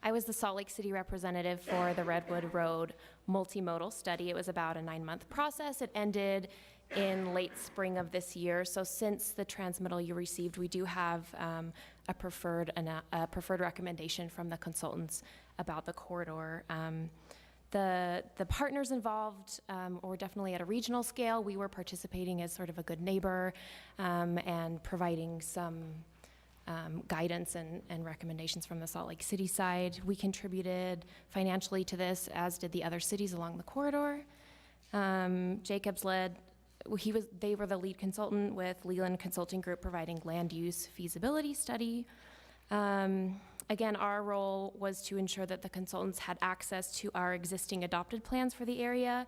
I was the Salt Lake City representative for the Redwood Road multimodal study. It was about a 9-month process. It ended in late spring of this year. So since the transmittal you received, we do have a preferred recommendation from the consultants about the corridor. The partners involved were definitely at a regional scale. We were participating as sort of a good neighbor and providing some guidance and recommendations from the Salt Lake City side. We contributed financially to this, as did the other cities along the corridor. Jacobs led, they were the lead consultant, with Leland Consulting Group providing land use feasibility study. Again, our role was to ensure that the consultants had access to our existing adopted plans for the area,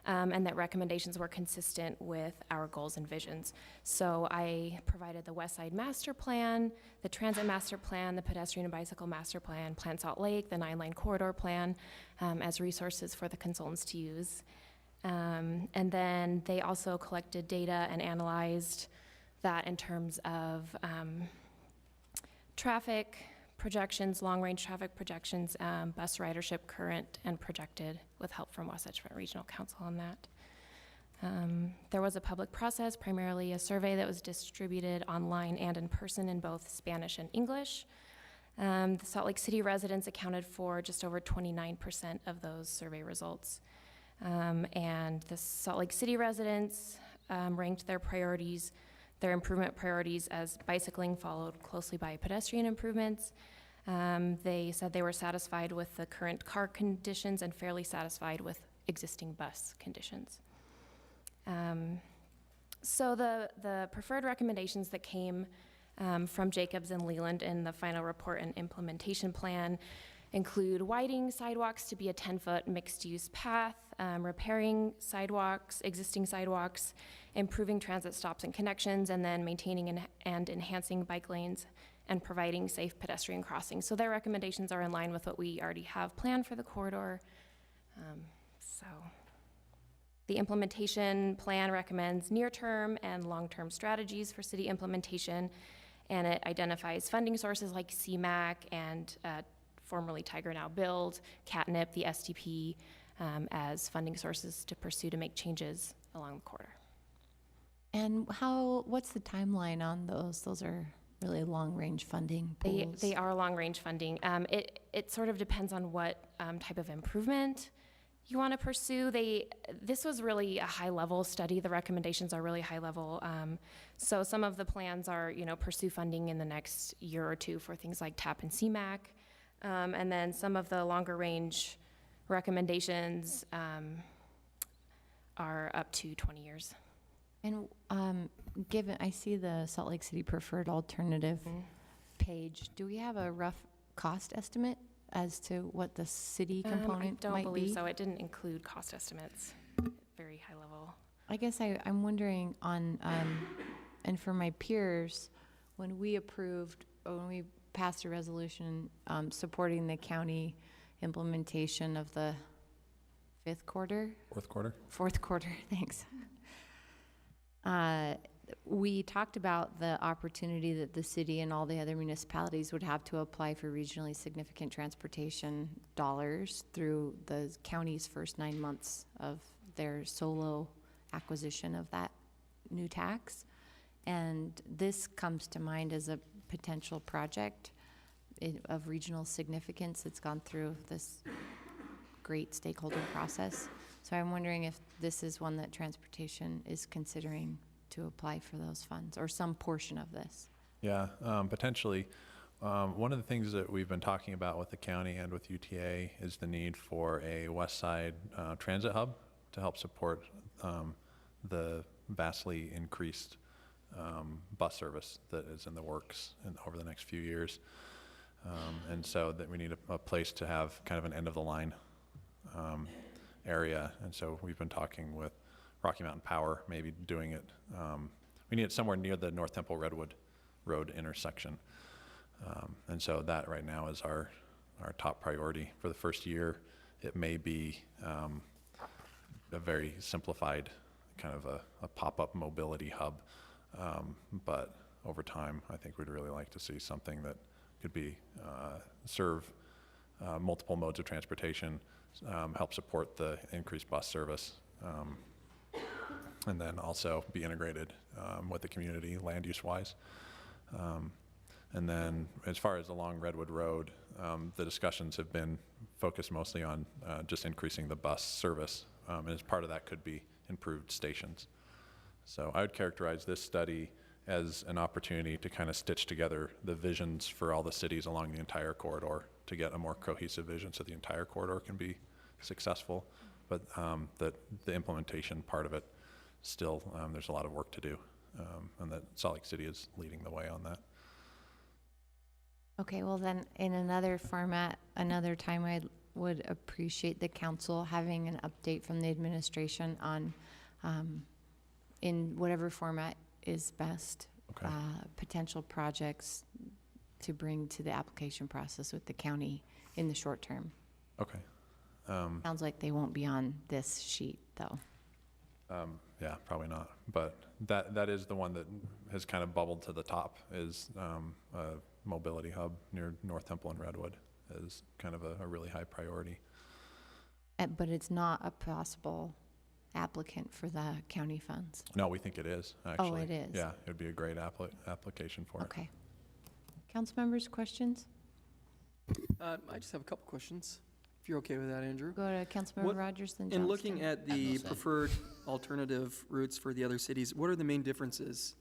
and that recommendations were consistent with our goals and visions. So I provided the West Side Master Plan, the Transit Master Plan, the Pedestrian and Bicycle Master Plan, Plan Salt Lake, the 9-line corridor plan, as resources for the consultants to use. And then they also collected data and analyzed that in terms of traffic projections, long-range traffic projections, bus ridership current and projected, with help from Wasatch Front Regional Council on that. There was a public process, primarily a survey that was distributed online and in person in both Spanish and English. The Salt Lake City residents accounted for just over 29% of those survey results. And the Salt Lake City residents ranked their priorities, their improvement priorities, as bicycling followed closely by pedestrian improvements. They said they were satisfied with the current car conditions and fairly satisfied with existing bus conditions. So the preferred recommendations that came from Jacobs and Leland in the final report and implementation plan include widening sidewalks to be a 10-foot mixed-use path, repairing sidewalks, existing sidewalks, improving transit stops and connections, and then maintaining and enhancing bike lanes and providing safe pedestrian crossings. So their recommendations are in line with what we already have planned for the corridor. So the implementation plan recommends near-term and long-term strategies for city implementation, and it identifies funding sources like CMAQ and formerly Tiger Now Build, CATNIP, the SDP, as funding sources to pursue to make changes along the corridor. And what's the timeline on those? Those are really long-range funding pools. They are long-range funding. It sort of depends on what type of improvement you want to pursue. This was really a high-level study. The recommendations are really high-level. So some of the plans are, pursue funding in the next year or two for things like TAP and CMAQ. And then some of the longer-range recommendations are up to 20 years. And given, I see the Salt Lake City preferred alternative page, do we have a rough cost estimate as to what the city component might be? I don't believe so. It didn't include cost estimates. Very high level. I guess I'm wondering on, and for my peers, when we passed a resolution supporting the county implementation of the fourth quarter, thanks. We talked about the opportunity that the city and all the other municipalities would have to apply for regionally significant transportation dollars through the county's first 9 months of their solo acquisition of that new tax. And this comes to mind as a potential project of regional significance that's gone through this great stakeholder process. So I'm wondering if this is one that transportation is considering to apply for those funds, or some portion of this. Yeah, potentially. One of the things that we've been talking about with the county and with UTA is the need for a West Side transit hub to help support the vastly increased bus service that is in the works over the next few years. And so that we need a place to have kind of an end-of-the-line area. And so we've been talking with Rocky Mountain Power, maybe doing it. We need it somewhere near the North Temple Redwood Road intersection. And so that right now is our top priority for the first year. It may be a very simplified kind of a pop-up mobility hub. But over time, I think we'd really like to see something that could be serve multiple modes of transportation, help support the increased bus service, and then also be integrated with the community land use wise. And then as far as along Redwood Road, the discussions have been focused mostly on just increasing the bus service. And as part of that could be improved stations. So I would characterize this study as an opportunity to kind of stitch together the visions for all the cities along the entire corridor to get a more cohesive vision so the entire corridor can be successful. But the implementation part of it, still, there's a lot of work to do. And that Salt Lake City is leading the way on that. Okay, well then, in another format, another time, I would appreciate the council having an update from the administration on, in whatever format is best, Okay. potential projects to bring to the application process with the county in the short term. Okay. Sounds like they won't be on this sheet, though. Yeah, probably not. But that is the one that has kind of bubbled to the top, is a mobility hub near North Temple and Redwood is kind of a really high priority. But it's not a possible applicant for the county funds. No, we think it is, actually. Oh, it is? Yeah, it would be a great application for it. Okay. Council members, questions? I just have a couple questions, if you're okay with that, Andrew. Go to Councilmember What- Rogers, then In Johnston. looking at the preferred alternative routes for the other cities, what are the main differences?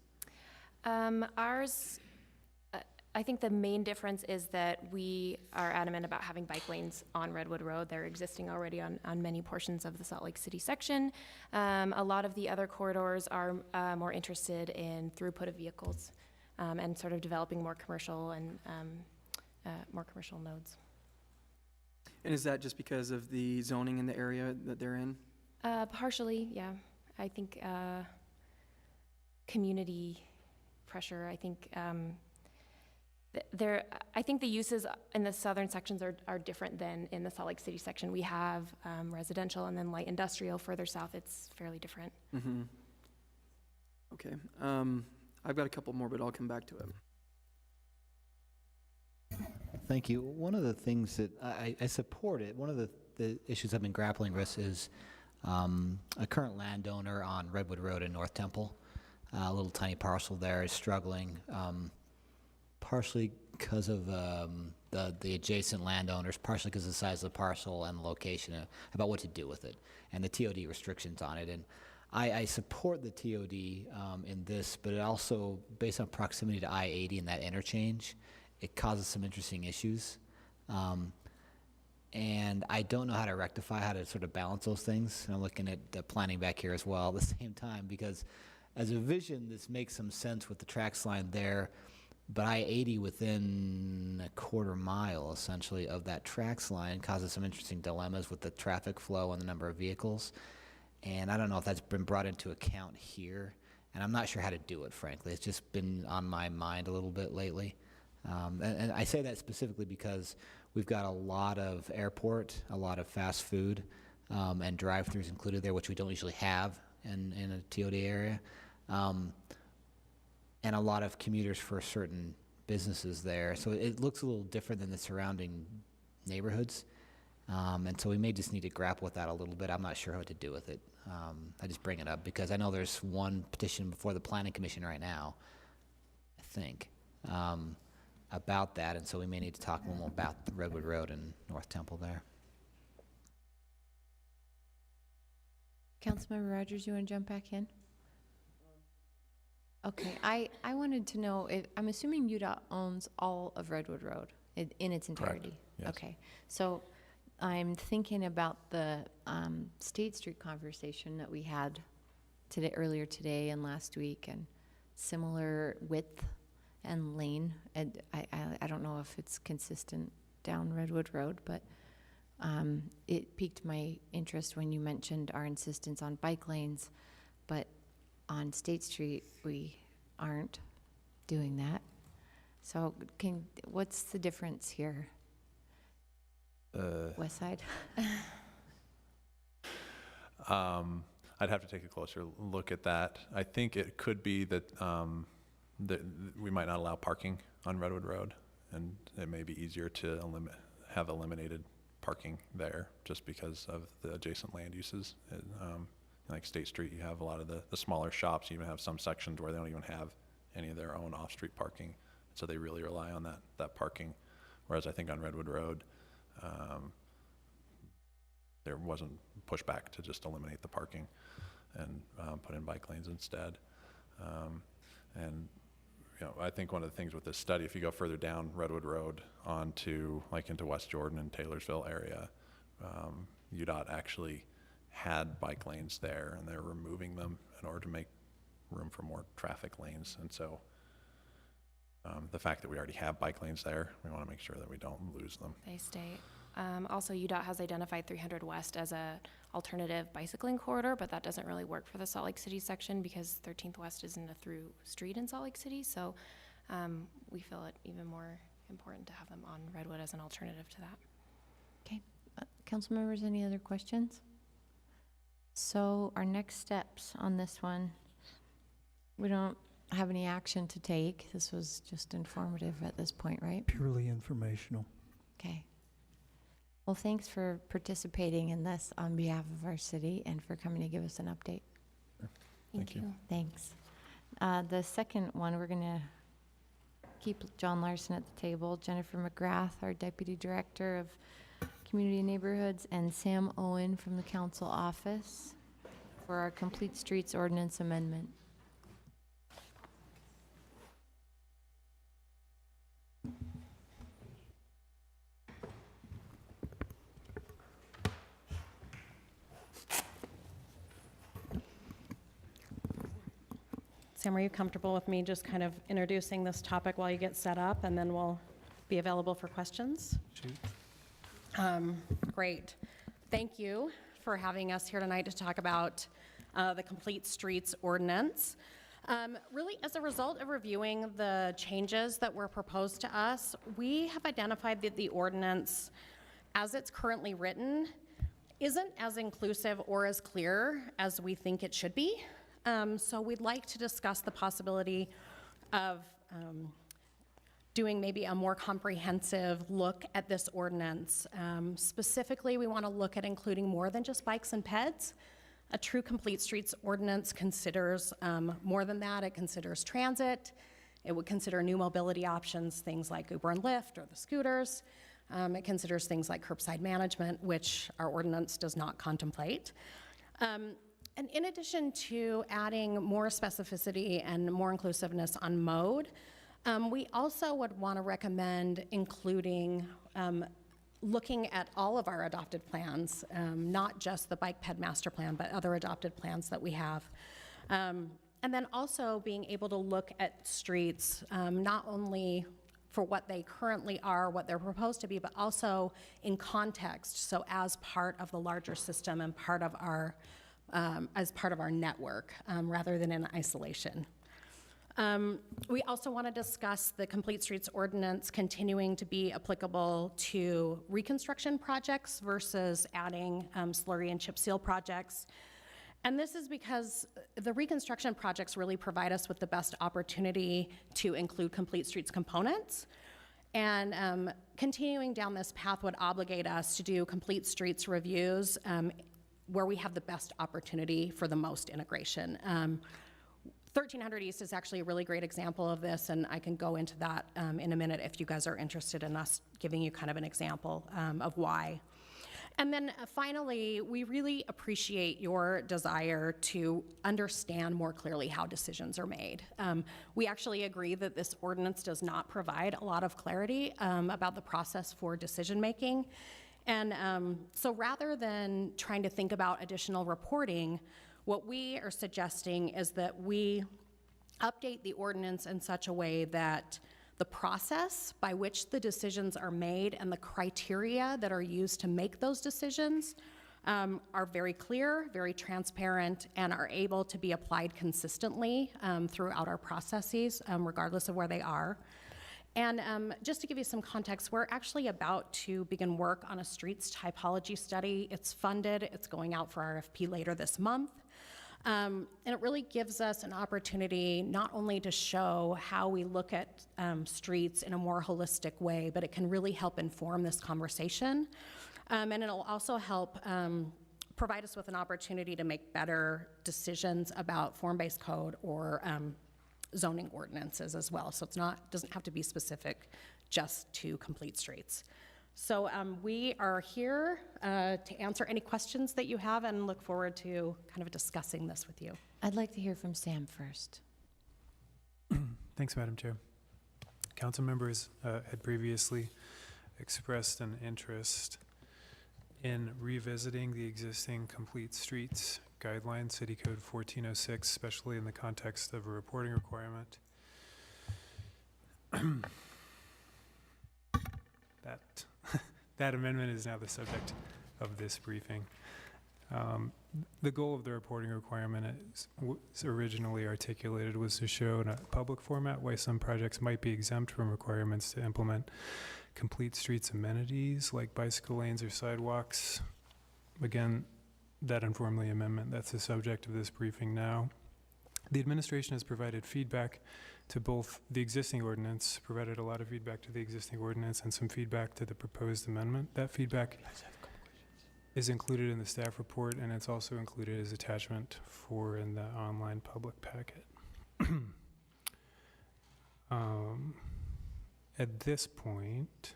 Ours, I think the main difference is that we are adamant about having bike lanes on Redwood Road. They're existing already on many portions of the Salt Lake City section. A lot of the other corridors are more interested in throughput of vehicles and sort of developing more commercial and more commercial nodes. And is that just because of the zoning in the area that they're in? Partially, yeah. I think community pressure. I think I think the uses in the southern sections are different than in the Salt Lake City section. We have residential and then light industrial. Further south, it's fairly different. Mm-hmm. Okay. I've got a couple more, but I'll come back to it. Thank you. One of the things that I support it, one of the issues I've been grappling with is a current landowner on Redwood Road in North Temple. A little tiny parcel there is struggling, partially because of the adjacent landowners, partially because of the size of the parcel and the location, about what to do with it, and the TOD restrictions on it. And I support the TOD in this, but it also, based on proximity to I-80 and that interchange, it causes some interesting issues. And I don't know how to rectify, how to sort of balance those things. And I'm looking at the planning back here as well at the same time, because as a vision, this makes some sense with the tracks line there, but I-80 within a quarter mile, essentially, of that tracks line causes some interesting dilemmas with the traffic flow and the number of vehicles. And I don't know if that's been brought into account here, and I'm not sure how to do it, frankly. It's just been on my mind a little bit lately. And I say that specifically because we've got a lot of airport, a lot of fast food, and drive-thrus included there, which we don't usually have in a TOD area, and a lot of commuters for certain businesses there. So it looks a little different than the surrounding neighborhoods, and so we may just need to grapple with that a little bit. I'm not sure how to do with it. I just bring it up because I know there's one petition before the Planning Commission right now, I think, about that, and so we may need to talk a little more about the Redwood Road and North Temple there. Councilmember Rogers, you want to jump back in? Okay, I wanted to know, if, I'm assuming UDOT owns all of Redwood Road in its entirety? Yes. Okay, so I'm thinking about the State Street conversation that we had earlier today and last week, and similar width and lane. And I don't know if it's consistent down Redwood Road, but it piqued my interest when you mentioned our insistence on bike lanes, but on State Street, we aren't doing that. So what's the difference here? West Side? I'd have to take a closer look at that. I think it could be that we might not allow parking on Redwood Road, and it may be easier to have eliminated parking there just because of the adjacent land uses. Like State Street, you have a lot of the smaller shops, you even have some sections where they don't even have any of their own off-street parking. So they really rely on that parking. Whereas I think on Redwood Road, there wasn't pushback to just eliminate the parking and put in bike lanes instead. And I think one of the things with this study, if you go further down Redwood Road onto into West Jordan and Taylorsville area, UDOT actually had bike lanes there, and they're removing them in order to make room for more traffic lanes. And so the fact that we already have bike lanes there, we want to make sure that we don't lose them. They stay. Also, UDOT has identified 300 West as a alternative bicycling corridor, but that doesn't really work for the Salt Lake City section because 13th West isn't a through street in Salt Lake City. So we feel it even more important to have them on Redwood as an alternative to that. Okay. Council members, any other questions? So our next steps on this one, we don't have any action to take. This was just informative at this point, right? Purely informational. Okay. Well, thanks for participating in this on behalf of our city and for coming to give us an update. Thank you. Thanks. The second one, we're going to keep John Larson at the table, Jennifer McGrath, our Deputy Director of Community Neighborhoods, and Sam Owen from the Council Office for our Complete Streets Ordinance Amendment. Sam, are you comfortable with me just kind of introducing this topic while you get set up, and then we'll be available for questions? Great. Thank you for having us here tonight to talk about the Complete Streets Ordinance. Really, as a result of reviewing the changes that were proposed to us, we have identified that the ordinance, as it's currently written, isn't as inclusive or as clear as we think it should be. So we'd like to discuss the possibility of doing maybe a more comprehensive look at this ordinance. Specifically, we want to look at including more than just bikes and peds. A true Complete Streets Ordinance considers more than that. It considers transit. It would consider new mobility options, things like Uber and Lyft or the scooters. It considers things like curbside management, which our ordinance does not contemplate. And in addition to adding more specificity and more inclusiveness on mode, we also would want to recommend including looking at all of our adopted plans, not just the Bike Ped Master Plan, but other adopted plans that we have. And then also being able to look at streets, not only for what they currently are, what they're proposed to be, but also in context, so as part of the larger system and part of our as part of our network, rather than in isolation. We also want to discuss the Complete Streets Ordinance continuing to be applicable to reconstruction projects versus adding slurry and chip seal projects. And this is because the reconstruction projects really provide us with the best opportunity to include Complete Streets components. And continuing down this path would obligate us to do Complete Streets reviews where we have the best opportunity for the most integration. 1300 East is actually a really great example of this, and I can go into that in a minute if you guys are interested in us giving you kind of an example of why. And then finally, we really appreciate your desire to understand more clearly how decisions are made. We actually agree that this ordinance does not provide a lot of clarity about the process for decision making. And so rather than trying to think about additional reporting, what we are suggesting is that we update the ordinance in such a way that the process by which the decisions are made and the criteria that are used to make those decisions are very clear, very transparent, and are able to be applied consistently throughout our processes, regardless of where they are. And just to give you some context, we're actually about to begin work on a streets typology study. It's funded, it's going out for RFP later this month. And it really gives us an opportunity not only to show how we look at streets in a more holistic way, but it can really help inform this conversation. And it'll also help provide us with an opportunity to make better decisions about form-based code or zoning ordinances as well. So doesn't have to be specific just to complete streets. So we are here to answer any questions that you have and look forward to kind of discussing this with you. I'd like to hear from Sam first. Thanks, Madam Chair. Council members had previously expressed an interest in revisiting the existing complete streets guideline, City Code 1406, especially in the context of a reporting requirement. That amendment is now the subject of this briefing. The goal of the reporting requirement was originally articulated was to show in a public format why some projects might be exempt from requirements to implement complete streets amenities like bicycle lanes or sidewalks. Again, that informed the amendment. That's the subject of this briefing now. The administration has provided feedback to both the existing ordinance, provided a lot of feedback to the existing ordinance and some feedback to the proposed amendment. That feedback is included in the staff report, and it's also included as attachment in the online public packet. At this point,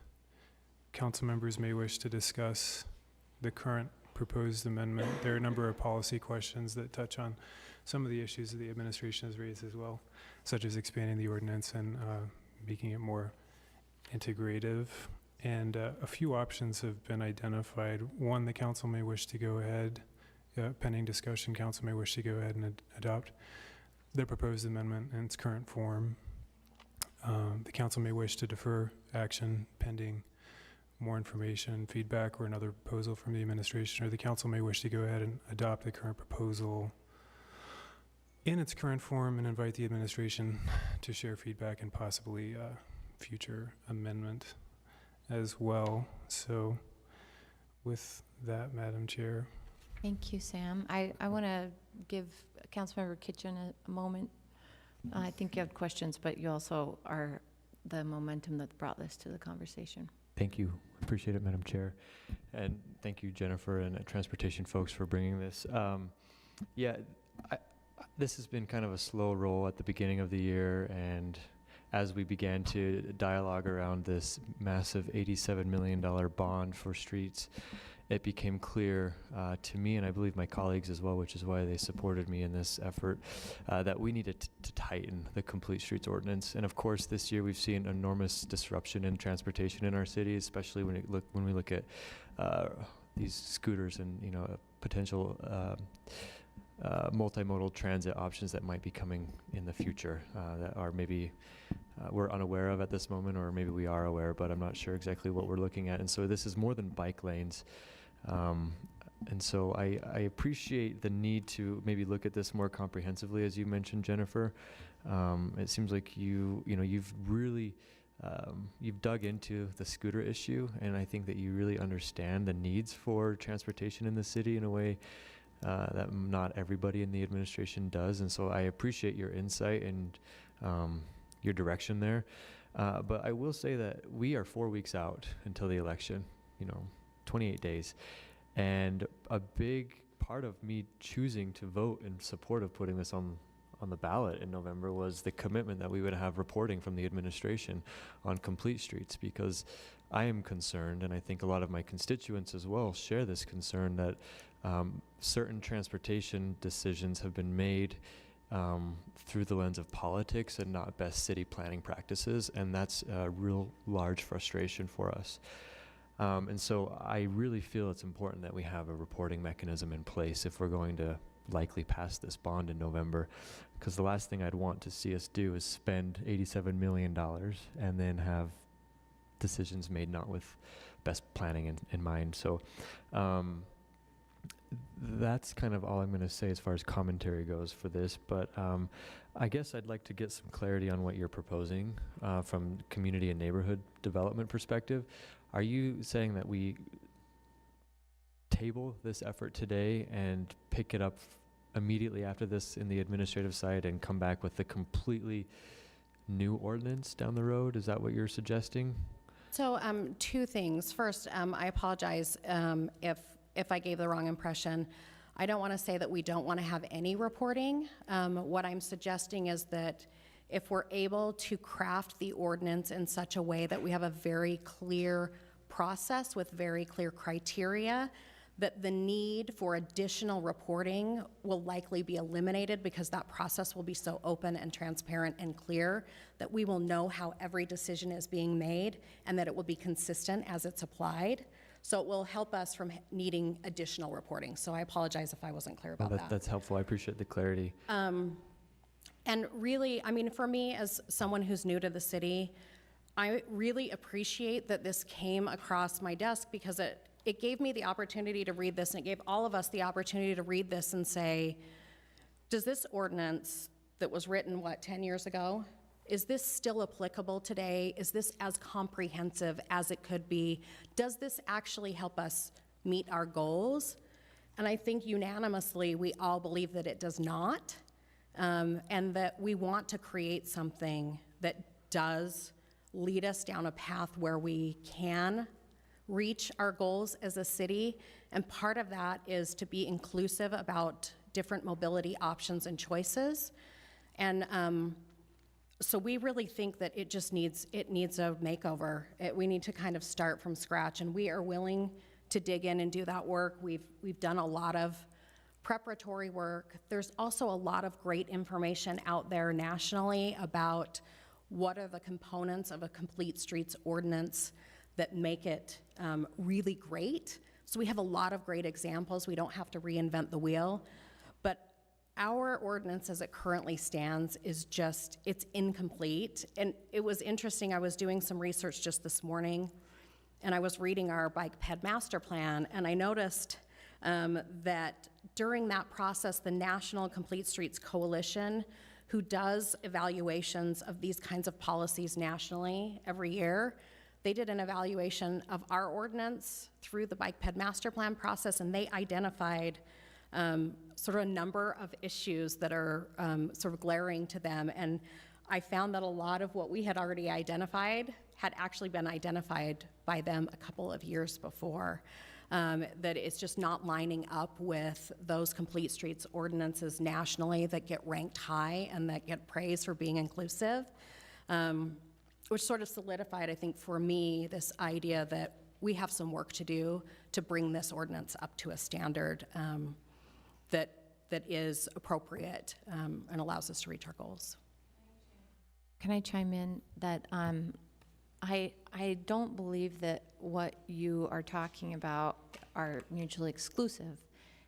council members may wish to discuss the current proposed amendment. There are a number of policy questions that touch on some of the issues that the administration has raised as well, such as expanding the ordinance and making it more integrative. And a few options have been identified. One, the council may wish to go ahead, pending discussion, council may wish to go ahead and adopt the proposed amendment in its current form. The council may wish to defer action pending more information, feedback, or another proposal from the administration, or the council may wish to go ahead and adopt the current proposal in its current form and invite the administration to share feedback and possibly future amendment as well. So with that, Madam Chair. Thank you, Sam. I want to give Councilmember Kitchen a moment. I think you have questions, but you also are the momentum that brought this to the conversation. Thank you. Appreciate it, Madam Chair. And thank you, Jennifer and transportation folks for bringing this. This has been kind of a slow roll at the beginning of the year, and as we began to dialogue around this massive $87 million bond for streets, it became clear to me, and I believe my colleagues as well, which is why they supported me in this effort, that we needed to tighten the complete streets ordinance. And of course, this year we've seen enormous disruption in transportation in our city, especially when we look at these scooters and potential multimodal transit options that might be coming in the future that are maybe we're unaware of at this moment, or maybe we are aware, but I'm not sure exactly what we're looking at. And so this is more than bike lanes. And so I appreciate the need to maybe look at this more comprehensively, as you mentioned, Jennifer. It seems like you've really you've dug into the scooter issue, and I think that you really understand the needs for transportation in the city in a way that not everybody in the administration does. And so I appreciate your insight and your direction there. But I will say that we are 4 weeks out until the election, 28 days. And a big part of me choosing to vote in support of putting this on the ballot in November was the commitment that we would have reporting from the administration on complete streets, because I am concerned, and I think a lot of my constituents as well share this concern, that certain transportation decisions have been made through the lens of politics and not best city planning practices, and that's a real large frustration for us. And so I really feel it's important that we have a reporting mechanism in place if we're going to likely pass this bond in November, because the last thing I'd want to see us do is spend $87 million and then have decisions made not with best planning in mind. So that's kind of all I'm going to say as far as commentary goes for this, but I guess I'd like to get some clarity on what you're proposing from community and neighborhood development perspective. Are you saying that we table this effort today and pick it up immediately after this in the administrative side and come back with a completely new ordinance down the road? Is that what you're suggesting? So two things. First, I apologize if I gave the wrong impression. I don't want to say that we don't want to have any reporting. What I'm suggesting is that if we're able to craft the ordinance in such a way that we have a very clear process with very clear criteria, that the need for additional reporting will likely be eliminated because that process will be so open and transparent and clear that we will know how every decision is being made and that it will be consistent as it's applied. So it will help us from needing additional reporting. So I apologize if I wasn't clear about that. That's helpful. I appreciate the clarity. And really, I mean, for me, as someone who's new to the city, I really appreciate that this came across my desk because it gave me the opportunity to read this, and it gave all of us the opportunity to read this and say, does this ordinance that was written, 10 years ago, is this still applicable today? Is this as comprehensive as it could be? Does this actually help us meet our goals? And I think unanimously, we all believe that it does not. And that we want to create something that does lead us down a path where we can reach our goals as a city. And part of that is to be inclusive about different mobility options and choices. And so we really think that it needs a makeover. We need to kind of start from scratch, and we are willing to dig in and do that work. We've done a lot of preparatory work. There's also a lot of great information out there nationally about what are the components of a complete streets ordinance that make it really great. So we have a lot of great examples. We don't have to reinvent the wheel. But our ordinance as it currently stands is it's incomplete. And it was interesting, I was doing some research just this morning, and I was reading our bike ped master plan, and I noticed that during that process, the National Complete Streets Coalition, who does evaluations of these kinds of policies nationally every year, they did an evaluation of our ordinance through the bike ped master plan process, and they identified sort of a number of issues that are sort of glaring to them. And I found that a lot of what we had already identified had actually been identified by them a couple of years before. That it's just not lining up with those complete streets ordinances nationally that get ranked high and that get praised for being inclusive, which sort of solidified, I think, for me, this idea that we have some work to do to bring this ordinance up to a standard that is appropriate and allows us to reach our goals. Can I chime in that I don't believe that what you are talking about are mutually exclusive.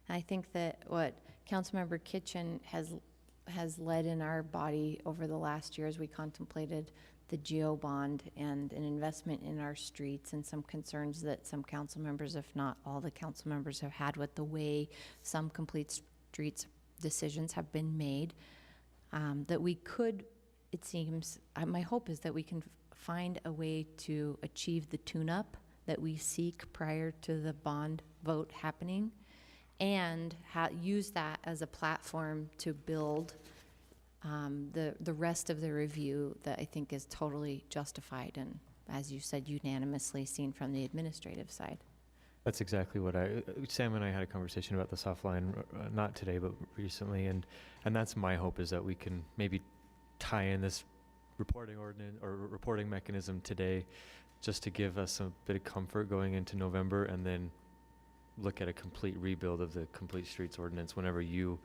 And I think that what Councilmember Kitchen has led in our body over the last year as we contemplated the GEO bond and an investment in our streets and some concerns that some council members, if not all the council members, have had with the way some complete streets decisions have been made, that we could, it seems, my hope is that we can find a way to achieve the tune-up that we seek prior to the bond vote happening, and use that as a platform to build the rest of the review that I think is totally justified and, as you said, unanimously seen from the administrative side. That's exactly what Sam and I had a conversation about this offline, not today, but recently, and that's my hope, is that we can maybe tie in this reporting ordinance or reporting mechanism today, just to give us a bit of comfort going into November, and then look at a complete rebuild of the complete streets ordinance whenever you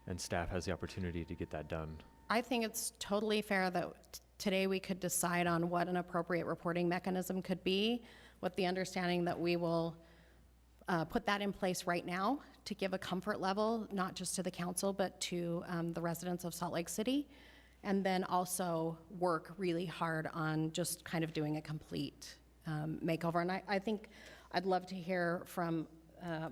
and staff has the opportunity to get that done. I think it's totally fair that today we could decide on what an appropriate reporting mechanism could be, with the understanding that we will put that in place right now to give a comfort level, not just to the council, but to the residents of Salt Lake City. And then also work really hard on just kind of doing a complete makeover. And I think I'd love to hear from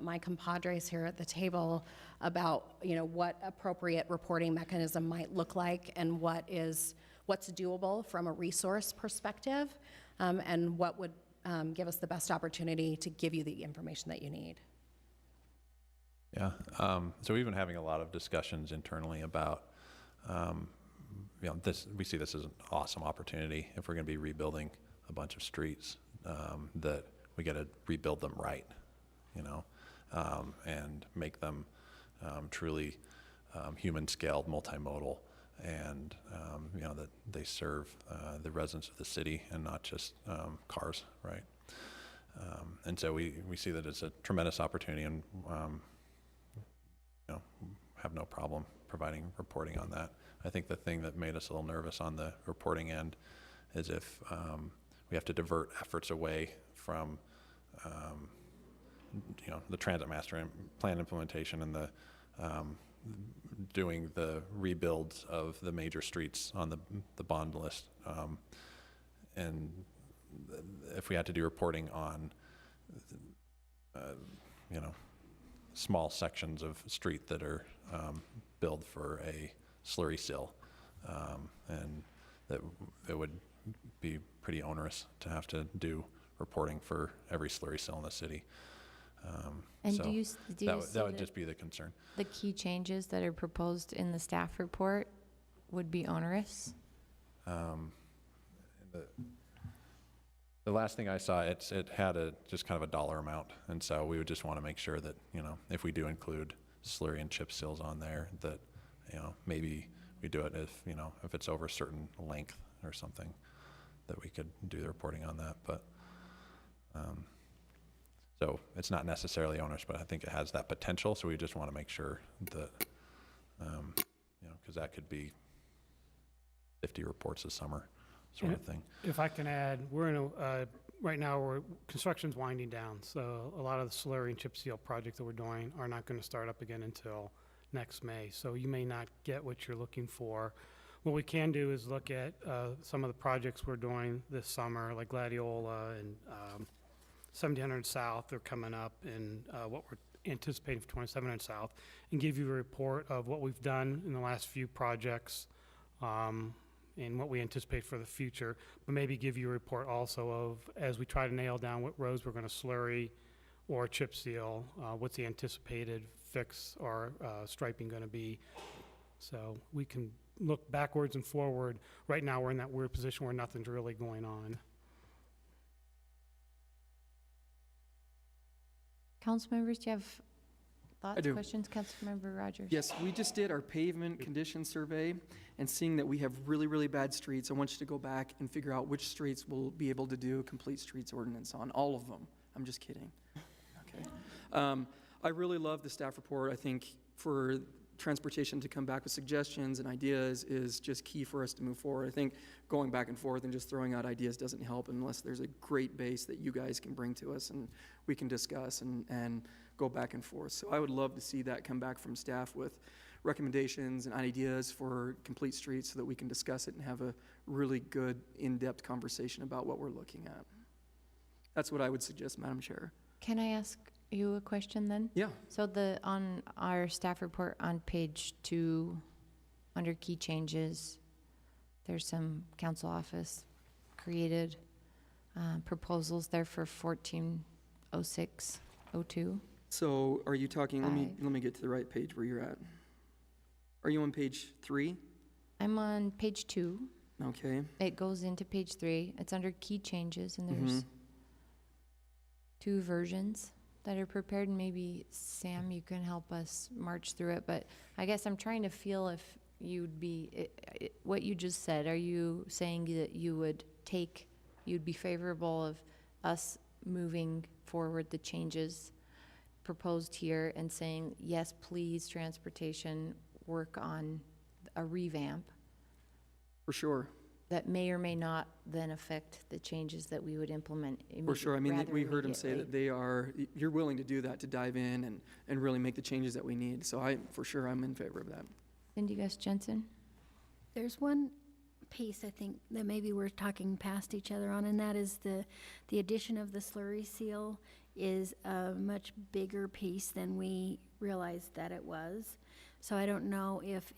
my compadres here at the table about, what appropriate reporting mechanism might look like, and what's doable from a resource perspective, and what would give us the best opportunity to give you the information that you need. Yeah, so we've been having a lot of discussions internally about, we see this as an awesome opportunity if we're going to be rebuilding a bunch of streets, that we got to rebuild them right, and make them truly human-scaled, multimodal, and that they serve the residents of the city and not just cars, right? And so we see that it's a tremendous opportunity, and have no problem providing reporting on that. I think the thing that made us a little nervous on the reporting end is if we have to divert efforts away from the transit master plan implementation and the doing the rebuilds of the major streets on the bond list, and if we had to do reporting on small sections of street that are built for a slurry seal, and that it would be pretty onerous to have to do reporting for every slurry seal in the city. And so do you see that would just be the concern. the key changes that are proposed in the staff report would be onerous? The last thing I saw, it had just kind of a dollar amount, and so we would just want to make sure that if we do include slurry and chip seals on there, that maybe we do it if it's over a certain length or something, that we could do the reporting on that. But so it's not necessarily onerous, but I think it has that potential. So we just want to make sure that because that could be 50 reports this summer, sort of thing. If I can add, we're in right now construction's winding down, so a lot of the slurry and chip seal projects that we're doing are not going to start up again until next May. So you may not get what you're looking for. What we can do is look at some of the projects we're doing this summer, like Gladiola and 1700 South. They're coming up, and what we're anticipating for 2700 South, and give you a report of what we've done in the last few projects, and what we anticipate for the future, but maybe give you a report also of, as we try to nail down what roads we're going to slurry or chip seal, what's the anticipated fix or striping going to be. So we can look backwards and forward. Right now we're in that weird position where nothing's really going on. Council members, do you have thoughts, do. questions? Councilmember Rogers? Yes, we just did our pavement condition survey, and seeing that we have really, really bad streets, I want you to go back and figure out which streets we'll be able to do a complete streets ordinance on, all of them. I'm just kidding. Okay. I really love the staff report. I think for transportation to come back with suggestions and ideas is just key for us to move forward. I think going back and forth and just throwing out ideas doesn't help unless there's a great base that you guys can bring to us and we can discuss and go back and forth. So I would love to see that come back from staff with recommendations and ideas for complete streets so that we can discuss it and have a really good in-depth conversation about what we're looking at. That's what I would suggest, Madam Chair. Can I ask you a question then? Yeah. So on our staff report on page 2, under key changes, there's some council office created proposals there for 140602. So are you talking, let me get to the right page where you're at. Are you on page 3? I'm on page 2. Okay. It goes into page 3. It's under key changes, and there's 2 versions that are prepared, and maybe Sam, you can help us march through it. But I guess I'm trying to feel if you'd be, what you just said, are you saying that you'd be favorable of us moving forward the changes proposed here and saying, yes, please, transportation, work on a revamp? For sure. That may or may not then affect the changes that we would implement For sure. I mean, rather we heard him say immediately. that you're willing to do that, to dive in and really make the changes that we need. So for sure, I'm in favor of that. Cindy Gus Jensen? There's one piece I think that maybe we're talking past each other on, and that is the addition of the slurry seal is a much bigger piece than we realized that it was. So I don't know if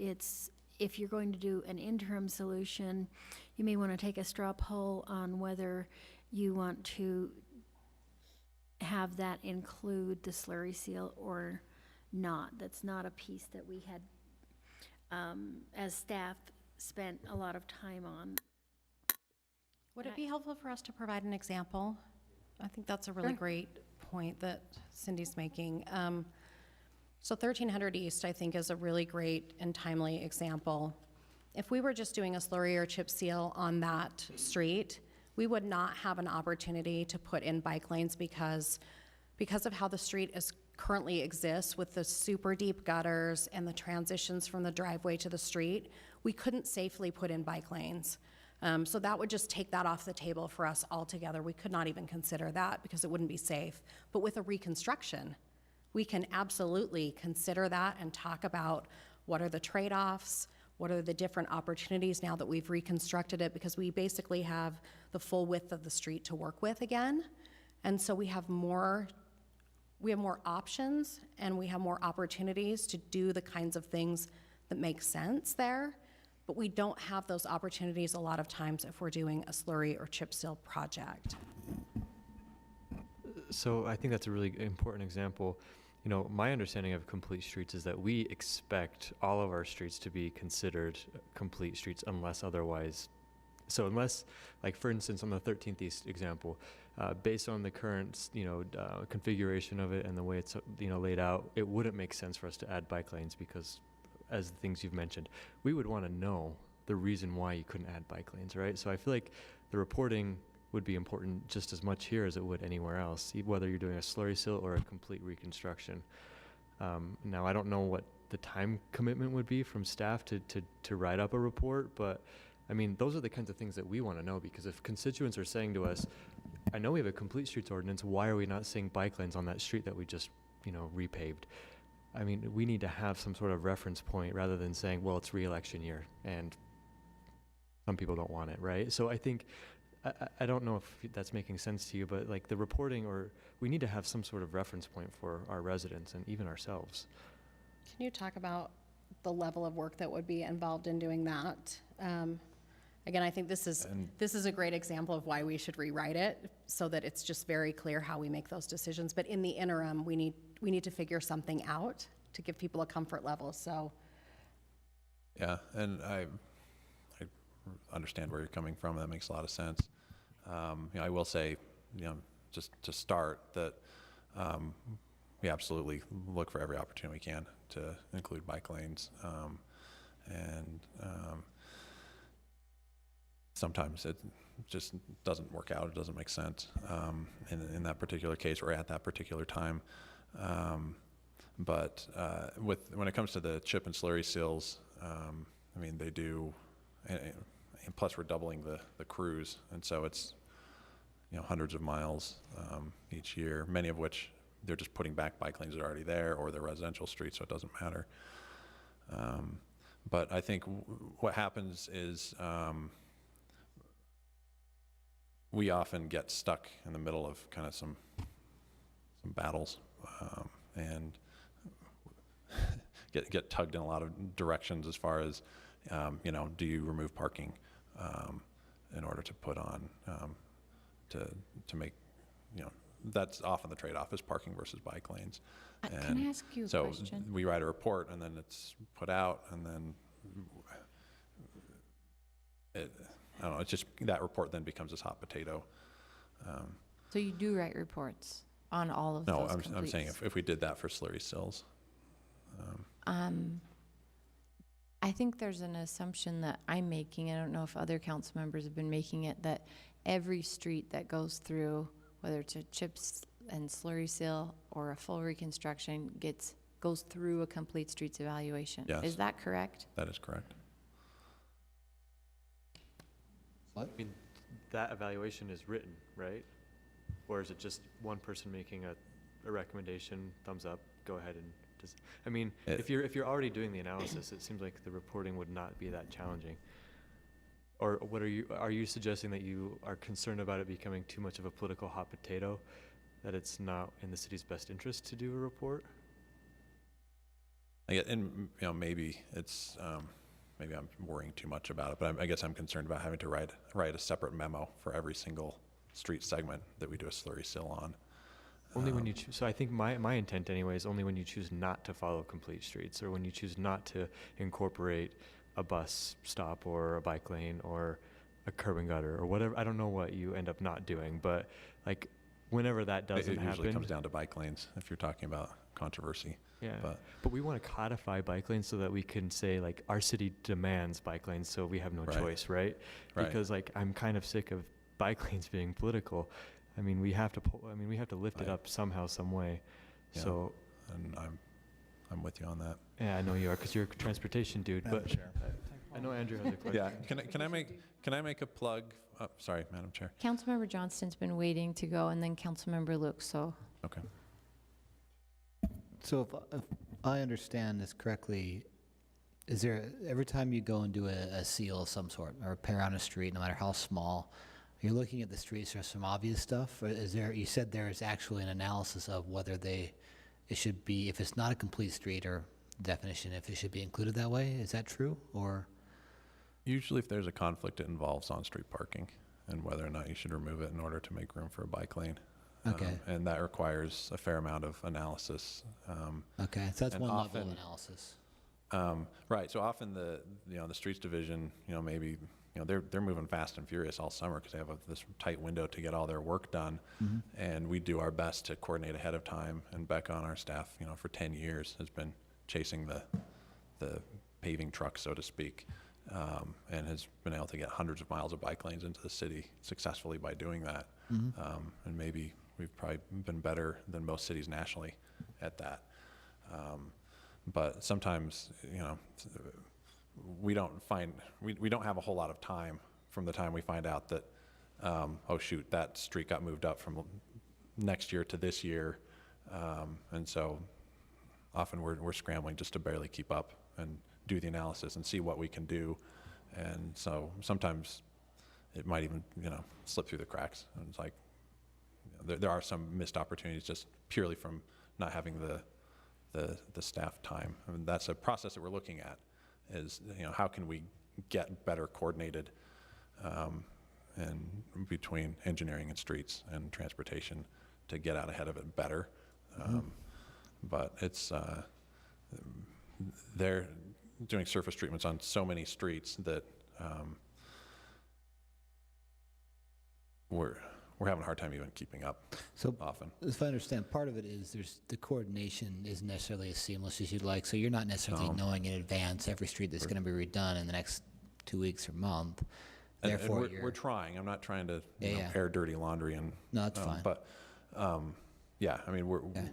you're going to do an interim solution, you may want to take a straw poll on whether you want to have that include the slurry seal or that's not a piece that we had, as staff, spent a lot of time on. Would it be helpful for us to provide an example? I think that's a really Sure. great point that Cindy's making. So 1300 East, I think, is a really great and timely example. If we were just doing a slurry or chip seal on that street, we would not have an opportunity to put in bike lanes because of how the street currently exists with the super deep gutters and the transitions from the driveway to the street. We couldn't safely put in bike lanes. So that would just take that off the table for us altogether. We could not even consider that because it wouldn't be safe. But with a reconstruction, we can absolutely consider that and talk about what are the trade-offs, what are the different opportunities now that we've reconstructed it, because we basically have the full width of the street to work with again. And so we have more options and we have more opportunities to do the kinds of things that make sense there. But we don't have those opportunities a lot of times if we're doing a slurry or chip seal project. So I think that's a really important example. You know, my understanding of complete streets is that we expect all of our streets to be considered complete streets unless otherwise. So unless, like for instance, on the 13th East example, based on the current, configuration of it and the way it's, laid out, it wouldn't make sense for us to add bike lanes because, as the things you've mentioned, we would want to know the reason why you couldn't add bike lanes, right? So I feel like the reporting would be important just as much here as it would anywhere else, whether you're doing a slurry seal or a complete reconstruction. Now, I don't know what the time commitment would be from staff to write up a report, but I mean, those are the kinds of things that we want to know, because if constituents are saying to us, I know we have a complete streets ordinance, why are we not seeing bike lanes on that street that we just, repaved? I mean, we need to have some sort of reference point rather than saying, well, it's re-election year and some people don't want it, right? So I think, I don't know if that's making sense to you, but like the reporting, or we need to have some sort of reference point for our residents and even ourselves. Can you talk about the level of work that would be involved in doing that? Again, I think this is a great example of why we should rewrite it so that it's just very clear how we make those decisions. But in the interim, we need to figure something out to give people a comfort level. So, Yeah, and I understand where you're coming from. That makes a lot of sense. I will say, just to start, that we absolutely look for every opportunity we can to include bike lanes, and sometimes it just doesn't work out. It doesn't make sense in that particular case or at that particular time. But when it comes to the chip and slurry seals, I mean, they do. And plus, we're doubling the crews, and so it's hundreds of miles each year. Many of which they're just putting back bike lanes that are already there, or they're residential streets, so it doesn't matter. But I think what happens is we often get stuck in the middle of kind of some battles and get tugged in a lot of directions as far as do you remove parking in order to put on to make that's often the trade-off is parking versus bike lanes. Can I ask you a question? So we write a report and then it's put out, and then I don't know, it's just that report then becomes this hot potato. So you do write reports on all of No, those I'm saying completes? if we did that for slurry sills. I think there's an assumption that I'm making, I don't know if other council members have been making it, that every street that goes through, whether it's a chips and slurry seal or a full reconstruction, goes through a complete streets evaluation. Yes. Is that correct? That is correct. I mean, that evaluation is written, right? Or is it just one person making a recommendation, thumbs up, go ahead and just, I mean, if you're already doing the analysis, it seems like the reporting would not be that challenging. Or what are you suggesting that you are concerned about it becoming too much of a political hot potato, that it's not in the city's best interest to do a report? And maybe it's maybe I'm worrying too much about it, but I guess I'm concerned about having to write a separate memo for every single street segment that we do a slurry seal on. Only when you choose. So I think my intent anyway is only when you choose not to follow complete streets, or when you choose not to incorporate a bus stop or a bike lane or a curb and gutter or whatever. I don't know what you end up not doing, but like whenever that doesn't It usually happen. comes down to bike lanes if you're talking about controversy. Yeah, But but we want to codify bike lanes so that we can say like our city demands bike lanes, so we have no Right. choice, right? Right. Because like I'm kind of sick of bike lanes being political. I mean, we have to. We have to lift it Right. up somehow, some way. Yeah. So and I'm with you on that. yeah, I know you are because you're a transportation dude. But I know Andrew has a question. Yeah. Can I make a plug? Oh, sorry, Madam Chair. Councilmember Johnston's been waiting to go, and then Councilmember Luke, so. Okay. So if I understand this correctly, is there, every time you go and do a seal of some sort, or repair on a street, no matter how small, you're looking at the streets, there's some obvious stuff? Or is there, you said there is actually an analysis of whether it should be, if it's not a complete street or definition, if it should be included that way? Is that true, or? Usually if there's a conflict, it involves on-street parking and whether or not you should remove it in order to make room for a bike lane. Okay. And that requires a fair amount of analysis. Okay, so that's and one level of often- analysis. Right. So often the streets division, maybe, they're moving fast and furious all summer because they have this tight window to get all their work done. Mm-hmm. And we do our best to coordinate ahead of time. And Becca on our staff, for 10 years has been chasing the paving truck, so to speak, and has been able to get hundreds of miles of bike lanes into the city successfully by doing that. Mm-hmm. And maybe we've probably been better than most cities nationally at that. But sometimes, we don't have a whole lot of time from the time we find out that, oh shoot, that street got moved up from next year to this year. And so often we're scrambling just to barely keep up and do the analysis and see what we can do. And so sometimes it might even, slip through the cracks. And it's like, there are some missed opportunities just purely from not having the staff time. I mean, that's a process that we're looking at is, how can we get better coordinated and between engineering and streets and transportation to get out ahead of it better. But it's, they're doing surface treatments on so many streets that we're having a hard time even keeping up So often. if I understand, part of it is the coordination isn't necessarily as seamless as you'd like. So you're not necessarily No. knowing in advance every street that's going to be redone in the next 2 weeks or month. And Therefore, we're trying. I'm not trying to Yeah. air dirty laundry and No, that's fine. But yeah, I mean Okay.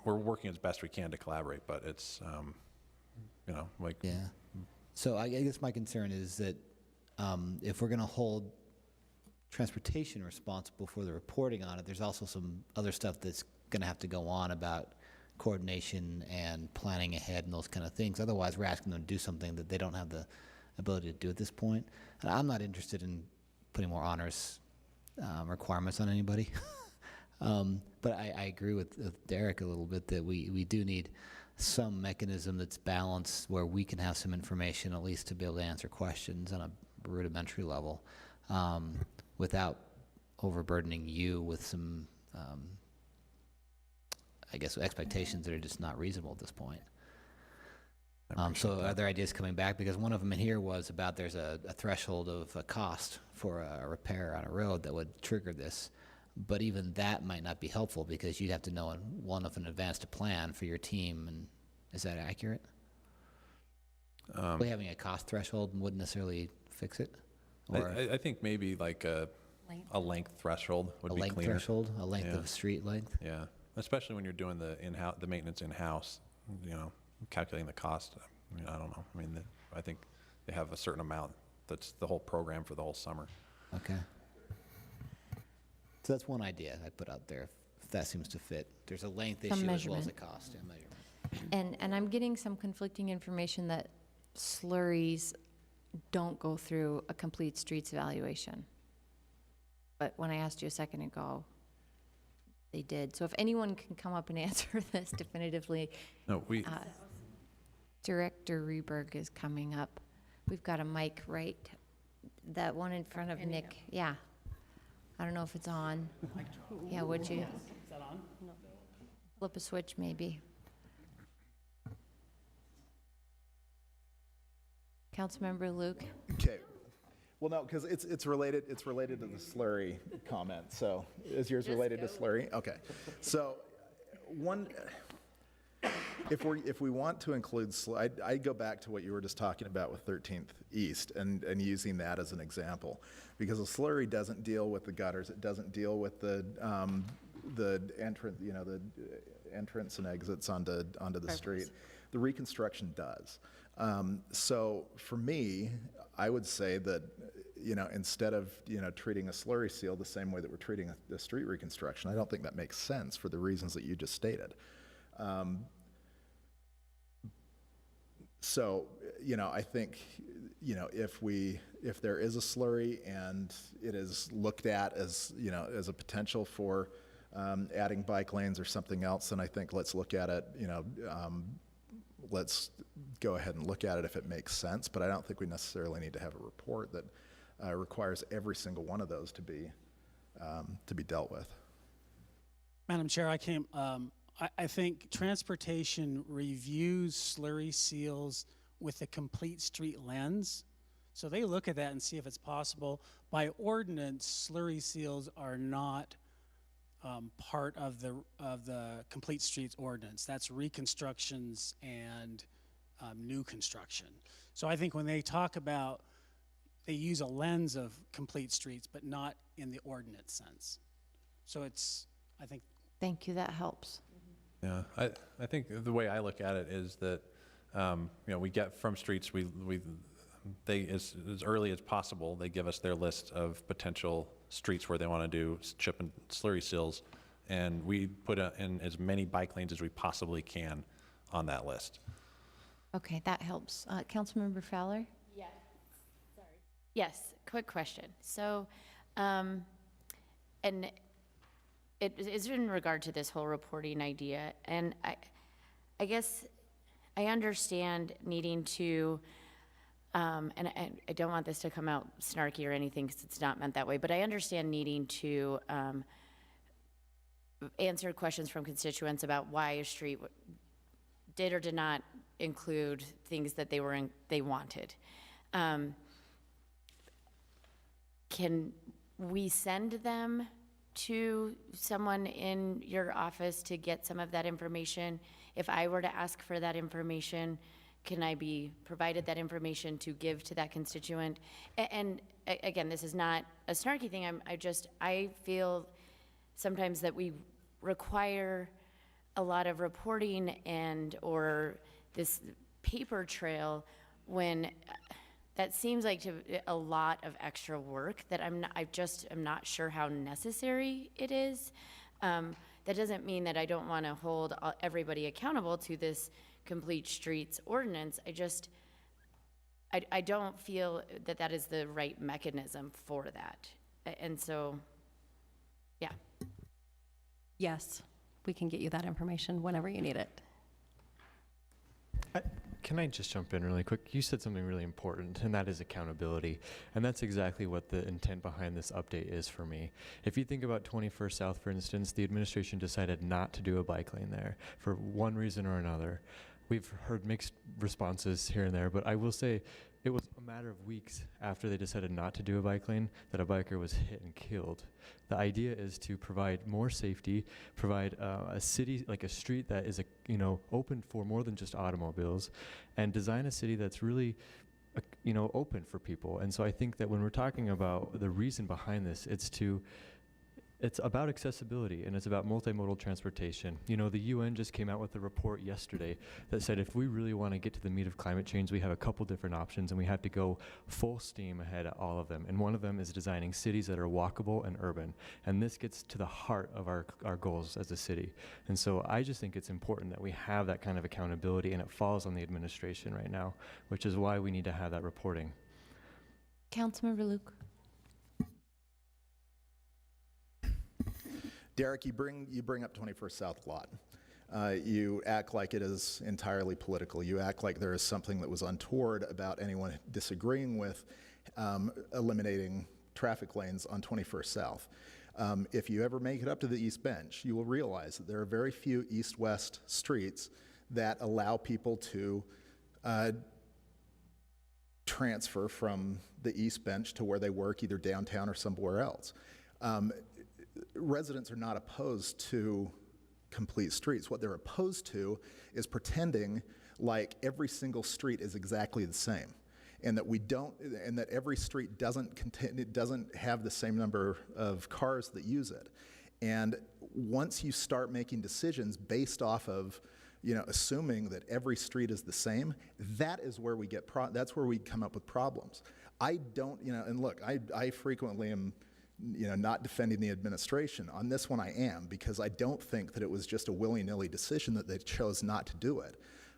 we're working as best we can to collaborate, but it's like Yeah. So I guess my concern is that if we're going to hold transportation responsible for the reporting on it, there's also some other stuff that's going to have to go on about coordination and planning ahead and those kind of things. Otherwise, we're asking them to do something that they don't have the ability to do at this point. And I'm not interested in putting more onerous requirements on anybody. But I agree with Derek a little bit that we do need some mechanism that's balanced where we can have some information at least to be able to answer questions on a rudimentary level without overburdening you with some, I guess, expectations that are just not reasonable at this point. So are there ideas coming back? Because one of them in here was about there's a threshold of a cost for a repair on a road that would trigger this. But even that might not be helpful because you'd have to know in advance to plan for your team. And is that accurate? Having a cost threshold wouldn't necessarily fix it? Or I think maybe like a length threshold would a be length cleaner. threshold, a length Yeah. of street length? Yeah, especially when you're doing the maintenance in-house, calculating the cost. I mean, I don't know. I mean, I think they have a certain amount that's the whole program for the whole summer. Okay. So that's one idea I put out there, if that seems to fit. There's a length Some issue as well as a measurement. cost. Yeah, measurement. And I'm getting some conflicting information that slurries don't go through a complete streets evaluation. But when I asked you a second ago, they did. So if anyone can come up and answer this definitively, No, Director Reberg is coming up. We've got a mic, right? That one in front of Nick. Yeah. I don't know if it's on. Yeah, would you? Is that on? No. Flip a switch, maybe. Councilmember Luke? Okay. Well, no, because it's related to the slurry comment. So is yours related to slurry? Okay. So if we want to include, I'd go back to what you were just talking about with 13th East and using that as an example, because a slurry doesn't deal with the gutters. It doesn't deal with the entrance, the entrance and exits onto the street. The reconstruction does. So for me, I would say that, instead of, treating a slurry seal the same way that we're treating the street reconstruction, I don't think that makes sense for the reasons that you just stated. So, I think, if there is a slurry and it is looked at as, as a potential for adding bike lanes or something else, then I think let's look at it, let's go ahead and look at it if it makes sense, but I don't think we necessarily need to have a report that requires every single one of those to be dealt with. Madam Chair, I think transportation reviews slurry seals with a complete street lens. So they look at that and see if it's possible. By ordinance, slurry seals are not part of the complete streets ordinance. That's reconstructions and new construction. So I think when they talk about, they use a lens of complete streets, but not in the ordinance sense. So I think. Thank you, that helps. Yeah, I think the way I look at it is that, we get from streets, they as early as possible, they give us their list of potential streets where they want to do chip and slurry seals, and we put in as many bike lanes as we possibly can on that list. Okay, that helps. Councilmember Fowler? Yeah, sorry. Yes, quick question. So, and it is in regard to this whole reporting idea, and I guess I understand needing to, and I don't want this to come out snarky or anything because it's not meant that way, but I understand needing to answer questions from constituents about why a street did or did not include things that they wanted. Can we send them to someone in your office to get some of that information? If I were to ask for that information, can I be provided that information to give to that constituent? And again, this is not a snarky thing. I feel sometimes that we require a lot of reporting or this paper trail when that seems like a lot of extra work that I'm not sure how necessary it is. That doesn't mean that I don't want to hold everybody accountable to this complete streets ordinance. I don't feel that is the right mechanism for that. And so, yeah. Yes, we can get you that information whenever you need it. Can I just jump in really quick? You said something really important, and that is accountability. And that's exactly what the intent behind this update is for me. If you think about 21st South, for instance, the administration decided not to do a bike lane there for one reason or another. We've heard mixed responses here and there, but I will say it was a matter of weeks after they decided not to do a bike lane that a biker was hit and killed. The idea is to provide more safety, provide a city, like a street that is open for more than just automobiles, and design a city that's really open for people. And so I think that when we're talking about the reason behind this, it's about accessibility, and it's about multimodal transportation. The UN just came out with a report yesterday that said if we really want to get to the meat of climate change, we have a couple different options, and we have to go full steam ahead at all of them. And one of them is designing cities that are walkable and urban. And this gets to the heart of our goals as a city. And so I just think it's important that we have that kind of accountability, and it falls on the administration right now, which is why we need to have that reporting. Councilmember Luke? Derek, you bring up 21st South a lot. You act like it is entirely political. You act like there is something that was untoward about anyone disagreeing with eliminating traffic lanes on 21st South. If you ever make it up to the East Bench, you will realize that there are very few east-west streets that allow people to transfer from the East Bench to where they work, either downtown or somewhere else. Residents are not opposed to complete streets. What they're opposed to is pretending like every single street is exactly the same, and that every street doesn't have the same number of cars that use it. And once you start making decisions based off of, assuming that every street is the same, that is where we get that's where we come up with problems. I don't, and look, I frequently am, not defending the administration. On this one I am, because I don't think that it was just a willy-nilly decision that they chose not to do it.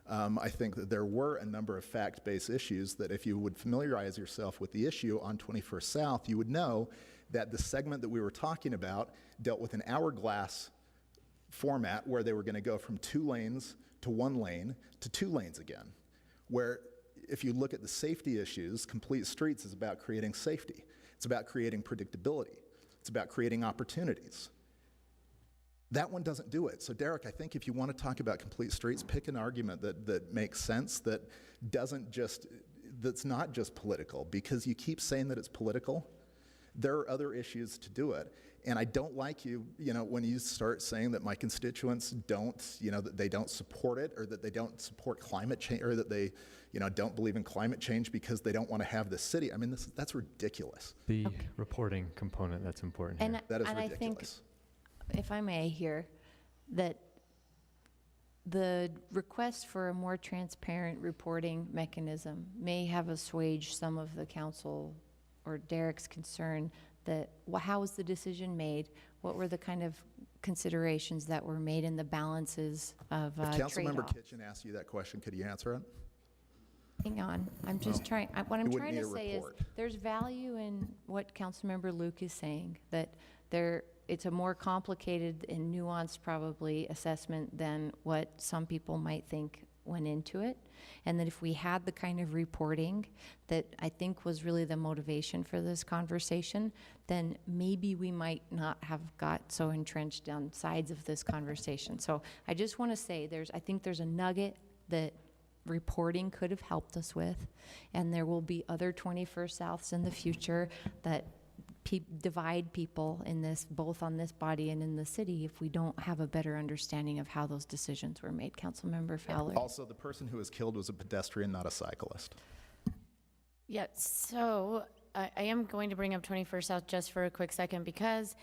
I think that there were a number of fact-based issues that if you would familiarize yourself with the issue on 21st South, you would know that the segment that we were talking about dealt with an hourglass format where they were going to go from 2 lanes to 1 lane to 2 lanes again, where if you look at the safety issues, complete streets is about creating safety. It's about creating predictability. It's about creating opportunities. That one doesn't do it. So Derek, I think if you want to talk about complete streets, pick an argument that makes sense, that's not just political, because you keep saying that it's political. There are other issues to do it. And I don't like you, when you start saying that my constituents don't, that they don't support it, or that they don't support climate change, or that they, don't believe in climate change because they don't want to have this city. I mean, that's ridiculous. The reporting component that's important here. That is and ridiculous. I think, if I may here, that the request for a more transparent reporting mechanism may have assuaged some of the council or Derek's concern that, how was the decision made? What were the kind of considerations that were made in the balances of If Councilmember trade-off? Kitchen asked you that question, could you answer it? Hang on, I'm just trying, what I'm you trying wouldn't to need a say is, report. there's value in what Councilmember Luke is saying, that it's a more complicated and nuanced probably assessment than what some people might think went into it. And that if we had the kind of reporting that I think was really the motivation for this conversation, then maybe we might not have got so entrenched on sides of this conversation. So I just want to say I think there's a nugget that reporting could have helped us with, and there will be other 21st Souths in the future that divide people in this, both on this body and in the city, if we don't have a better understanding of how those decisions were made. Councilmember Fowler. Also, the person who was killed was a pedestrian, not a cyclist. Yeah, so I am going to bring up 21st South just for a quick second, because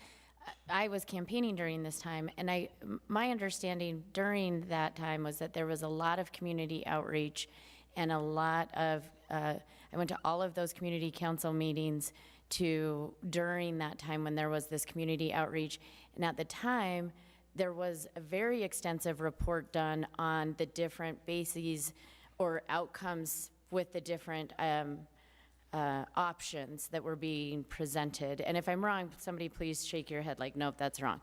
I was campaigning during this time, and my understanding during that time was that there was a lot of community outreach and a lot of, I went to all of those community council meetings during that time when there was this community outreach. And at the time, there was a very extensive report done on the different bases or outcomes with the different options that were being presented. And if I'm wrong, somebody please shake your head like, nope, that's wrong.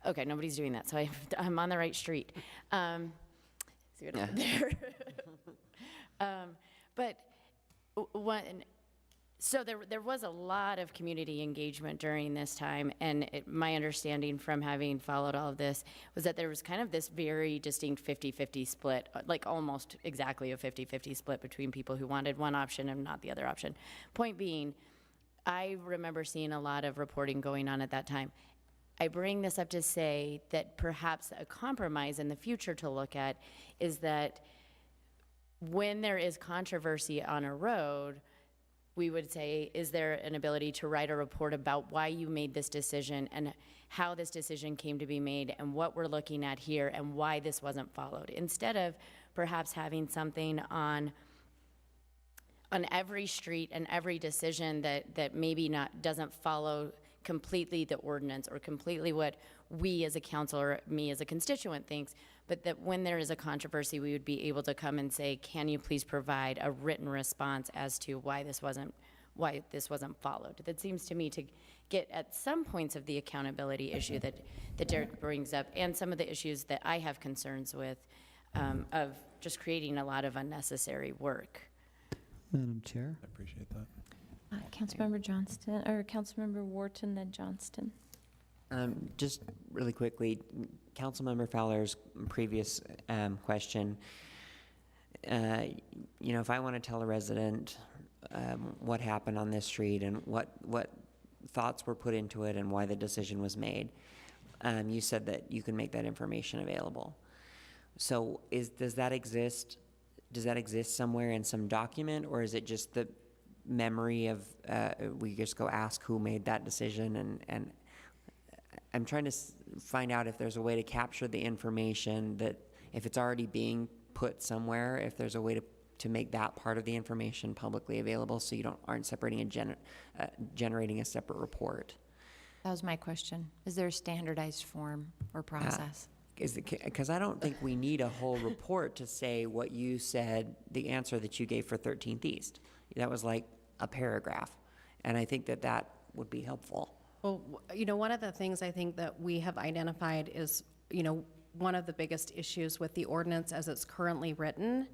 Okay, nobody's doing that, so I'm on the right street. See what I did there? But so there was a lot of community engagement during this time, and my understanding from having followed all of this was that there was kind of this very distinct 50-50 split, like almost exactly a 50-50 split between people who wanted one option and not the other option. Point being, I remember seeing a lot of reporting going on at that time. I bring this up to say that perhaps a compromise in the future to look at is that when there is controversy on a road, we would say, is there an ability to write a report about why you made this decision and how this decision came to be made and what we're looking at here and why this wasn't followed, instead of perhaps having something on every street and every decision that maybe doesn't follow completely the ordinance or completely what we as a council or me as a constituent thinks, but that when there is a controversy, we would be able to come and say, can you please provide a written response as to why this wasn't followed? That seems to me to get at some points of the accountability issue that Derek brings up, and some of the issues that I have concerns with of just creating a lot of unnecessary work. Madam Chair. I appreciate that. Councilmember Johnston, or Councilmember Wharton, then Johnston. Just really quickly, Councilmember Fowler's previous question, if I want to tell a resident what happened on this street and what thoughts were put into it and why the decision was made, you said that you can make that information available. So does that exist somewhere in some document, or is it just the memory of we just go ask who made that decision? And I'm trying to find out if there's a way to capture the information, that if it's already being put somewhere, if there's a way to make that part of the information publicly available, so you aren't separating generating a separate report. That was my question. Is there a standardized form or process? Because I don't think we need a whole report to say what you said, the answer that you gave for 13th East. That was like a paragraph. And I think that would be helpful. Well, one of the things I think that we have identified is, one of the biggest issues with the ordinance as it's currently written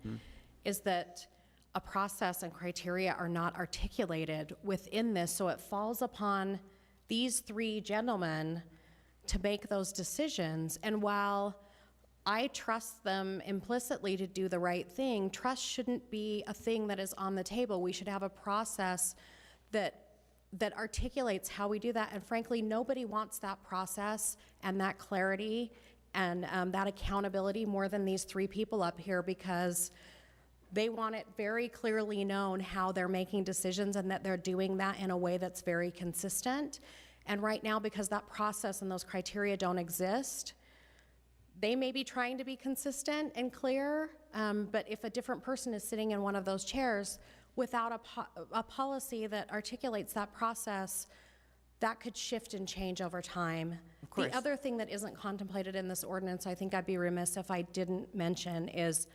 is that a process and criteria are not articulated within this. So it falls upon these three gentlemen to make those decisions. And while I trust them implicitly to do the right thing, trust shouldn't be a thing that is on the table. We should have a process that articulates how we do that. And frankly, nobody wants that process and that clarity and that accountability more than these three people up here, because they want it very clearly known how they're making decisions and that they're doing that in a way that's very consistent. And right now, because that process and those criteria don't exist, they may be trying to be consistent and clear, but if a different person is sitting in one of those chairs without a policy that articulates that process, that could shift and change over time. Of course. The other thing that isn't contemplated in this ordinance, I think I'd be remiss if I didn't mention, is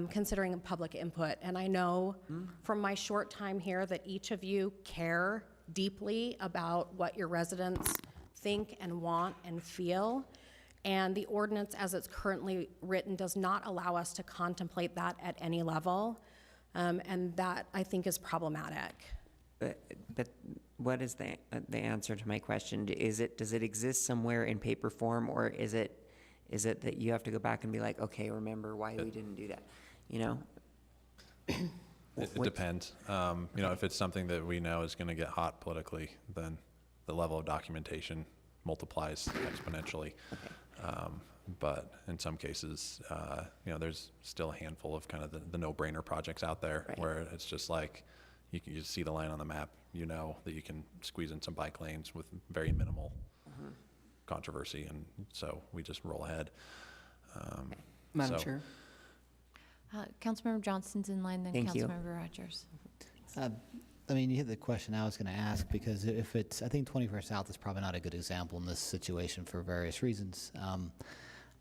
considering public input. And I know from my short time here that each of you care deeply about what your residents think and want and feel. And the ordinance as it's currently written does not allow us to contemplate that at any level. And that, I think, is problematic. But what is the answer to my question? Does it exist somewhere in paper form, or is it that you have to go back and be like, okay, remember why we didn't do that? It depends. If it's something that we know is going to get hot politically, then the level of documentation multiplies exponentially. But in some cases, there's still a handful of kind of the no-brainer projects out there, right, where it's just like you can just see the line on the map, that you can squeeze in some bike lanes with very minimal controversy, and so we just roll ahead. Madam Chair. Councilmember Johnson's in line, then Thank you. Councilmember Rogers. You hit the question I was going to ask, because I think 21st South is probably not a good example in this situation for various reasons.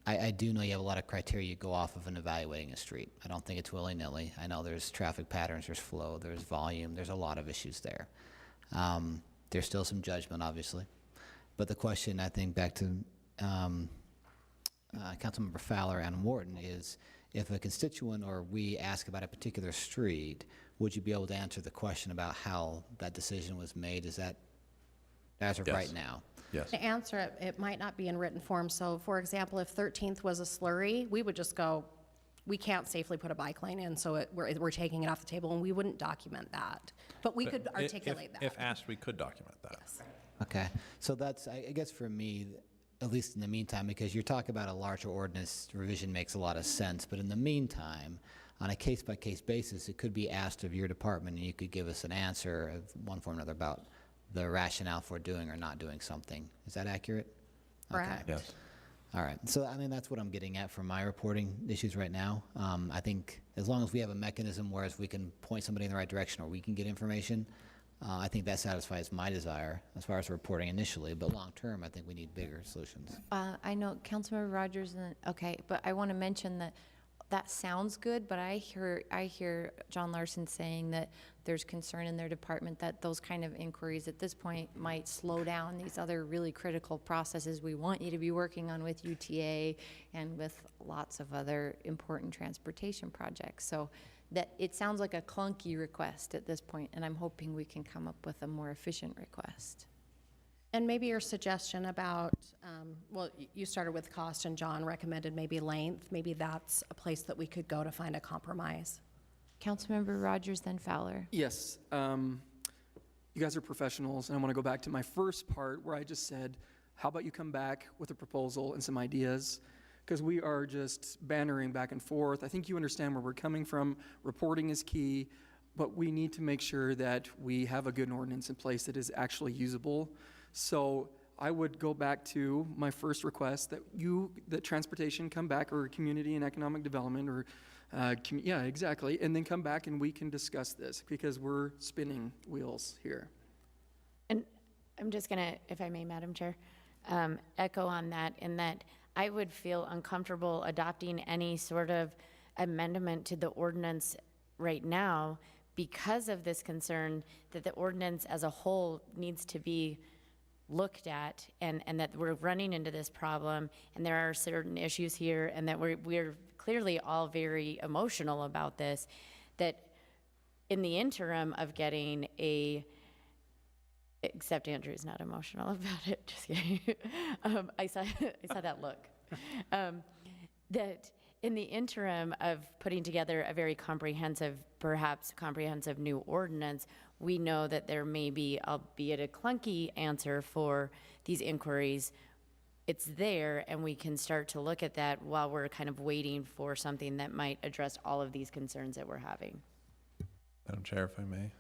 I do know you have a lot of criteria you go off of in evaluating a street. I don't think it's willy-nilly. I know there's traffic patterns, there's flow, there's volume, there's a lot of issues there. There's still some judgment, obviously. But the question, I think, back to Councilmember Fowler and Morton is, if a constituent or we ask about a particular street, would you be able to answer the question about how that decision was made? Is that as of Yes. right now? Yes. To answer it, it might not be in written form. So for example, if 13th was a slurry, we would just go, we can't safely put a bike lane in, so we're taking it off the table, and we wouldn't document that. But we could articulate that. If asked, we could document that. Yes. Okay, so that's, I guess for me, at least in the meantime, because you're talking about a larger ordinance revision makes a lot of sense, but in the meantime, on a case-by-case basis, it could be asked of your department, and you could give us an answer of one form or another about the rationale for doing or not doing something. Is that accurate? Correct. Yes. All right, so that's what I'm getting at from my reporting issues right now. I think as long as we have a mechanism where we can point somebody in the right direction or we can get information, I think that satisfies my desire as far as reporting initially, but long-term, I think we need bigger solutions. I know Councilmember Rogers, but I want to mention that sounds good, but I hear John Larson saying that there's concern in their department that those kind of inquiries at this point might slow down these other really critical processes we want you to be working on with UTA and with lots of other important transportation projects. So that it sounds like a clunky request at this point, and I'm hoping we can come up with a more efficient request. And maybe your suggestion about, well, you started with cost and John recommended maybe length. Maybe that's a place that we could go to find a compromise. Councilmember Rogers, then Fowler. Yes, you guys are professionals, and I want to go back to my first part where I just said, how about you come back with a proposal and some ideas? Because we are just bannering back and forth. I think you understand where we're coming from. Reporting is key, but we need to make sure that we have a good ordinance in place that is actually usable. So I would go back to my first request that transportation come back, or community and economic development, or yeah, exactly, and then come back and we can discuss this, because we're spinning wheels here. And I'm just gonna, if I may, Madam Chair, echo on that, in that I would feel uncomfortable adopting any sort of amendment to the ordinance right now because of this concern that the ordinance as a whole needs to be looked at, and that we're running into this problem, and there are certain issues here, and that we're clearly all very emotional about this, that in the interim of getting except Andrew's not emotional about it, just kidding. I saw that look. That in the interim of putting together a very perhaps comprehensive new ordinance, we know that there may be, albeit a clunky answer for these inquiries. It's there, and we can start to look at that while we're kind of waiting for something that might address all of these concerns that we're having. Madam Chair, if I may.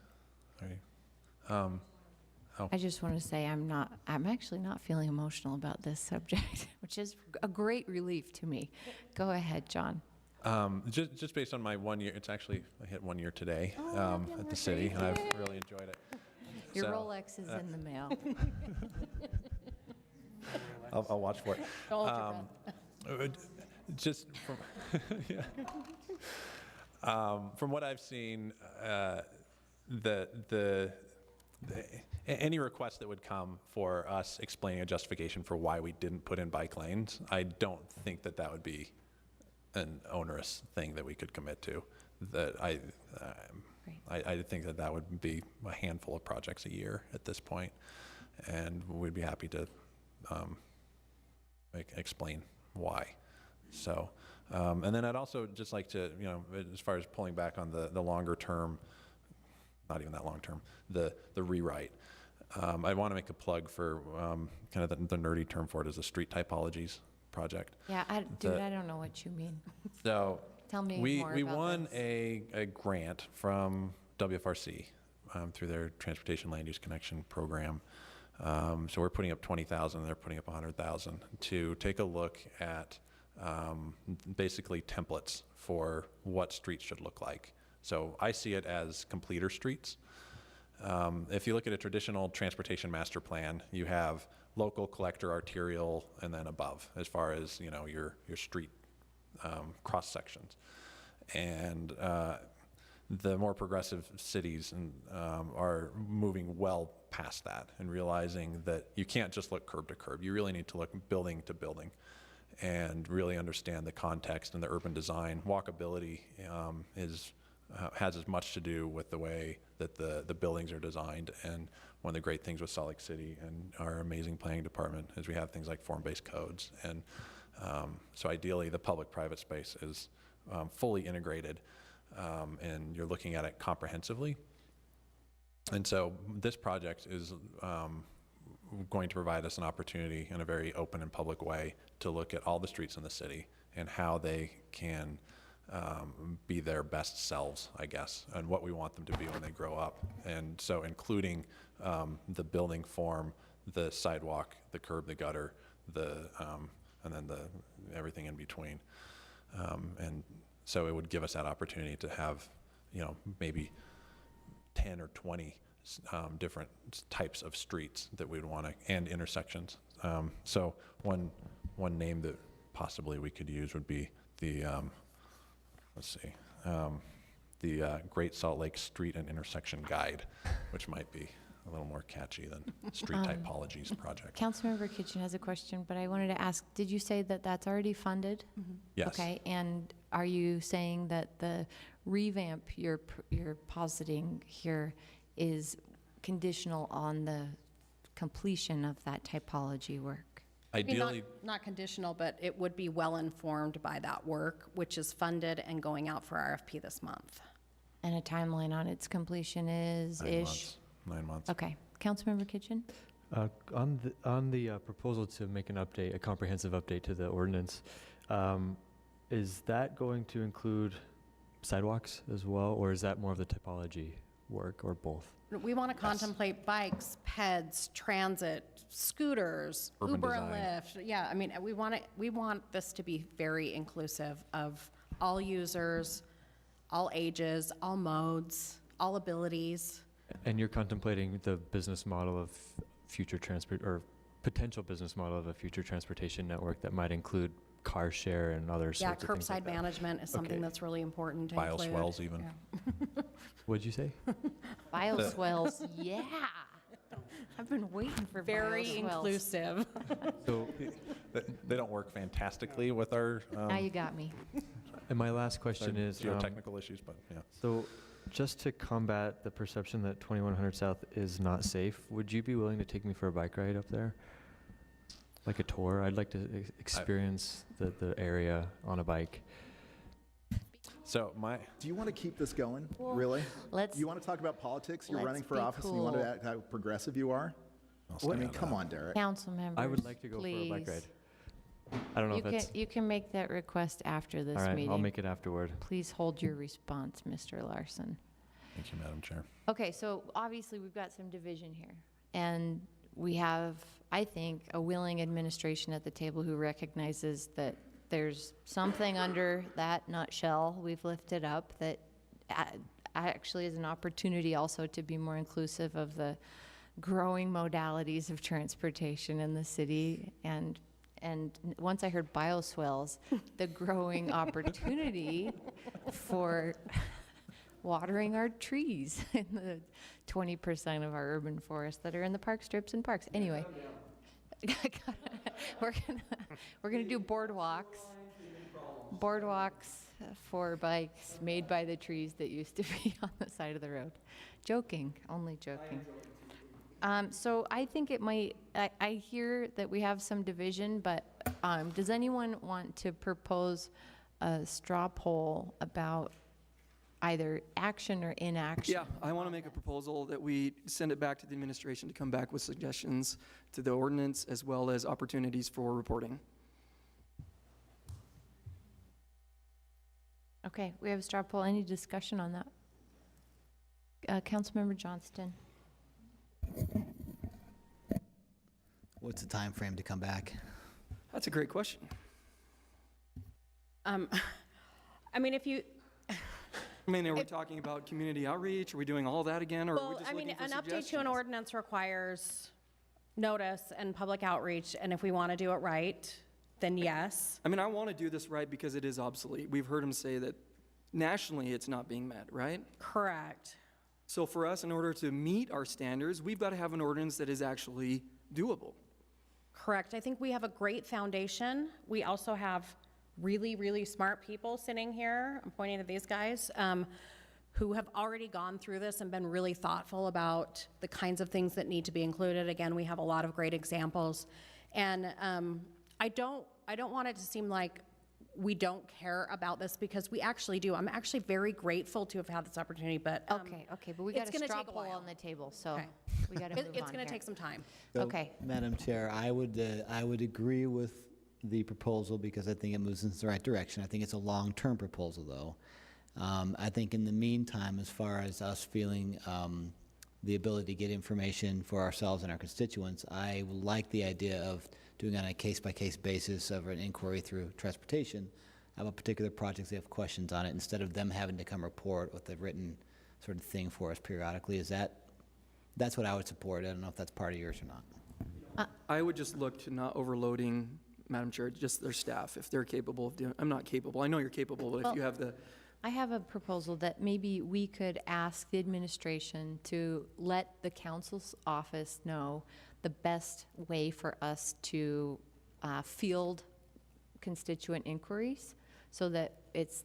I just want to say I'm actually not feeling emotional about this subject, which is a great relief to me. Go ahead, John. Just based on my 1 year, I hit 1 year today at the city, and I've really enjoyed it. Your So, Rolex is in the mail. I'll watch for it. Don't hold your breath. Just from, yeah. From what I've seen, any request that would come for us explaining a justification for why we didn't put in bike lanes, I don't think that would be an onerous thing that we could commit to. I think that would be a handful of projects a year at this point, and we'd be happy to explain why. So, and then I'd also just like to, as far as pulling back on the longer term, not even that long term, the rewrite. I want to make a plug for kind of the nerdy term for it is the street typologies project. Yeah, I don't know what you mean. So tell me more we about won this. a grant from WFRC through their Transportation Land Use Connection program. So we're putting up 20,000, they're putting up 100,000 to take a look at basically templates for what streets should look like. So I see it as completer streets. If you look at a traditional transportation master plan, you have local, collector, arterial, and then above, as far as your street cross sections. And the more progressive cities are moving well past that and realizing that you can't just look curb to curb. You really need to look building to building and really understand the context and the urban design. Walkability has as much to do with the way that the buildings are designed. And one of the great things with Salt Lake City and our amazing planning department is we have things like form-based codes. And so ideally the public-private space is fully integrated and you're looking at it comprehensively. And so this project is going to provide us an opportunity in a very open and public way to look at all the streets in the city and how they can be their best selves, I guess, and what we want them to be when they grow up. And so including the building form, the sidewalk, the curb, the gutter, and then everything in between. And so it would give us that opportunity to have, maybe 10 or 20 different types of streets that we'd want to, and intersections. So one name that possibly we could use would be the the Great Salt Lake Street and Intersection Guide, which might be a little more catchy than Street Typologies Project. Councilmember Kitchen has a question, but I wanted to ask, did you say that that's already funded? Mm-hmm. Yes. Okay, and are you saying that the revamp you're positing here is conditional on the completion of that typology work. Ideally, Not conditional, but it would be well-informed by that work, which is funded and going out for RFP this month. And a timeline on its completion is 9 ish? months. 9 months. Okay. Councilmember Kitchen? On the proposal to make an update, a comprehensive update to the ordinance, is that going to include sidewalks as well, or is that more of the typology work, or both? We want to contemplate bikes, peds, transit, scooters, Urban Uber and design. Lyft. Yeah, I mean, we want this to be very inclusive of all users, all ages, all modes, all abilities. And you're contemplating the business model of future transport, or potential business model of a future transportation network that might include car share and other Yeah, sorts of things like curbside that. management is something Okay. that's really important to include. Bioswales even. Yeah. What'd you say? Bioswales, yeah. I've been waiting for Very bioswales. inclusive. So, They don't work fantastically with our, Now you got me. and my last question is, geotechnical issues, but yeah. so just to combat the perception that 2100 South is not safe, would you be willing to take me for a bike ride up there? Like a tour? I'd like to experience the area on a bike. So Do you want to keep this going? Really? Let's. You want to talk about politics? You're let's running for be office and you want to cool. act how progressive you are? I mean, come on, Derek. Council members, I would like to go for a bike please. ride. I don't know You if that's... can make that request after this All right, meeting. I'll make it afterward. Please hold your response, Mr. Larson. Thank you, Madam Chair. Okay, so obviously we've got some division here. And we have, I think, a willing administration at the table who recognizes that there's something under that nutshell we've lifted up that actually is an opportunity also to be more inclusive of the growing modalities of transportation in the city. And once I heard bioswales, the growing opportunity for watering our trees in the 20% of our urban forests that are in the park strips and parks. Anyway, we're gonna do boardwalks for bikes made by the trees that used to be on the side of the road. Joking, only joking. So I think it might, I hear that we have some division, but does anyone want to propose a straw poll about either action or inaction? Yeah, I want to make a proposal that we send it back to the administration to come back with suggestions to the ordinance as well as opportunities for reporting. Okay, we have a straw poll. Any discussion on that? Councilmember Johnston. What's the time frame to come back? That's a great question. I mean, if you, I mean, are we talking about community outreach? Are we doing all that again, or are we well, just I mean, looking for an update to suggestions? an ordinance requires notice and public outreach, and if we want to do it right, then yes. I mean, I want to do this right because it is obsolete. We've heard him say that nationally it's not being met, right? Correct. So for us, in order to meet our standards, we've got to have an ordinance that is actually doable. Correct. I think we have a great foundation. We also have really, really smart people sitting here, I'm pointing to these guys, who have already gone through this and been really thoughtful about the kinds of things that need to be included. Again, we have a lot of great examples. And I don't want it to seem like we don't care about this, because we actually do. I'm actually very grateful to have had this opportunity, but Okay, but we got it's a gonna straw take a poll while. on the table, so Okay. we got to move on it's going to here. take some time. So, Okay. Madam Chair, I would agree with the proposal because I think it moves in the right direction. I think it's a long-term proposal, though. I think in the meantime, as far as us feeling the ability to get information for ourselves and our constituents, I like the idea of doing it on a case-by-case basis of an inquiry through transportation about particular projects they have questions on it, instead of them having to come report with a written sort of thing for us periodically. That's what I would support. I don't know if that's part of yours or not. I would just look to not overloading, Madam Chair, just their staff, if they're capable of doing, I'm not capable, I know you're capable, but if you have the, I have a proposal that maybe we could ask the administration to let the council's office know the best way for us to field constituent inquiries. so that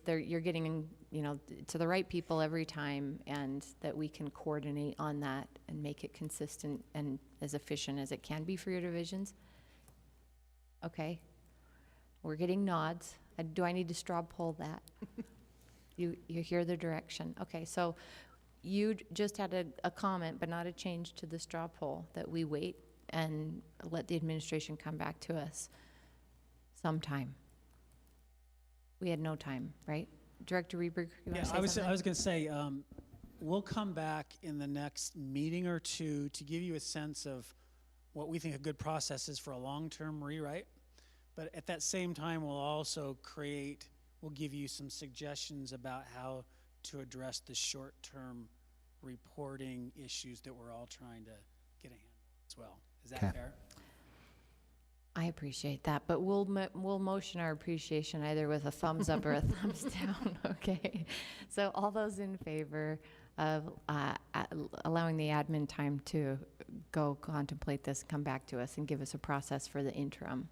you're getting, to the right people every time, and that we can coordinate on that and make it consistent and as efficient as it can be for your divisions? Okay. We're getting nods. Do I need to straw poll that? You hear the direction. Okay, so you just had a comment, but not a change to the straw poll, that we wait and let the administration come back to us sometime. We had no time, right? Director Reberg, you want to say something? I was going to say, we'll come back in the next meeting or two to give you a sense of what we think a good process is for a long-term rewrite. But at that same time, we'll give you some suggestions about how to address the short-term reporting issues that we're all trying to get a handle on as well. Is that fair? I appreciate that, but we'll motion our appreciation either with a thumbs up or a thumbs down, okay? So all those in favor of allowing the admin time to go contemplate this, come back to us and give us a process for the interim,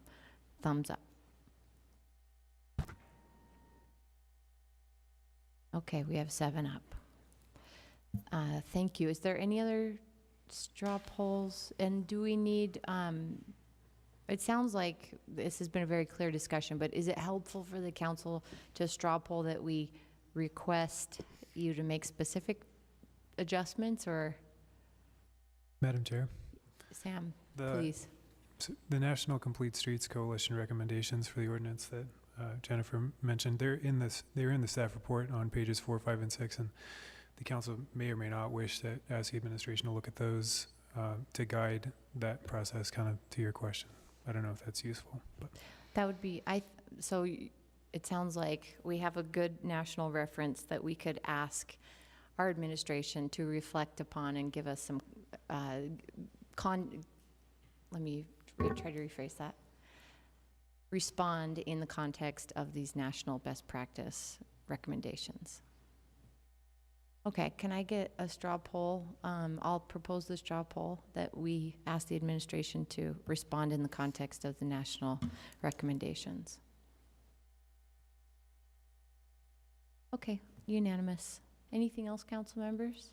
thumbs up. Okay, we have 7 up. Thank you. Is there any other straw polls? And do we need, it sounds like this has been a very clear discussion, but is it helpful for the council to straw poll that we request you to make specific adjustments, or? Madam Chair, Sam, please. the National Complete Streets Coalition recommendations for the ordinance that Jennifer mentioned, they're in the staff report on pages 4, 5, and 6, and the council may or may not wish to ask the administration to look at those to guide that process, kind of to your question. I don't know if that's useful, but That would be, so it sounds like we have a good national reference that we could ask our administration to reflect upon and give us some let me try to rephrase that. Respond in the context of these national best practice recommendations. Okay, can I get a straw poll? I'll propose the straw poll that we ask the administration to respond in the context of the national recommendations. Okay, unanimous. Anything else, council members?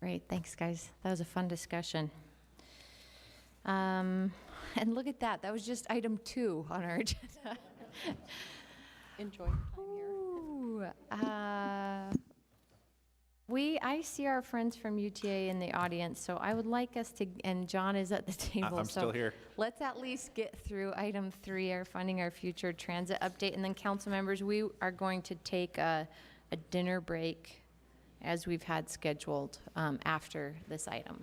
Great, thanks guys. That was a fun discussion. And look at that, that was just item 2 on our agenda. Enjoy your time here. I see our friends from UTA in the audience, so I would like us to, and John is at the table. I'm still here. Let's at least get through item 3, our funding our future transit update, and then council members, we are going to take a dinner break as we've had scheduled after this item.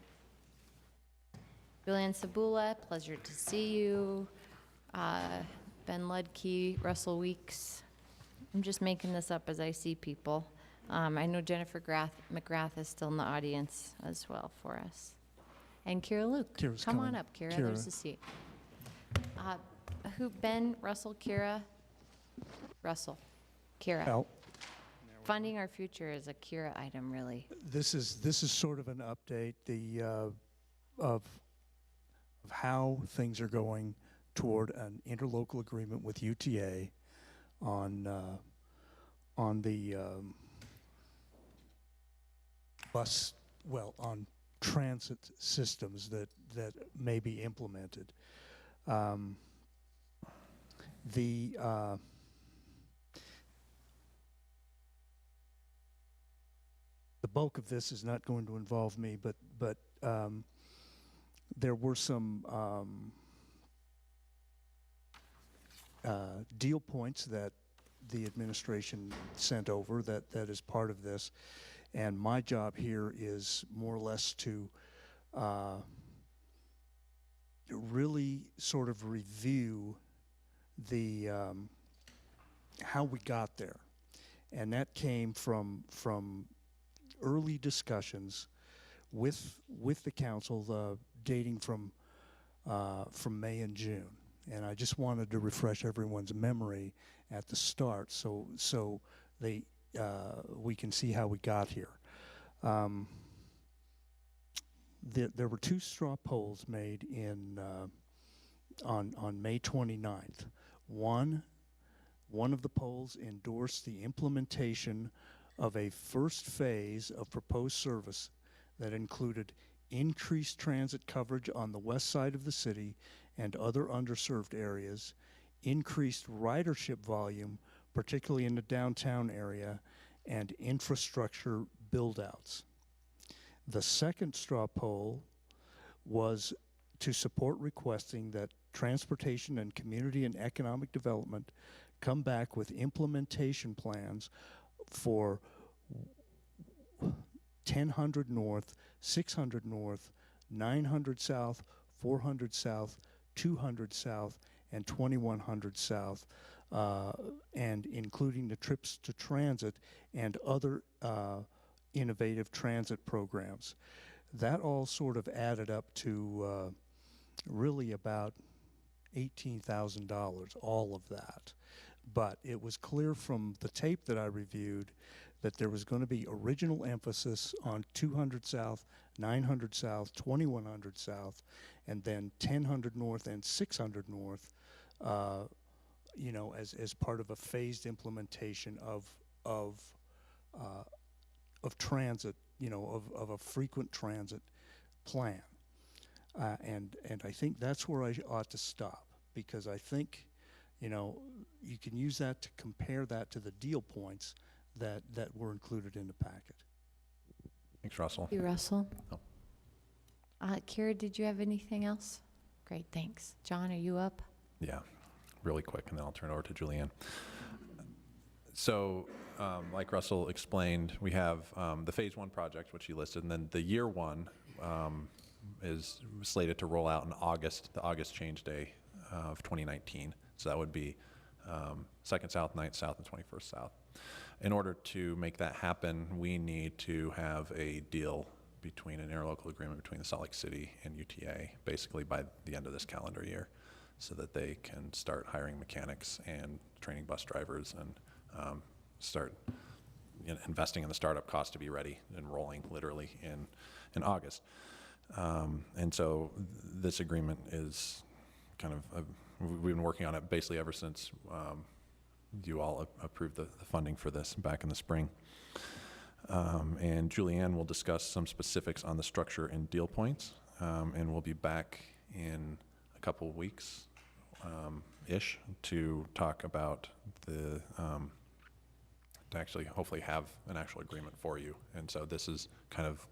Julian Sabula, pleasure to see you. Ben Ludke, Russell Weeks. I'm just making this up as I see people. I know Jennifer McGrath is still in the audience as well for us. And Kira Luke. Kira's Come coming. on up, Kira. Kira. There's a seat. Ben, Russell, Kira? Russell. Kira. Al, Funding our future is a Kira item, really. this is sort of an update of how things are going toward an interlocal agreement with UTA on the on transit systems that may be implemented. The bulk of this is not going to involve me, but there were some deal points that the administration sent over that is part of this, and my job here is more or less to really sort of review the how we got there, and that came from early discussions with the council dating from May and June. And I just wanted to refresh everyone's memory at the start so we can see how we got here. There were 2 straw polls made on May 29th. One one of the polls endorsed the implementation of a first phase of proposed service that included increased transit coverage on the west side of the city and other underserved areas, increased ridership volume, particularly in the downtown area, and infrastructure build-outs. The second straw poll was to support requesting that Transportation and Community and Economic Development come back with implementation plans for 1000 North, 600 North, 900 South, 400 South, 200 South, and 2100 South, and including the trips to transit and other innovative transit programs. That all sort of added up to really about $18,000, all of that. But it was clear from the tape that I reviewed that there was going to be original emphasis on 200 South, 900 South, 2100 South, and then 1000 North and 600 North, you know, as part of a phased implementation of transit, you know, of a frequent transit plan. And I think that's where I ought to stop, because I think, you know, you can use that to compare that to the deal points that were included in the packet. Thanks, Russell. Thank you, Russell. Oh. Kara, did you have anything else? Great, thanks. John, are you up? Yeah, really quick, and then I'll turn it over to Julianne. So, like Russell explained, we have the phase 1 project, which he listed, and then the year 1 is slated to roll out in August, the August change day of 2019. So that would be 2nd South, 9th South, and 21st South. In order to make that happen, we need to have a deal between an interlocal agreement between the Salt Lake City and UTA, basically by the end of this calendar year, so that they can start hiring mechanics and training bus drivers and start investing in the startup cost to be ready and rolling literally in August. And so this agreement is kind of, we've been working on it basically ever since you all approved the funding for this back in the spring. And Julianne will discuss some specifics on the structure and deal points, and we'll be back in a couple of weeks ish to talk about the to actually hopefully have an actual agreement for you. And so this is kind of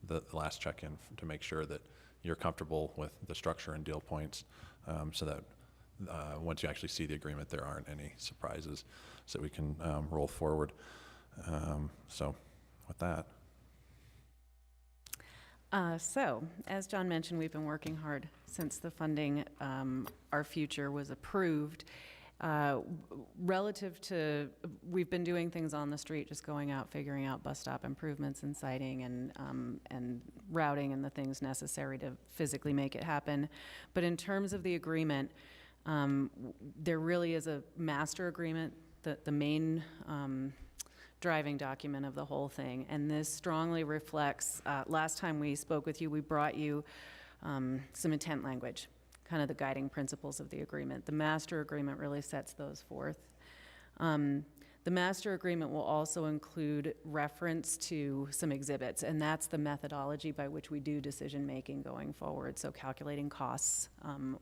the last check-in to make sure that you're comfortable with the structure and deal points, so that once you actually see the agreement, there aren't any surprises, so we can roll forward. So with that. So, as John mentioned, we've been working hard since the funding, Our Future, was approved. Relative to, we've been doing things on the street, just going out, figuring out bus stop improvements and siting and routing and the things necessary to physically make it happen. But in terms of the agreement, there really is a master agreement, the main driving document of the whole thing. And this strongly reflects, last time we spoke with you, we brought you some intent language, kind of the guiding principles of the agreement. The master agreement really sets those forth. The master agreement will also include reference to some exhibits, and that's the methodology by which we do decision-making going forward. So calculating costs,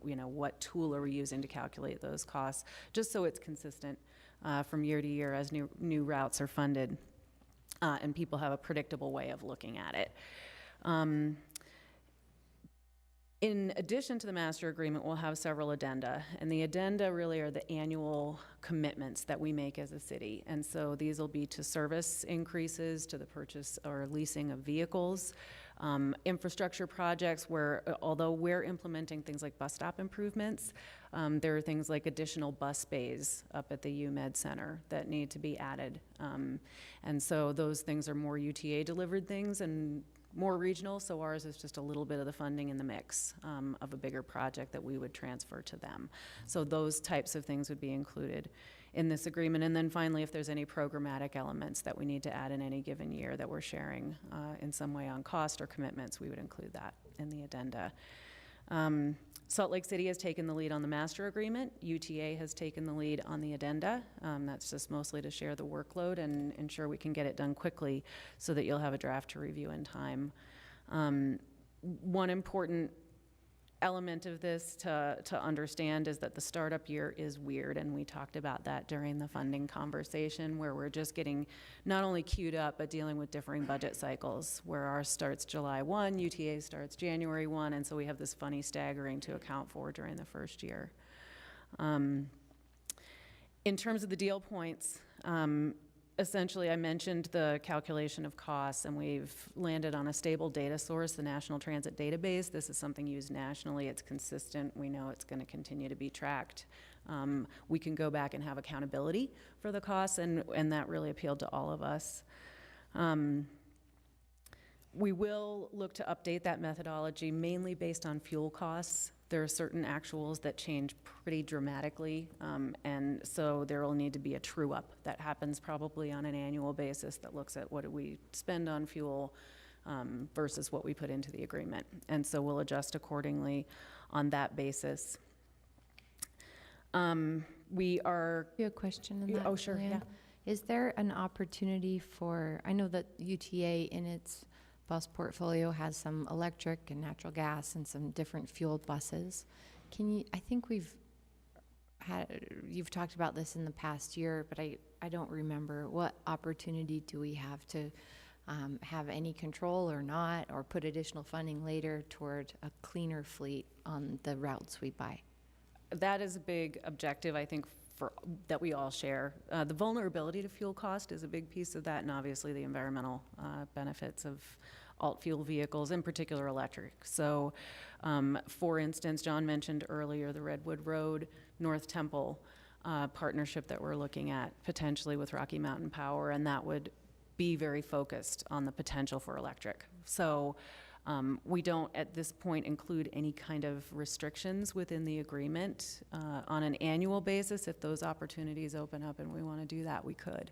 you know, what tool are we using to calculate those costs, just so it's consistent from year to year as new routes are funded, and people have a predictable way of looking at it. In addition to the master agreement, we'll have several addenda, and the addenda really are the annual commitments that we make as a city. And so these will be to service increases, to the purchase or leasing of vehicles, infrastructure projects where, although we're implementing things like bus stop improvements, there are things like additional bus bays up at the UMed Center that need to be added. And so those things are more UTA delivered things and more regional, so ours is just a little bit of the funding in the mix of a bigger project that we would transfer to them. So those types of things would be included in this agreement. And then finally, if there's any programmatic elements that we need to add in any given year that we're sharing in some way on cost or commitments, we would include that in the addenda. Salt Lake City has taken the lead on the master agreement. UTA has taken the lead on the addenda. That's just mostly to share the workload and ensure we can get it done quickly so that you'll have a draft to review in time. One important element of this to understand is that the startup year is weird, and we talked about that during the funding conversation, where we're just getting not only queued up but dealing with differing budget cycles, where ours starts July 1, UTA starts January 1, and so we have this funny staggering to account for during the first year. In terms of the deal points, essentially, I mentioned the calculation of costs, and we've landed on a stable data source, the National Transit Database. This is something used nationally. It's consistent. We know it's going to continue to be tracked. We can go back and have accountability for the costs, and that really appealed to all of us. We will look to update that methodology mainly based on fuel costs. There are certain actuals that change pretty dramatically, and so there will need to be a true-up that happens probably on an annual basis that looks at what do we spend on fuel versus what we put into the agreement. And so we'll adjust accordingly on that basis. We are... You have a question on that? Oh, sure, Julian? yeah. Is there an opportunity for, I know that UTA in its bus portfolio has some electric and natural gas and some different fueled buses. Can you, I think you've talked about this in the past year, but I don't remember. What opportunity do we have to have any control or not, or put additional funding later toward a cleaner fleet on the routes we buy? That is a big objective, I think, that we all share. The vulnerability to fuel cost is a big piece of that, and obviously the environmental benefits of alt fuel vehicles, in particular electric. So, for instance, John mentioned earlier the Redwood Road North Temple partnership that we're looking at potentially with Rocky Mountain Power, and that would be very focused on the potential for electric. So we don't at this point include any kind of restrictions within the agreement. On an annual basis, if those opportunities open up and we want to do that, we could.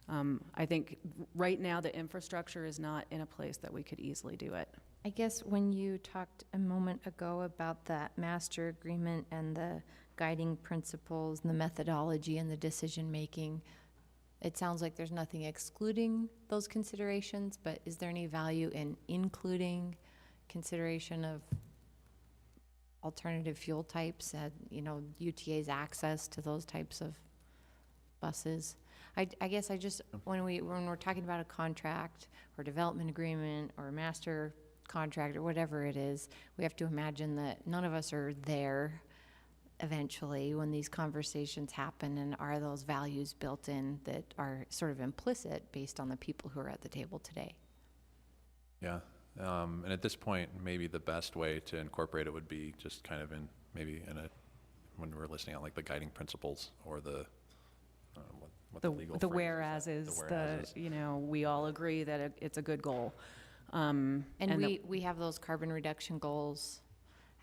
I think right now the infrastructure is not in a place that we could easily do it. I guess when you talked a moment ago about that master agreement and the guiding principles and the methodology and the decision making, it sounds like there's nothing excluding those considerations, but is there any value in including consideration of alternative fuel types and, UTA's access to those types of buses? I guess I just, when we're talking about a contract or development agreement or a master contract or whatever it is, we have to imagine that none of us are there eventually when these conversations happen, and are those values built in that are sort of implicit based on the people who are at the table today? Yeah, and at this point, maybe the best way to incorporate it would be just kind of when we're listing out like the guiding principles or the legal the phrase whereas is. We all agree that it's a good goal. And we have those carbon reduction goals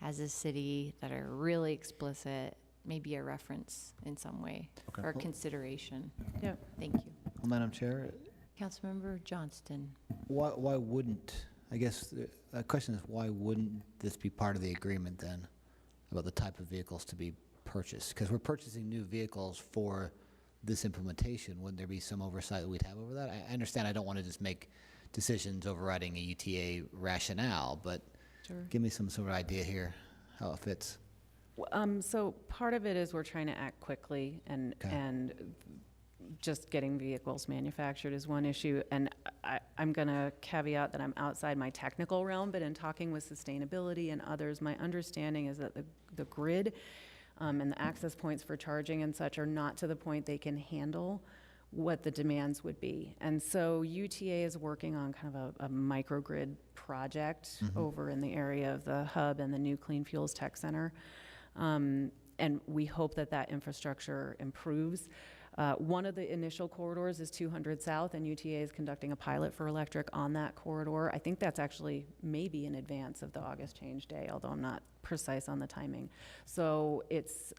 as a city that are really explicit, maybe a reference in some way, Okay. or consideration. Yep. Thank you. Well, Madam Chair, Councilmember Johnston. why wouldn't, I guess the question is, why wouldn't this be part of the agreement then about the type of vehicles to be purchased? Because we're purchasing new vehicles for this implementation. Wouldn't there be some oversight that we'd have over that? I understand I don't want to just make decisions overriding a UTA rationale, but Sure. give me some sort of idea here how it fits. So part of it is we're trying to act quickly, and just getting vehicles manufactured is one issue. And I'm going to caveat that I'm outside my technical realm, but in talking with sustainability and others, my understanding is that the grid and the access points for charging and such are not to the point they can handle what the demands would be. And so UTA is working on kind of a microgrid project over in the area of the hub and the new Clean Fuels Tech Center. And we hope that infrastructure improves. One of the initial corridors is 200 South, and UTA is conducting a pilot for electric on that corridor. I think that's actually maybe in advance of the August change day, although I'm not precise on the timing. So it's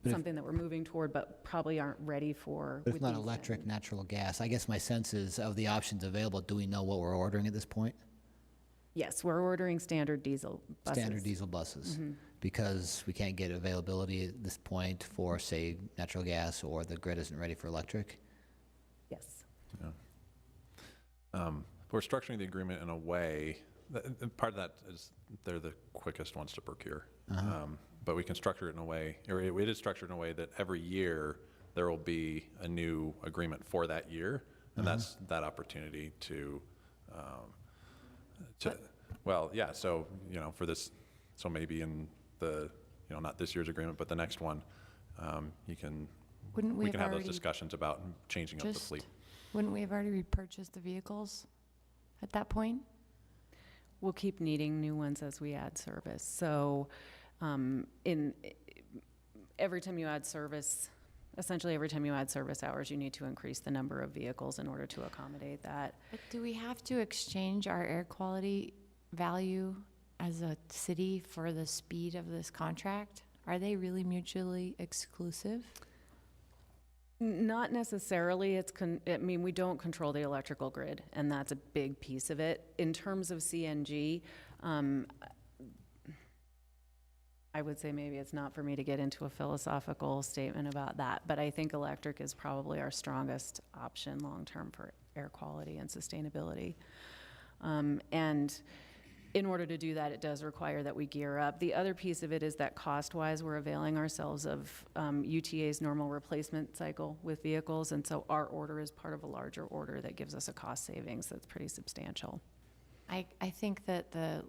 something that we're moving toward, but probably aren't ready for. But if not electric, natural gas, I guess my sense is of the options available, do we know what we're ordering at this point? Yes, we're ordering standard diesel buses. Standard diesel buses, Mhm. because we can't get availability at this point for, say, natural gas, or the grid isn't ready for electric? Yes. We're structuring the agreement in a way, and part of that is they're the quickest ones to procure. But we can structure it in a way, or it is structured in a way that every year there will be a new agreement for that year. And that's that opportunity to, well, yeah, so, for this, so maybe in the, not this year's agreement, but the next one, we can have those discussions about changing up the fleet. Wouldn't we have already repurchased the vehicles at that point? We'll keep needing new ones as we add service. So every time you add service, essentially every time you add service hours, you need to increase the number of vehicles in order to accommodate that. But do we have to exchange our air quality value as a city for the speed of this contract? Are they really mutually exclusive? Not necessarily. We don't control the electrical grid, and that's a big piece of it. In terms of CNG, I would say maybe it's not for me to get into a philosophical statement about that, but I think electric is probably our strongest option long-term for air quality and sustainability. And in order to do that, it does require that we gear up. The other piece of it is that cost-wise, we're availing ourselves of UTA's normal replacement cycle with vehicles, and so our order is part of a larger order that gives us a cost savings that's pretty substantial. I think that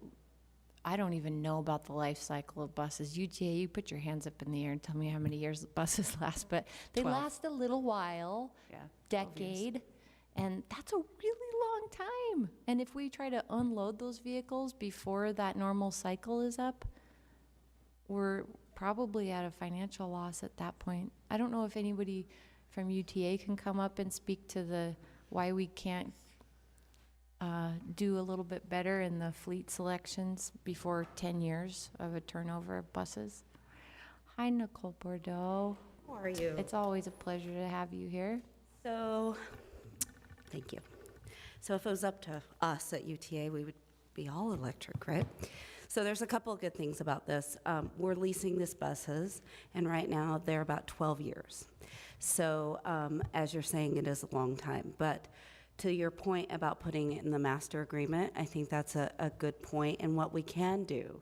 I don't even know about the life cycle of buses. UTA, you put your hands up in the air and tell me how many years buses last, but they 12. last a little while, decade, and that's a really long time. And if we try to unload those vehicles before that normal cycle is up, we're probably at a financial loss at that point. I don't know if anybody from UTA can come up and speak to why we can't do a little bit better in the fleet selections before 10 years of a turnover of buses. Hi, Nicole Bordeaux. How are you? It's always a pleasure to have you here. So, thank you. So if it was up to us at UTA, we would be all electric, right? So there's a couple of good things about this. We're leasing these buses, and right now they're about 12 years. So as you're saying, it is a long time. But to your point about putting it in the master agreement, I think that's a good point. And what we can do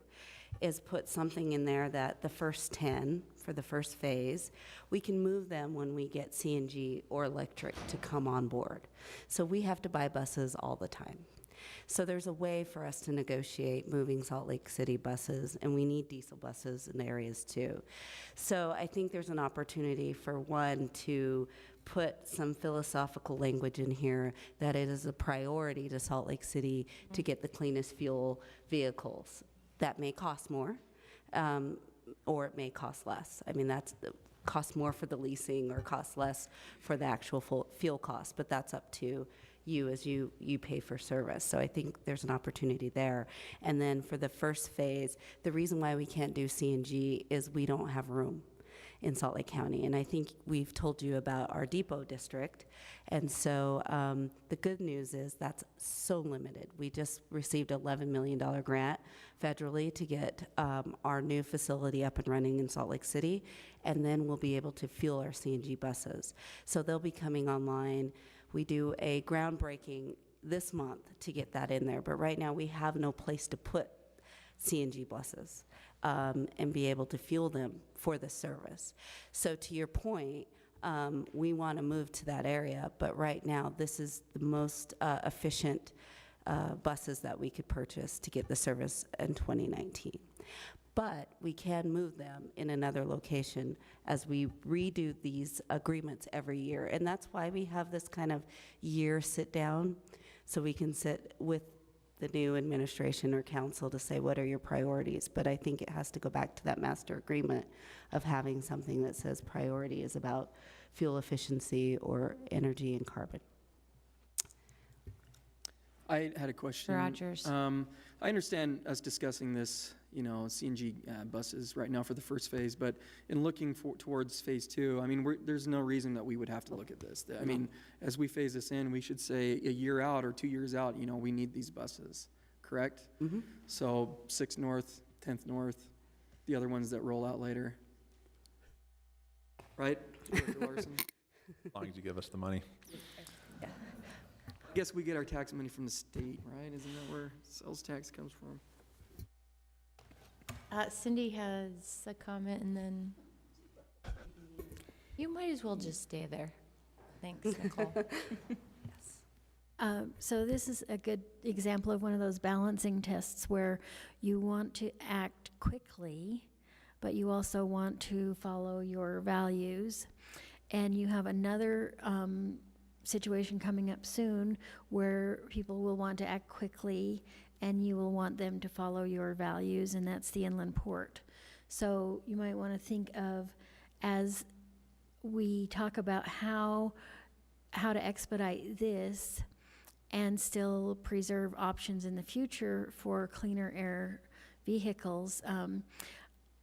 is put something in there that the first 10 for the first phase, we can move them when we get CNG or electric to come on board. So we have to buy buses all the time. So there's a way for us to negotiate moving Salt Lake City buses, and we need diesel buses in the areas too. So I think there's an opportunity for one to put some philosophical language in here that it is a priority to Salt Lake City to get the cleanest fuel vehicles. That may cost more, or it may cost less. I mean, cost more for the leasing or cost less for the actual fuel cost, but that's up to you as you pay for service. So I think there's an opportunity there. And then for the first phase, the reason why we can't do CNG is we don't have room in Salt Lake County. And I think we've told you about our depot district. And so the good news is that's so limited. We just received an $11 million grant federally to get our new facility up and running in Salt Lake City. And then we'll be able to fuel our CNG buses. So they'll be coming online. We do a groundbreaking this month to get that in there. But right now we have no place to put CNG buses and be able to fuel them for the service. So to your point, we want to move to that area, but right now this is the most efficient buses that we could purchase to get the service in 2019. But we can move them in another location as we redo these agreements every year. And that's why we have this kind of year sit down, so we can sit with the new administration or council to say, what are your priorities? But I think it has to go back to that master agreement of having something that says priority is about fuel efficiency or energy and carbon. I had a question. Rogers. I understand us discussing this, CNG buses right now for the first phase, but in looking towards phase 2, I mean, there's no reason that we would have to look at this. I mean, as we phase this in, we should say a year out or 2 years out, we need these buses, correct? Mhm. So 6th North, 10th North, the other ones that roll out later. Right? Director Larson? As long as you give us the money. I guess we get our tax money from the state, right? Isn't that where sales tax comes from? Cindy has a comment, and then you might as well just stay there. Thanks, Nicole. So this is a good example of one of those balancing tests where you want to act quickly, but you also want to follow your values. And you have another situation coming up soon where people will want to act quickly and you will want them to follow your values, and that's the inland port. So you might want to think of, as we talk about how to expedite this and still preserve options in the future for cleaner air vehicles,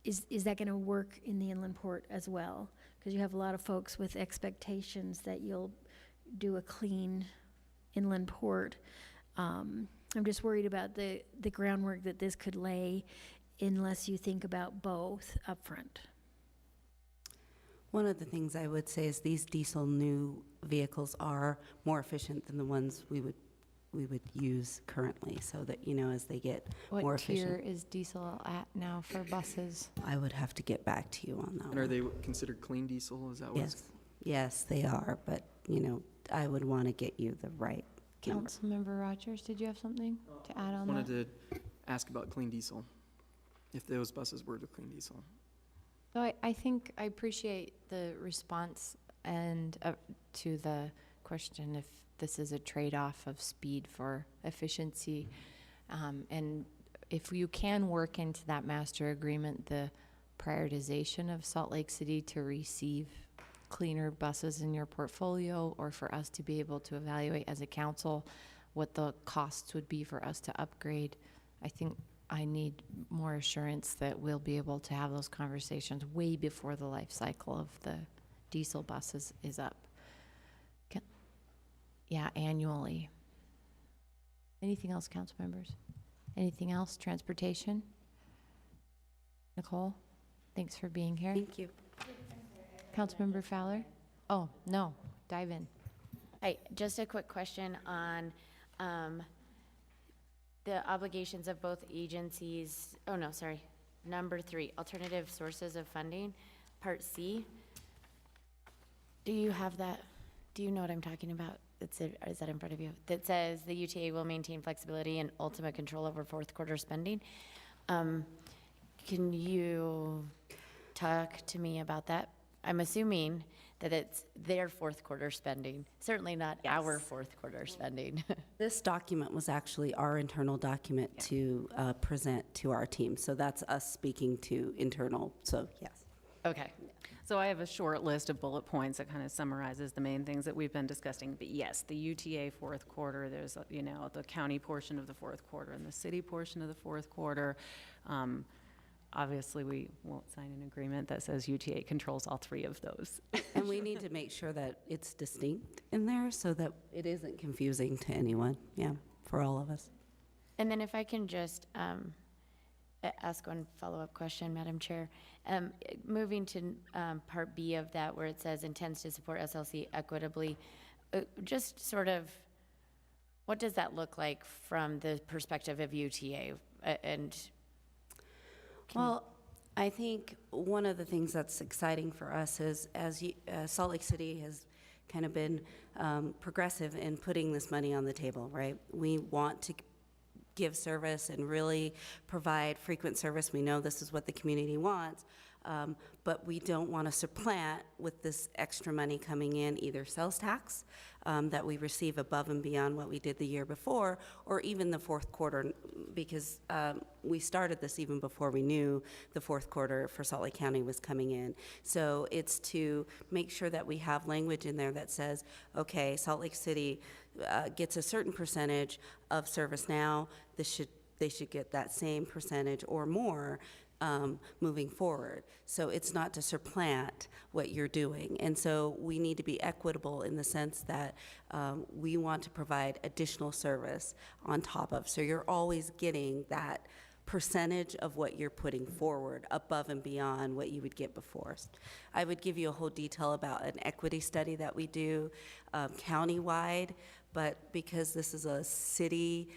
is that going to work in the inland port as well? Because you have a lot of folks with expectations that you'll do a clean inland port. I'm just worried about the groundwork that this could lay unless you think about both upfront. One of the things I would say is these diesel new vehicles are more efficient than the ones we would use currently, so that, you know, as they get more What tier efficient. is diesel at now for buses? I would have to get back to you on that And are one. they considered clean diesel? Is that what it's? Yes, they are, but, you know, I would want to get you the right number. Councilmember Rogers, did you have something to add on that? Wanted to ask about clean diesel, if those buses were to clean diesel. So I think I appreciate the response and to the question if this is a trade-off of speed for efficiency. And if you can work into that master agreement, the prioritization of Salt Lake City to receive cleaner buses in your portfolio, or for us to be able to evaluate as a council what the costs would be for us to upgrade, I think I need more assurance that we'll be able to have those conversations way before the life cycle of the diesel buses is up. Yeah, annually. Anything else, council members? Anything else? Transportation? Nicole, thanks for being here. Thank you. Councilmember Fowler? Oh, no, dive in. Hi, just a quick question on the obligations of both agencies. Oh, no, sorry. Number 3, alternative sources of funding, Part C. Do you have that? Do you know what I'm talking about? Is that in front of you? That says the UTA will maintain flexibility and ultimate control over fourth quarter spending. Can you talk to me about that? I'm assuming that it's their fourth quarter spending, certainly not our fourth quarter spending. This document was actually our internal document to present to our team. So that's us speaking to internal, so yes. Okay. So I have a short list of bullet points that kind of summarizes the main things that we've been discussing. But yes, the UTA fourth quarter, there's, you know, the county portion of the fourth quarter and the city portion of the fourth quarter. Obviously, we won't sign an agreement that says UTA controls all 3 of those. And we need to make sure that it's distinct in there so that it isn't confusing to anyone, for all of us. And then if I can just ask one follow-up question, Madam Chair. Moving to Part B of that, where it says intends to support SLC equitably, just sort of, what does that look like from the perspective of UTA? Well, I think one of the things that's exciting for us is, as Salt Lake City has kind of been progressive in putting this money on the table, right? We want to give service and really provide frequent service. We know this is what the community wants, but we don't want to supplant with this extra money coming in, either sales tax that we receive above and beyond what we did the year before, or even the fourth quarter, because we started this even before we knew the fourth quarter for Salt Lake County was coming in. So it's to make sure that we have language in there that says, okay, Salt Lake City gets a certain percentage of service now. They should get that same percentage or more moving forward. So it's not to supplant what you're doing. And so we need to be equitable in the sense that we want to provide additional service on top of. So you're always getting that percentage of what you're putting forward above and beyond what you would get before. I would give you a whole detail about an equity study that we do countywide, but because this is a city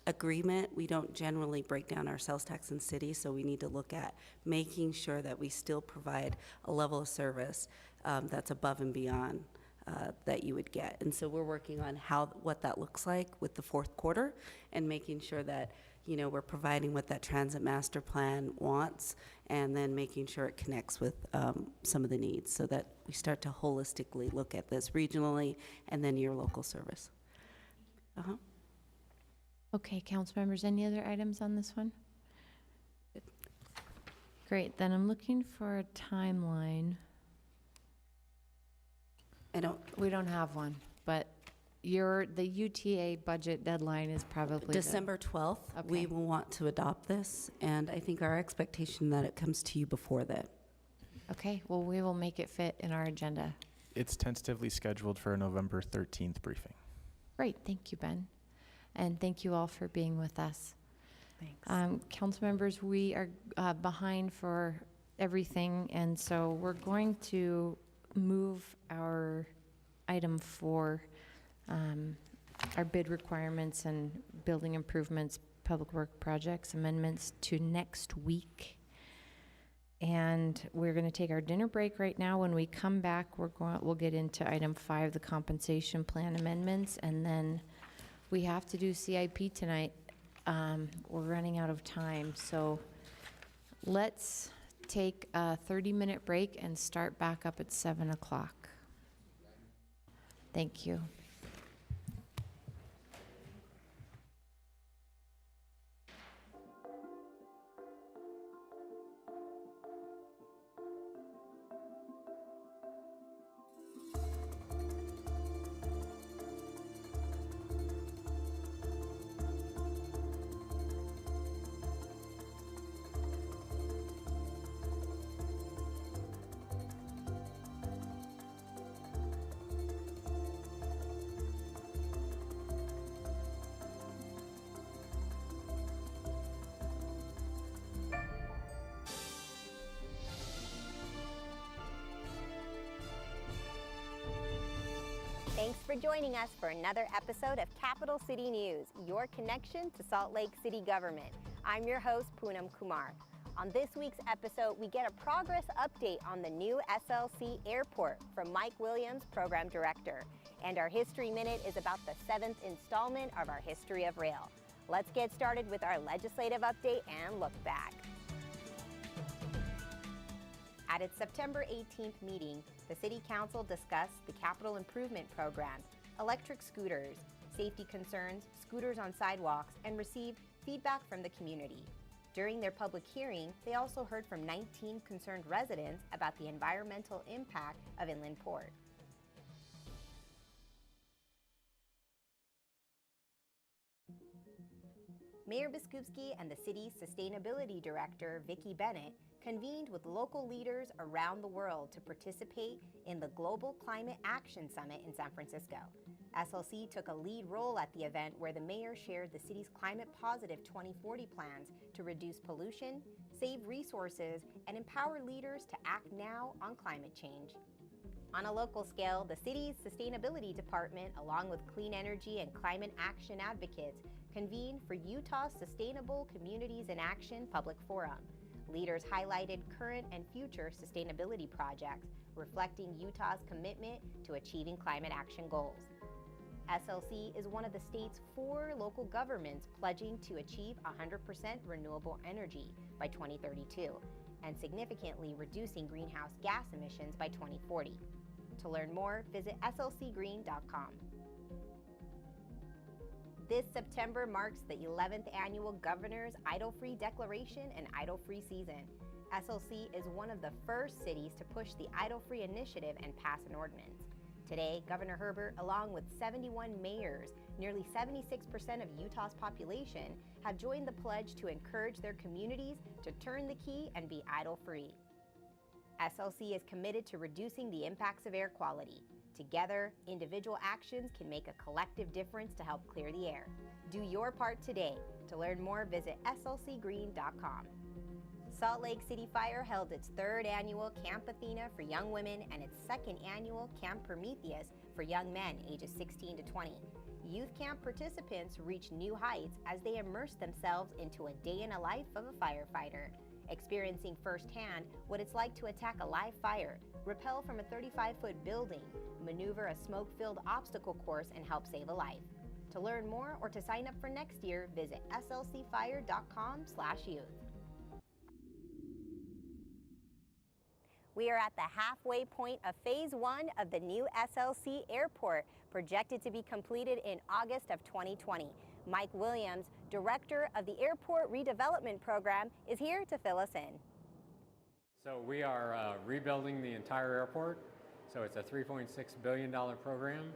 agreement, we don't generally break down our sales tax in cities, so we need to look at making sure that we still provide a level of service that's above and beyond that you would get. And so we're working on what that looks like with the fourth quarter and making sure that we're providing what that transit master plan wants, and then making sure it connects with some of the needs so that we start to holistically look at this regionally and then your local service. Okay, council members, any other items on this one? Great, then I'm looking for a timeline. We don't have one, but the UTA budget deadline is probably December 12th. Okay. We will want to adopt this, and I think our expectation that it comes to you before that. Okay, well, we will make it fit in our agenda. It's tentatively scheduled for a November 13th briefing. Great, thank you, Ben. And thank you all for being with us. Thanks. Council members, we are behind for everything, and so we're going to move our item 4, our bid requirements and building improvements, public work projects amendments, to next week. And we're going to take our dinner break right now. When we come back, we'll get into item 5, the compensation plan amendments, and then we have to do CIP tonight. We're running out of time, so let's take a 30-minute break and start back up at 7 o'clock. Thank you. Thanks for joining us for another episode of Capital City News, your connection to Salt Lake City government. I'm your host, Poonam Kumar. On this week's episode, we get a progress update on the new SLC Airport from Mike Williams, Program Director. And our History Minute is about the 7th installment of our History of Rail. Let's get started with our legislative update and look back. At its September 18th meeting, the City Council discussed the capital improvement program, electric scooters, safety concerns, scooters on sidewalks, and received feedback from the community. During their public hearing, they also heard from 19 concerned residents about the environmental impact of Inland Port. Mayor Biskupski and the city's Sustainability Director, Vicki Bennett, convened with local leaders around the world to participate in the Global Climate Action Summit in San Francisco. SLC took a lead role at the event where the mayor shared the city's climate positive 2040 plans to reduce pollution, save resources, and empower leaders to act now on climate change. On a local scale, the city's Sustainability Department, along with clean energy and climate action advocates, convened for Utah's Sustainable Communities in Action Public Forum. Leaders highlighted current and future sustainability projects, reflecting Utah's commitment to achieving climate action goals. SLC is one of the state's 4 local governments pledging to achieve 100% renewable energy by 2032 and significantly reducing greenhouse gas emissions by 2040. To learn more, visit slcgreen.com. This September marks the 11th annual Governor's Idle-Free Declaration and Idle-Free Season. SLC is one of the first cities to push the Idle-Free initiative and pass an ordinance. Today, Governor Herbert, along with 71 mayors, nearly 76% of Utah's population, have joined the pledge to encourage their communities to turn the key and be idle-free. SLC is committed to reducing the impacts of air quality. Together, individual actions can make a collective difference to help clear the air. Do your part today. To learn more, visit slcgreen.com. Salt Lake City Fire held its 3rd annual Camp Athena for young women and its 2nd annual Camp Prometheus for young men ages 16 to 20. Youth camp participants reached new heights as they immersed themselves into a day in a life of a firefighter, experiencing firsthand what it's like to attack a live fire, rappel from a 35-foot building, maneuver a smoke-filled obstacle course, and help save a life. To learn more or to sign up for next year, visit slcfire.com/youth. We are at the halfway point of Phase 1 of the new SLC Airport, projected to be completed in August of 2020. Mike Williams, Director of the Airport Redevelopment Program, is here to fill us in. So we are rebuilding the entire airport. So it's a $3.6 billion program,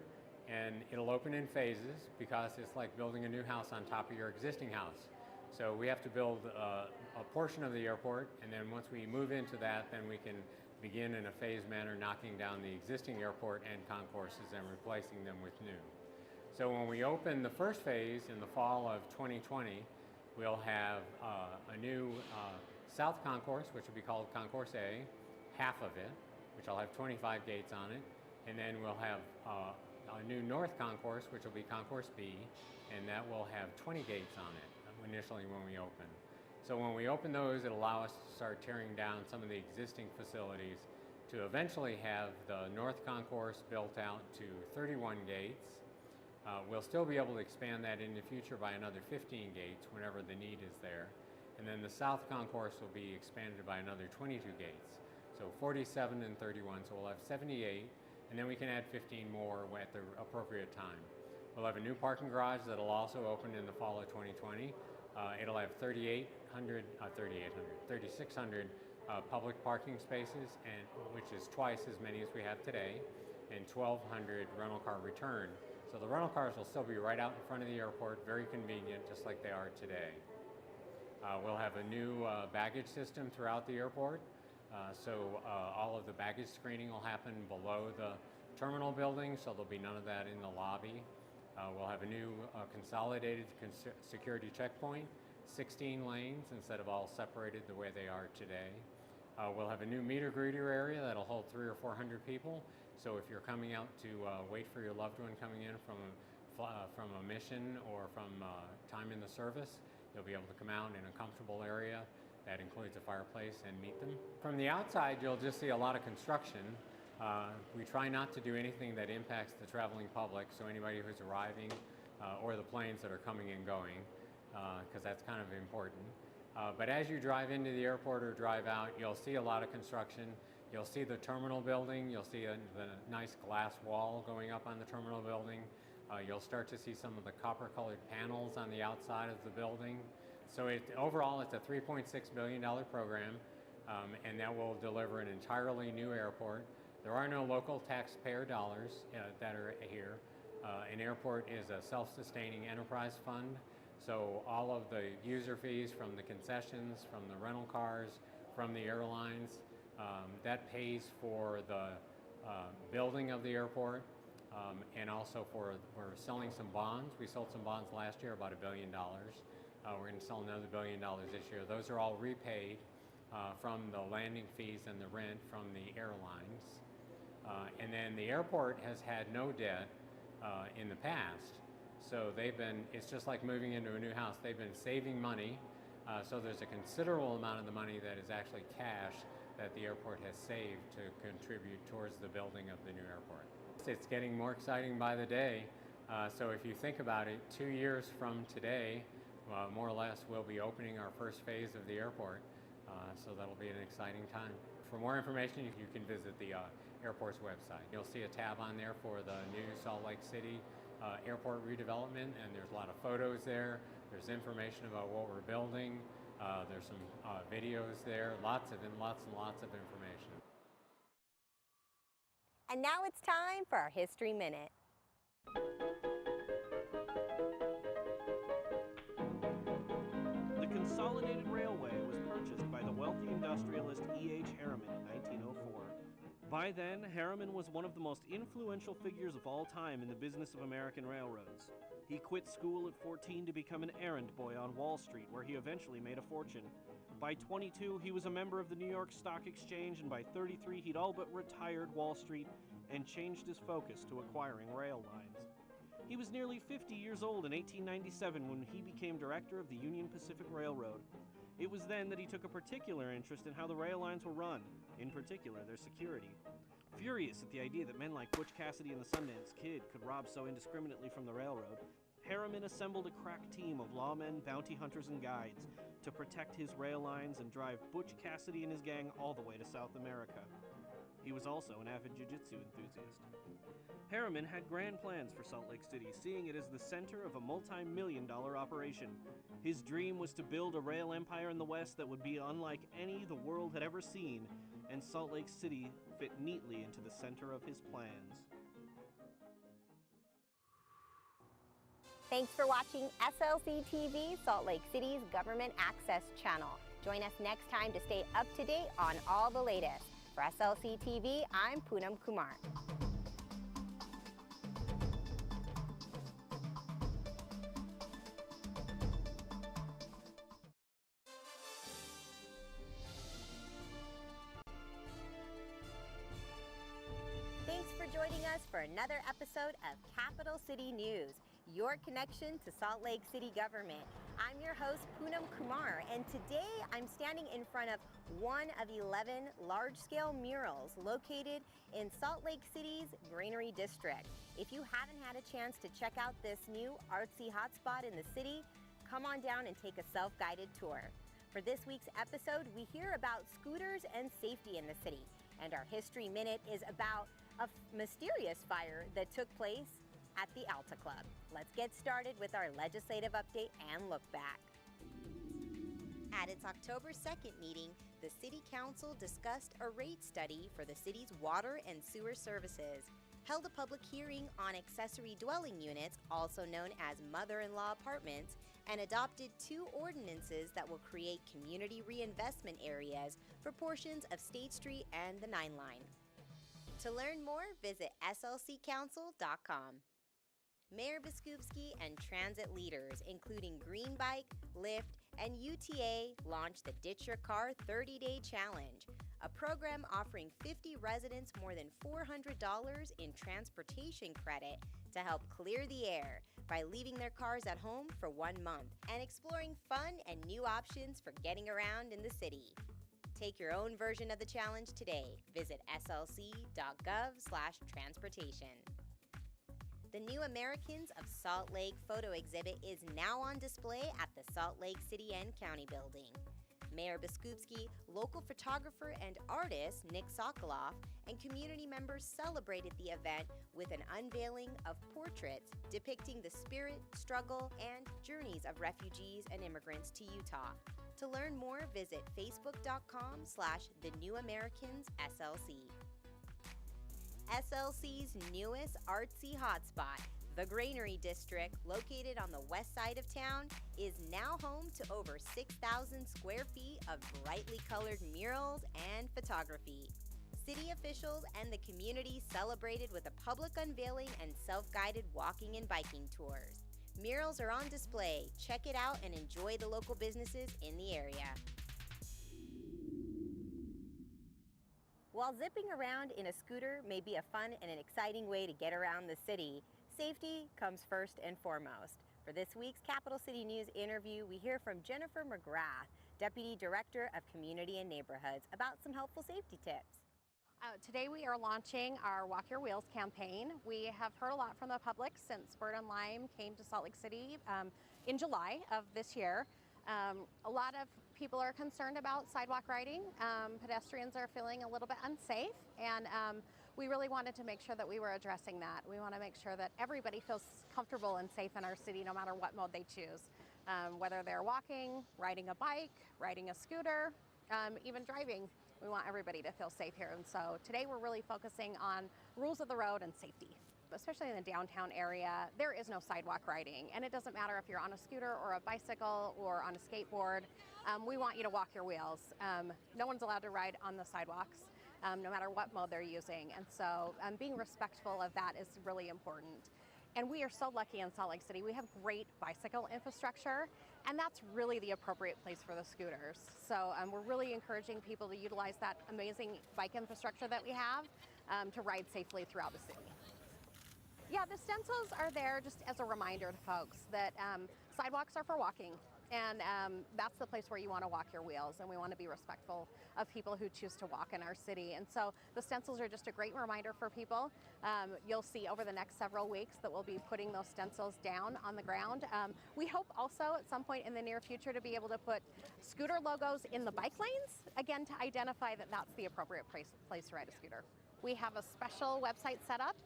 and it'll open in phases because it's like building a new house on top of your existing house. So we have to build a portion of the airport, and then once we move into that, then we can begin in a phased manner knocking down the existing airport and concourses and replacing them with new. So when we open the first phase in the fall of 2020, we'll have a new South Concourse, which will be called Concourse A, half of it, which will have 25 gates on it, and then we'll have a new North Concourse, which will be Concourse B, and that will have 20 gates on it initially when we open. So when we open those, it'll allow us to start tearing down some of the existing facilities to eventually have the North Concourse built out to 31 gates. We'll still be able to expand that in the future by another 15 gates whenever the need is there. And then the South Concourse will be expanded by another 22 gates. So 47 and 31, so we'll have 78, and then we can add 15 more at the appropriate time. We'll have a new parking garage that'll also open in the fall of 2020. It'll have 3,600 public parking spaces, and which is twice as many as we have today, and 1,200 rental car return. So the rental cars will still be right out in front of the airport, very convenient, just like they are today. We'll have a new baggage system throughout the airport. So all of the baggage screening will happen below the terminal building, so there'll be none of that in the lobby. We'll have a new consolidated security checkpoint, 16 lanes instead of all separated the way they are today. We'll have a new meter greeter area that'll hold 300 or 400 people. So if you're coming out to wait for your loved one coming in from a mission or from time in the service, you'll be able to come out in a comfortable area that includes a fireplace and meet them. From the outside, you'll just see a lot of construction. We try not to do anything that impacts the traveling public, so anybody who's arriving or the planes that are coming and going, because that's kind of important. But as you drive into the airport or drive out, you'll see a lot of construction. You'll see the terminal building. You'll see the nice glass wall going up on the terminal building. You'll start to see some of the copper-colored panels on the outside of the building. So overall, it's a $3.6 billion program, and that will deliver an entirely new airport. There are no local taxpayer dollars that are here. An airport is a self-sustaining enterprise fund, so all of the user fees from the concessions, from the rental cars, from the airlines, that pays for the building of the airport, and also we're selling some bonds. We sold some bonds last year, about $1 billion. We're going to sell another $1 billion this year. Those are all repaid from the landing fees and the rent from the airlines. And then the airport has had no debt in the past. So it's just like moving into a new house. They've been saving money. So there's a considerable amount of the money that is actually cash that the airport has saved to contribute towards the building of the new airport. It's getting more exciting by the day. So if you think about it, 2 years from today, more or less, we'll be opening our first phase of the airport. So that'll be an exciting time. For more information, you can visit the airport's website. You'll see a tab on there for the new Salt Lake City Airport redevelopment, and there's a lot of photos there. There's information about what we're building. There's some videos there, lots and lots of information. And now it's time for our History Minute. The Consolidated Railway was purchased by the wealthy industrialist E.H. Harriman in 1904. By then, Harriman was one of the most influential figures of all time in the business of American railroads. He quit school at 14 to become an errand boy on Wall Street, where he eventually made a fortune. By 22, he was a member of the New York Stock Exchange, and by 33, he'd all but retired Wall Street and changed his focus to acquiring rail lines. He was nearly 50 years old in 1897 when he became director of the Union Pacific Railroad. It was then that he took a particular interest in how the rail lines were run, in particular their security. Furious at the idea that men like Butch Cassidy and the Sundance Kid could rob so indiscriminately from the railroad, Harriman assembled a crack team of lawmen, bounty hunters, and guides to protect his rail lines and drive Butch Cassidy and his gang all the way to South America. He was also an avid jiu-jitsu enthusiast. Harriman had grand plans for Salt Lake City, seeing it as the center of a multi-million-dollar operation. His dream was to build a rail empire in the West that would be unlike any the world had ever seen, and Salt Lake City fit neatly into the center of his plans. Thanks for watching SLC TV, Salt Lake City's Government Access Channel. Join us next time to stay up to date on all the latest. For SLC TV, I'm Poonam Kumar. Thanks for joining us for another episode of Capital City News, your connection to Salt Lake City government. I'm your host, Poonam Kumar, and today I'm standing in front of one of 11 large-scale murals located in Salt Lake City's Granary District. If you haven't had a chance to check out this new artsy hotspot in the city, come on down and take a self-guided tour. For this week's episode, we hear about scooters and safety in the city, and our History Minute is about a mysterious fire that took place at the Alta Club. Let's get started with our legislative update and look back. At its October 2nd meeting, the City Council discussed a rate study for the city's water and sewer services, held a public hearing on accessory dwelling units, also known as mother-in-law apartments, and adopted 2 ordinances that will create community reinvestment areas for portions of State Street and the 9 Line. To learn more, visit slccouncil.com. Mayor Biskupski and transit leaders, including Green Bike, Lyft, and UTA, launched the Ditch Your Car 30-Day Challenge, a program offering 50 residents more than $400 in transportation credit to help clear the air by leaving their cars at home for 1 month and exploring fun and new options for getting around in the city. Take your own version of the challenge today. Visit slc.gov/transportation. The New Americans of Salt Lake photo exhibit is now on display at the Salt Lake City and County Building. Mayor Biskupski, local photographer and artist Nick Sokoloff, and community members celebrated the event with an unveiling of portraits depicting the spirit, struggle, and journeys of refugees and immigrants to Utah. To learn more, visit facebook.com/thenewamericansslc. SLC's newest artsy hotspot, the Granary District, located on the west side of town, is now home to over 6,000 square feet of brightly colored murals and photography. City officials and the community celebrated with a public unveiling and self-guided walking and biking tours. Murals are on display. Check it out and enjoy the local businesses in the area. While zipping around in a scooter may be a fun and an exciting way to get around the city, safety comes first and foremost. For this week's Capital City News interview, we hear from Jennifer McGrath, Deputy Director of Community and Neighborhoods, about some helpful safety tips. Today we are launching our Walk Your Wheels campaign. We have heard a lot from the public since Bird and Lime came to Salt Lake City in July of this year. A lot of people are concerned about sidewalk riding. Pedestrians are feeling a little bit unsafe, and we really wanted to make sure that we were addressing that. We want to make sure that everybody feels comfortable and safe in our city no matter what mode they choose. Whether they're walking, riding a bike, riding a scooter, even driving. We want everybody to feel safe here. And so today we're really focusing on rules of the road and safety. Especially in the downtown area, there is no sidewalk riding, and it doesn't matter if you're on a scooter or a bicycle or on a skateboard. We want you to walk your wheels. No one's allowed to ride on the sidewalks, no matter what mode they're using, and so being respectful of that is really important. And we are so lucky in Salt Lake City. We have great bicycle infrastructure, and that's really the appropriate place for the scooters. So we're really encouraging people to utilize that amazing bike infrastructure that we have to ride safely throughout the city. Yeah, the stencils are there just as a reminder to folks that sidewalks are for walking, and that's the place where you want to walk your wheels, and we want to be respectful of people who choose to walk in our city. And so the stencils are just a great reminder for people. You'll see over the next several weeks that we'll be putting those stencils down on the ground. We hope also at some point in the near future to be able to put scooter logos in the bike lanes, again, to identify that that's the appropriate place to ride a scooter. We have a special website set up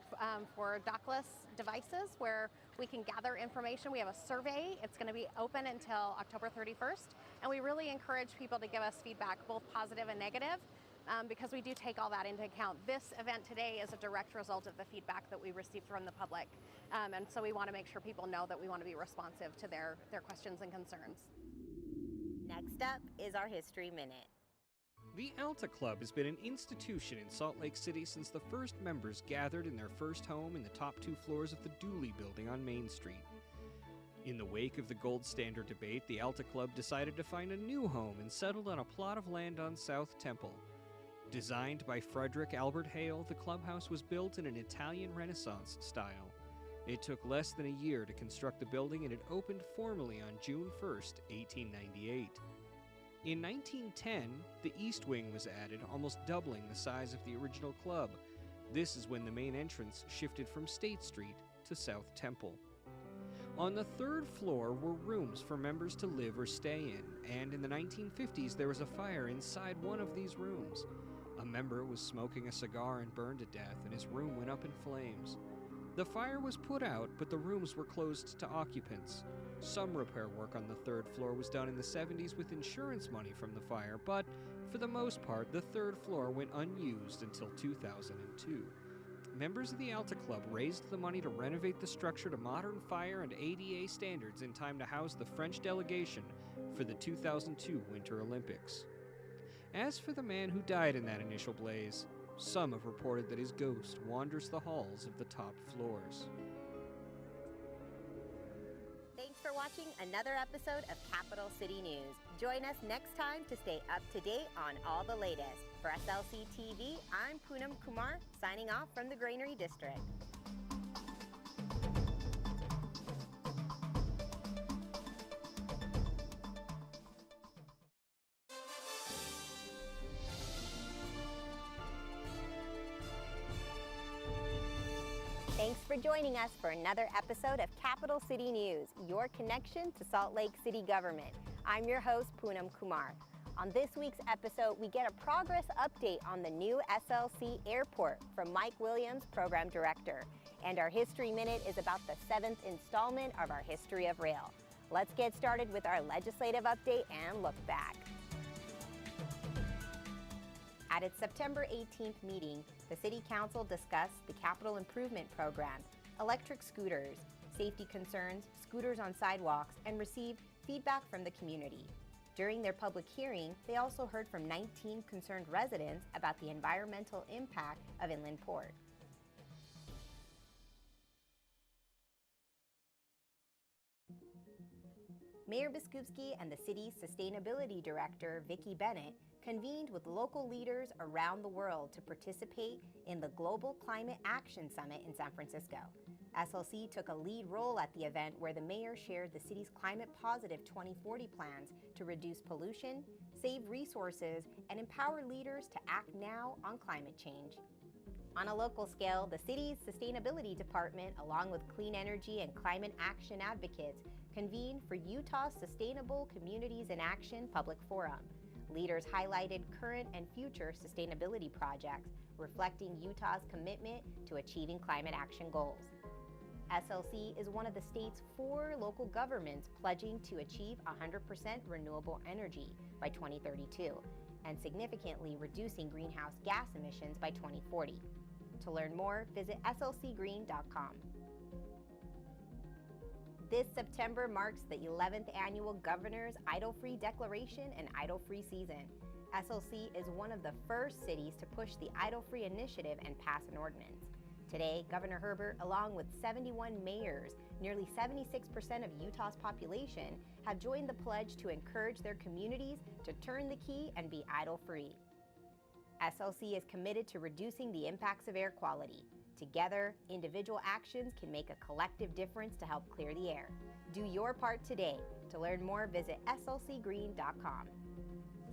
for dockless devices where we can gather information. We have a survey. It's going to be open until October 31st. And we really encourage people to give us feedback, both positive and negative, because we do take all that into account. This event today is a direct result of the feedback that we received from the public. And so we want to make sure people know that we want to be responsive to their questions and concerns. Next up is our History Minute. The Alta Club has been an institution in Salt Lake City since the first members gathered in their first home in the top 2 floors of the Dooley Building on Main Street. In the wake of the gold standard debate, the Alta Club decided to find a new home and settled on a plot of land on South Temple. Designed by Frederick Albert Hale, the clubhouse was built in an Italian Renaissance style. It took less than a year to construct the building, and it opened formally on June 1st, 1898. In 1910, the East Wing was added, almost doubling the size of the original club. This is when the main entrance shifted from State Street to South Temple. On the 3rd floor were rooms for members to live or stay in, and in the 1950s there was a fire inside one of these rooms. A member was smoking a cigar and burned to death, and his room went up in flames. The fire was put out, but the rooms were closed to occupants. Some repair work on the 3rd floor was done in the 70s with insurance money from the fire, but for the most part, the 3rd floor went unused until 2002. Members of the Alta Club raised the money to renovate the structure to modern fire and ADA standards in time to house the French delegation for the 2002 Winter Olympics. As for the man who died in that initial blaze, some have reported that his ghost wanders the halls of the top floors. Thanks for watching another episode of Capital City News. Join us next time to stay up to date on all the latest. For SLC TV, I'm Poonam Kumar, signing off from the Granary District. Thanks for joining us for another episode of Capital City News, your connection to Salt Lake City government. I'm your host, Poonam Kumar. On this week's episode, we get a progress update on the new SLC Airport from Mike Williams, Program Director. And our History Minute is about the 7th installment of our History of Rail. Let's get started with our legislative update and look back. At its September 18th meeting, the City Council discussed the capital improvement program, electric scooters, safety concerns, scooters on sidewalks, and received feedback from the community. During their public hearing, they also heard from 19 concerned residents about the environmental impact of Inland Port. Mayor Biskupski and the city's Sustainability Director, Vicki Bennett, convened with local leaders around the world to participate in the Global Climate Action Summit in San Francisco. SLC took a lead role at the event where the mayor shared the city's climate positive 2040 plans to reduce pollution, save resources, and empower leaders to act now on climate change. On a local scale, the city's Sustainability Department, along with clean energy and climate action advocates, convened for Utah's Sustainable Communities in Action Public Forum. Leaders highlighted current and future sustainability projects, reflecting Utah's commitment to achieving climate action goals. SLC is one of the state's 4 local governments pledging to achieve 100% renewable energy by 2032 and significantly reducing greenhouse gas emissions by 2040. To learn more, visit slcgreen.com. This September marks the 11th annual Governor's Idle-Free Declaration and Idle-Free Season. SLC is one of the first cities to push the Idle-Free initiative and pass an ordinance. Today, Governor Herbert, along with 71 mayors, nearly 76% of Utah's population, have joined the pledge to encourage their communities to turn the key and be idle-free. SLC is committed to reducing the impacts of air quality. Together, individual actions can make a collective difference to help clear the air. Do your part today. To learn more, visit slcgreen.com.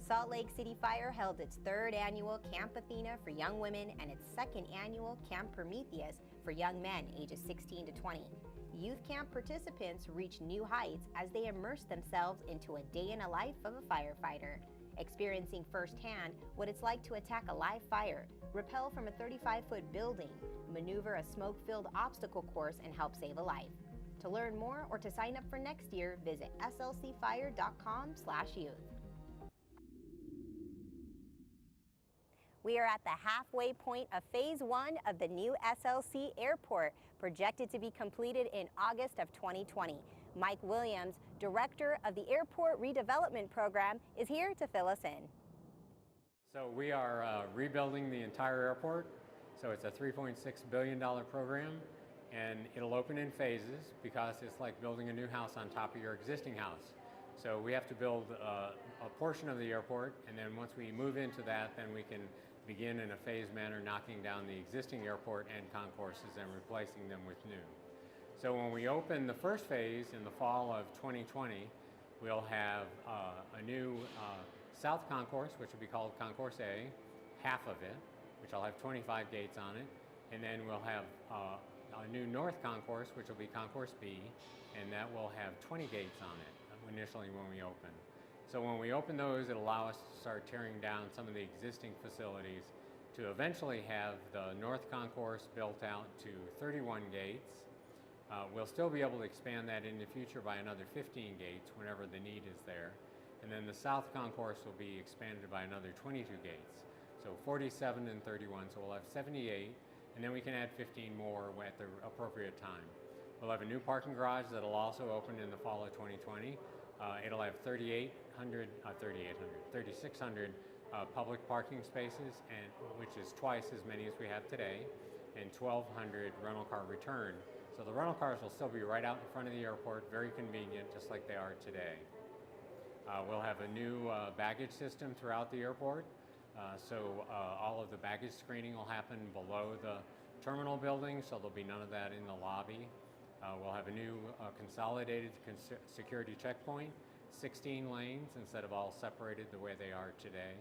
Salt Lake City Fire held its 3rd annual Camp Athena for young women and its 2nd annual Camp Prometheus for young men ages 16 to 20. Youth camp participants reached new heights as they immersed themselves into a day in the life of a firefighter, experiencing firsthand what it's like to attack a live fire, rappel from a 35-foot building, maneuver a smoke-filled obstacle course, and help save a life. To learn more or to sign up for next year, visit slcfire.com/youth. We are at the halfway point of Phase 1 of the new SLC Airport, projected to be completed in August of 2020. Mike Williams, Director of the Airport Redevelopment Program, is here to fill us in. So we are rebuilding the entire airport. So it's a $3.6 billion program, and it'll open in phases because it's like building a new house on top of your existing house. So we have to build a portion of the airport, and then once we move into that, then we can begin in a phased manner knocking down the existing airport and concourses and replacing them with new. So when we open the first phase in the fall of 2020, we'll have a new South Concourse, which will be called Concourse A, half of it, which will have 25 gates on it, and then we'll have a new North Concourse, which will be Concourse B, and that will have 20 gates on it initially when we open. So when we open those, it'll allow us to start tearing down some of the existing facilities to eventually have the North Concourse built out to 31 gates. We'll still be able to expand that in the future by another 15 gates whenever the need is there. And then the South Concourse will be expanded by another 22 gates. So 47 and 31, so we'll have 78, and then we can add 15 more at the appropriate time. We'll have a new parking garage that'll also open in the fall of 2020. It'll have 3,600 public parking spaces, and which is twice as many as we have today, and 1,200 rental car return. So the rental cars will still be right out in front of the airport, very convenient, just like they are today. We'll have a new baggage system throughout the airport. So all of the baggage screening will happen below the terminal building, so there'll be none of that in the lobby. We'll have a new consolidated security checkpoint, 16 lanes instead of all separated the way they are today.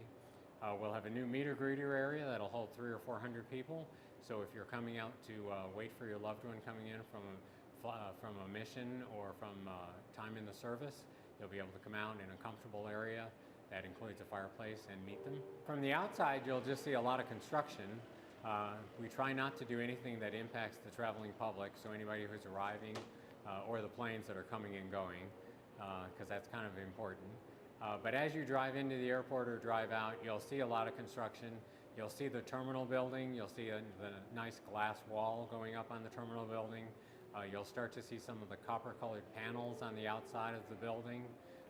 We'll have a new meter greeter area that'll hold 300 or 400 people. So if you're coming out to wait for your loved one coming in from a mission or from time in the service, you'll be able to come out in a comfortable area that includes a fireplace and meet them. From the outside, you'll just see a lot of construction. We try not to do anything that impacts the traveling public, so anybody who's arriving or the planes that are coming and going, because that's kind of important. But as you drive into the airport or drive out, you'll see a lot of construction. You'll see the terminal building. You'll see the nice glass wall going up on the terminal building. You'll start to see some of the copper-colored panels on the outside of the building.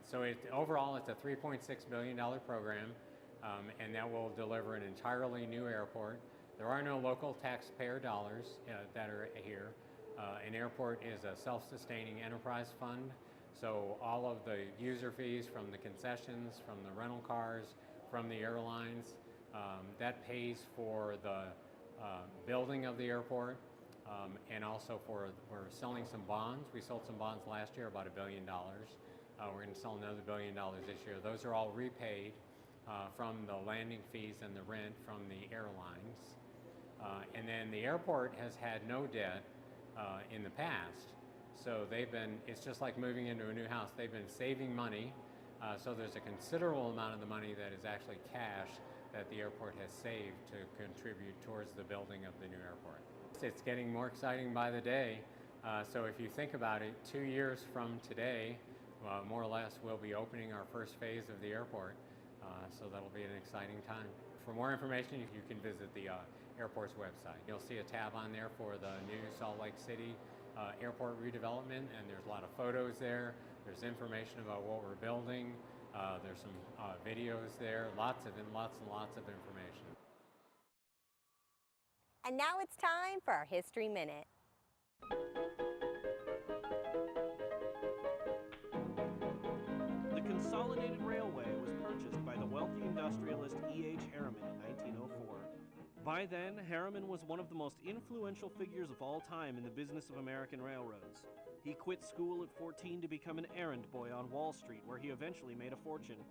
So overall, it's a $3.6 billion program, and that will deliver an entirely new airport. There are no local taxpayer dollars that are here. An airport is a self-sustaining enterprise fund, so all of the user fees from the concessions, from the rental cars, from the airlines, that pays for the building of the airport, and also we're selling some bonds. We sold some bonds last year, about $1 billion. We're going to sell another $1 billion this year. Those are all repaid from the landing fees and the rent from the airlines. And then the airport has had no debt in the past. So it's just like moving into a new house. They've been saving money. So there's a considerable amount of the money that is actually cash that the airport has saved to contribute towards the building of the new airport. It's getting more exciting by the day. So if you think about it, 2 years from today, more or less, we'll be opening our first phase of the airport. So that'll be an exciting time. For more information, you can visit the Airport's website. You'll see a tab on there for the new Salt Lake City Airport redevelopment, and there's a lot of photos there. There's information about what we're building. There's some videos there, lots and lots of information. And now it's time for our History Minute. The Consolidated Railway was purchased by the wealthy industrialist E.H. Harriman in 1904. By then, Harriman was one of the most influential figures of all time in the business of American railroads. He quit school at 14 to become an errand boy on Wall Street, where he eventually made a fortune.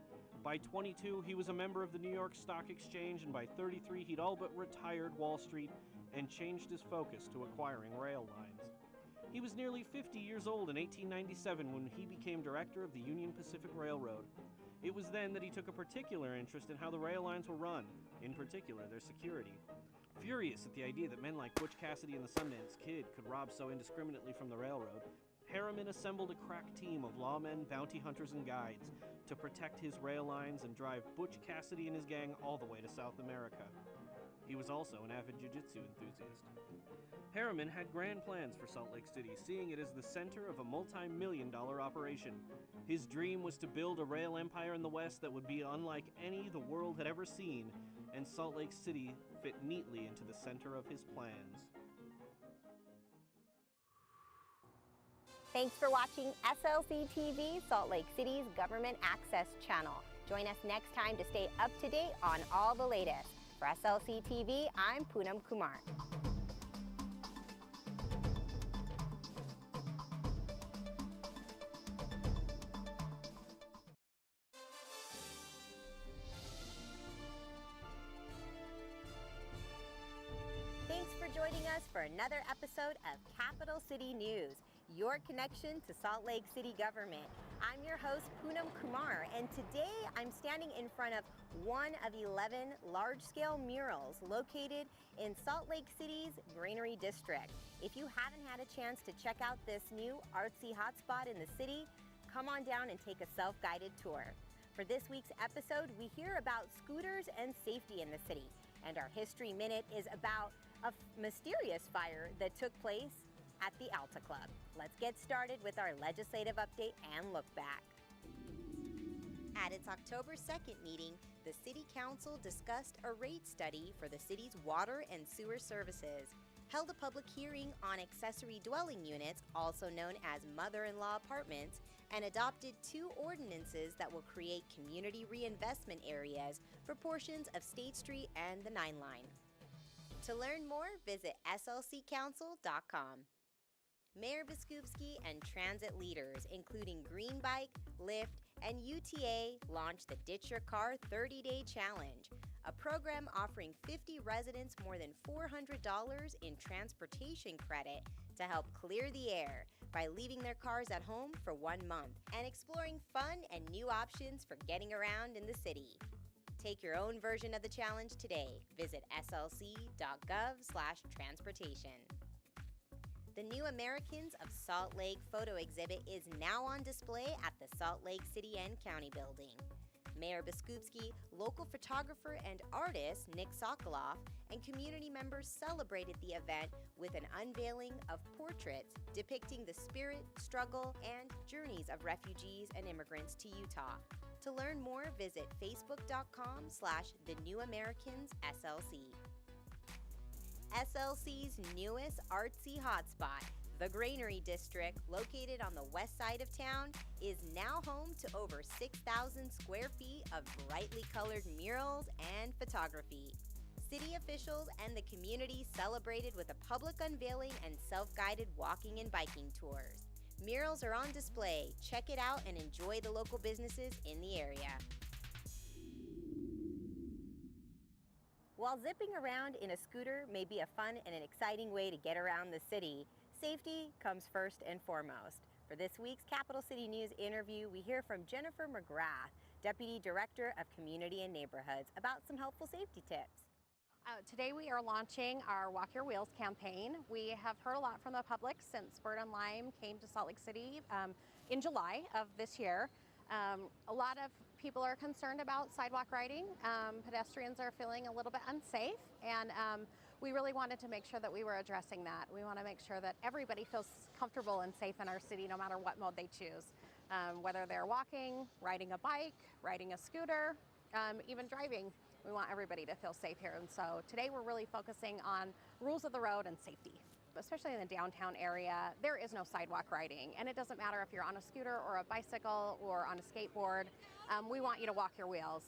By 22, he was a member of the New York Stock Exchange, and by 33, he'd all but retired Wall Street and changed his focus to acquiring rail lines. He was nearly 50 years old in 1897 when he became director of the Union Pacific Railroad. It was then that he took a particular interest in how the rail lines were run, in particular their security. Furious at the idea that men like Butch Cassidy and the Sundance Kid could rob so indiscriminately from the railroad, Harriman assembled a crack team of lawmen, bounty hunters, and guides to protect his rail lines and drive Butch Cassidy and his gang all the way to South America. He was also an avid jiu-jitsu enthusiast. Harriman had grand plans for Salt Lake City, seeing it as the center of a multi-million-dollar operation. His dream was to build a rail empire in the West that would be unlike any the world had ever seen, and Salt Lake City fit neatly into the center of his plans. Thanks for watching SLC TV, Salt Lake City's Government Access Channel. Join us next time to stay up to date on all the latest. For SLC TV, I'm Poonam Kumar. Thanks for joining us for another episode of Capital City News, your connection to Salt Lake City government. I'm your host, Poonam Kumar, and today I'm standing in front of one of 11 large-scale murals located in Salt Lake City's Granary District. If you haven't had a chance to check out this new artsy hotspot in the city, come on down and take a self-guided tour. For this week's episode, we hear about scooters and safety in the city, and our History Minute is about a mysterious fire that took place at the Alta Club. Let's get started with our legislative update and look back. At its October 2nd meeting, the City Council discussed a rate study for the city's water and sewer services, held a public hearing on accessory dwelling units, also known as mother-in-law apartments, and adopted 2 ordinances that will create community reinvestment areas for portions of State Street and the 9 Line. To learn more, visit slccouncil.com. Mayor Biskupski and transit leaders, including Green Bike, Lyft, and UTA, launched the Ditch Your Car 30-Day Challenge, a program offering 50 residents more than $400 in transportation credit to help clear the air by leaving their cars at home for 1 month and exploring fun and new options for getting around in the city. Take your own version of the challenge today. Visit slc.gov/transportation. The New Americans of Salt Lake photo exhibit is now on display at the Salt Lake City and County Building. Mayor Biskupski, local photographer and artist Nick Sokoloff, and community members celebrated the event with an unveiling of portraits depicting the spirit, struggle, and journeys of refugees and immigrants to Utah. To learn more, visit facebook.com/thenewamericansslc. SLC's newest artsy hotspot, the Granary District, located on the west side of town, is now home to over 6,000 square feet of brightly colored murals and photography. City officials and the community celebrated with a public unveiling and self-guided walking and biking tours. Murals are on display. Check it out and enjoy the local businesses in the area. While zipping around in a scooter may be a fun and an exciting way to get around the city, safety comes first and foremost. For this week's Capital City News interview, we hear from Jennifer McGrath, Deputy Director of Community and Neighborhoods, about some helpful safety tips. Today we are launching our Walk Your Wheels campaign. We have heard a lot from the public since Bird and Lime came to Salt Lake City in July of this year. A lot of people are concerned about sidewalk riding. Pedestrians are feeling a little bit unsafe, and we really wanted to make sure that we were addressing that. We want to make sure that everybody feels comfortable and safe in our city no matter what mode they choose. Whether they're walking, riding a bike, riding a scooter, even driving. We want everybody to feel safe here. And so today we're really focusing on rules of the road and safety. Especially in the downtown area, there is no sidewalk riding. And it doesn't matter if you're on a scooter or a bicycle or on a skateboard. We want you to walk your wheels.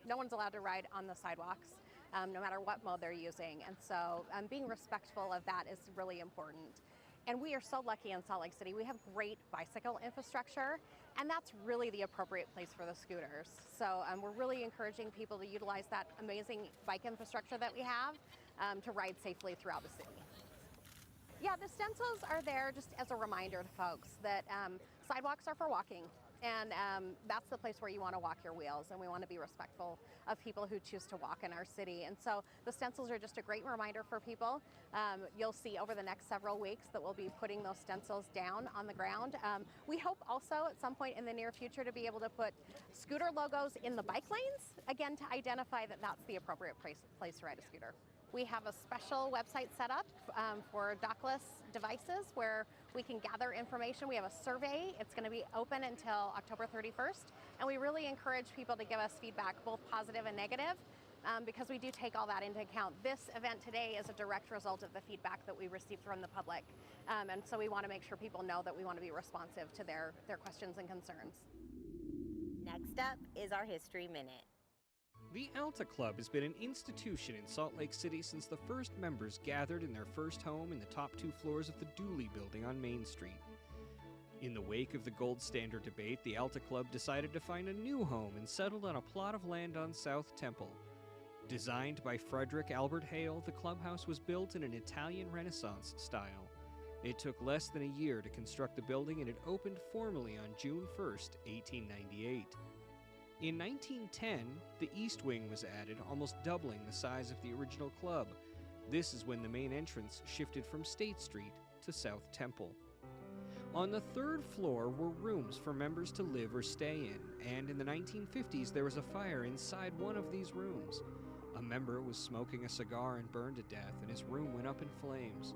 No one's allowed to ride on the sidewalks, no matter what mode they're using. And so being respectful of that is really important. And we are so lucky in Salt Lake City. We have great bicycle infrastructure, and that's really the appropriate place for the scooters. So we're really encouraging people to utilize that amazing bike infrastructure that we have to ride safely throughout the city. Yeah, the stencils are there just as a reminder to folks that sidewalks are for walking. And that's the place where you want to walk your wheels, and we want to be respectful of people who choose to walk in our city. And so the stencils are just a great reminder for people. You'll see over the next several weeks that we'll be putting those stencils down on the ground. We hope also at some point in the near future to be able to put scooter logos in the bike lanes, again, to identify that that's the appropriate place to ride a scooter. We have a special website set up for dockless devices where we can gather information. We have a survey. It's going to be open until October 31st. And we really encourage people to give us feedback, both positive and negative, because we do take all that into account. This event today is a direct result of the feedback that we received from the public. And so we want to make sure people know that we want to be responsive to their questions and concerns. Next up is our History Minute. The Alta Club has been an institution in Salt Lake City since the first members gathered in their first home in the top 2 floors of the Dooley Building on Main Street. In the wake of the gold standard debate, the Alta Club decided to find a new home and settled on a plot of land on South Temple. Designed by Frederick Albert Hale, the clubhouse was built in an Italian Renaissance style. It took less than a year to construct the building, and it opened formally on June 1st, 1898. In 1910, the East Wing was added, almost doubling the size of the original club. This is when the main entrance shifted from State Street to South Temple. On the 3rd floor were rooms for members to live or stay in, and in the 1950s there was a fire inside one of these rooms. A member was smoking a cigar and burned to death, and his room went up in flames.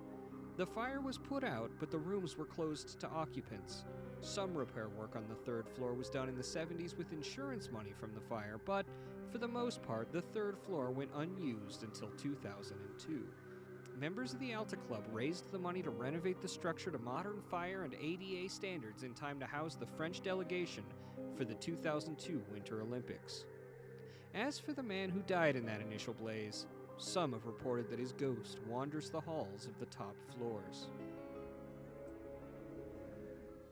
The fire was put out, but the rooms were closed to occupants. Some repair work on the 3rd floor was done in the 70s with insurance money from the fire, but for the most part, the 3rd floor went unused until 2002. Members of the Alta Club raised the money to renovate the structure to modern fire and ADA standards in time to house the French delegation for the 2002 Winter Olympics. As for the man who died in that initial blaze, some have reported that his ghost wanders the halls of the top floors.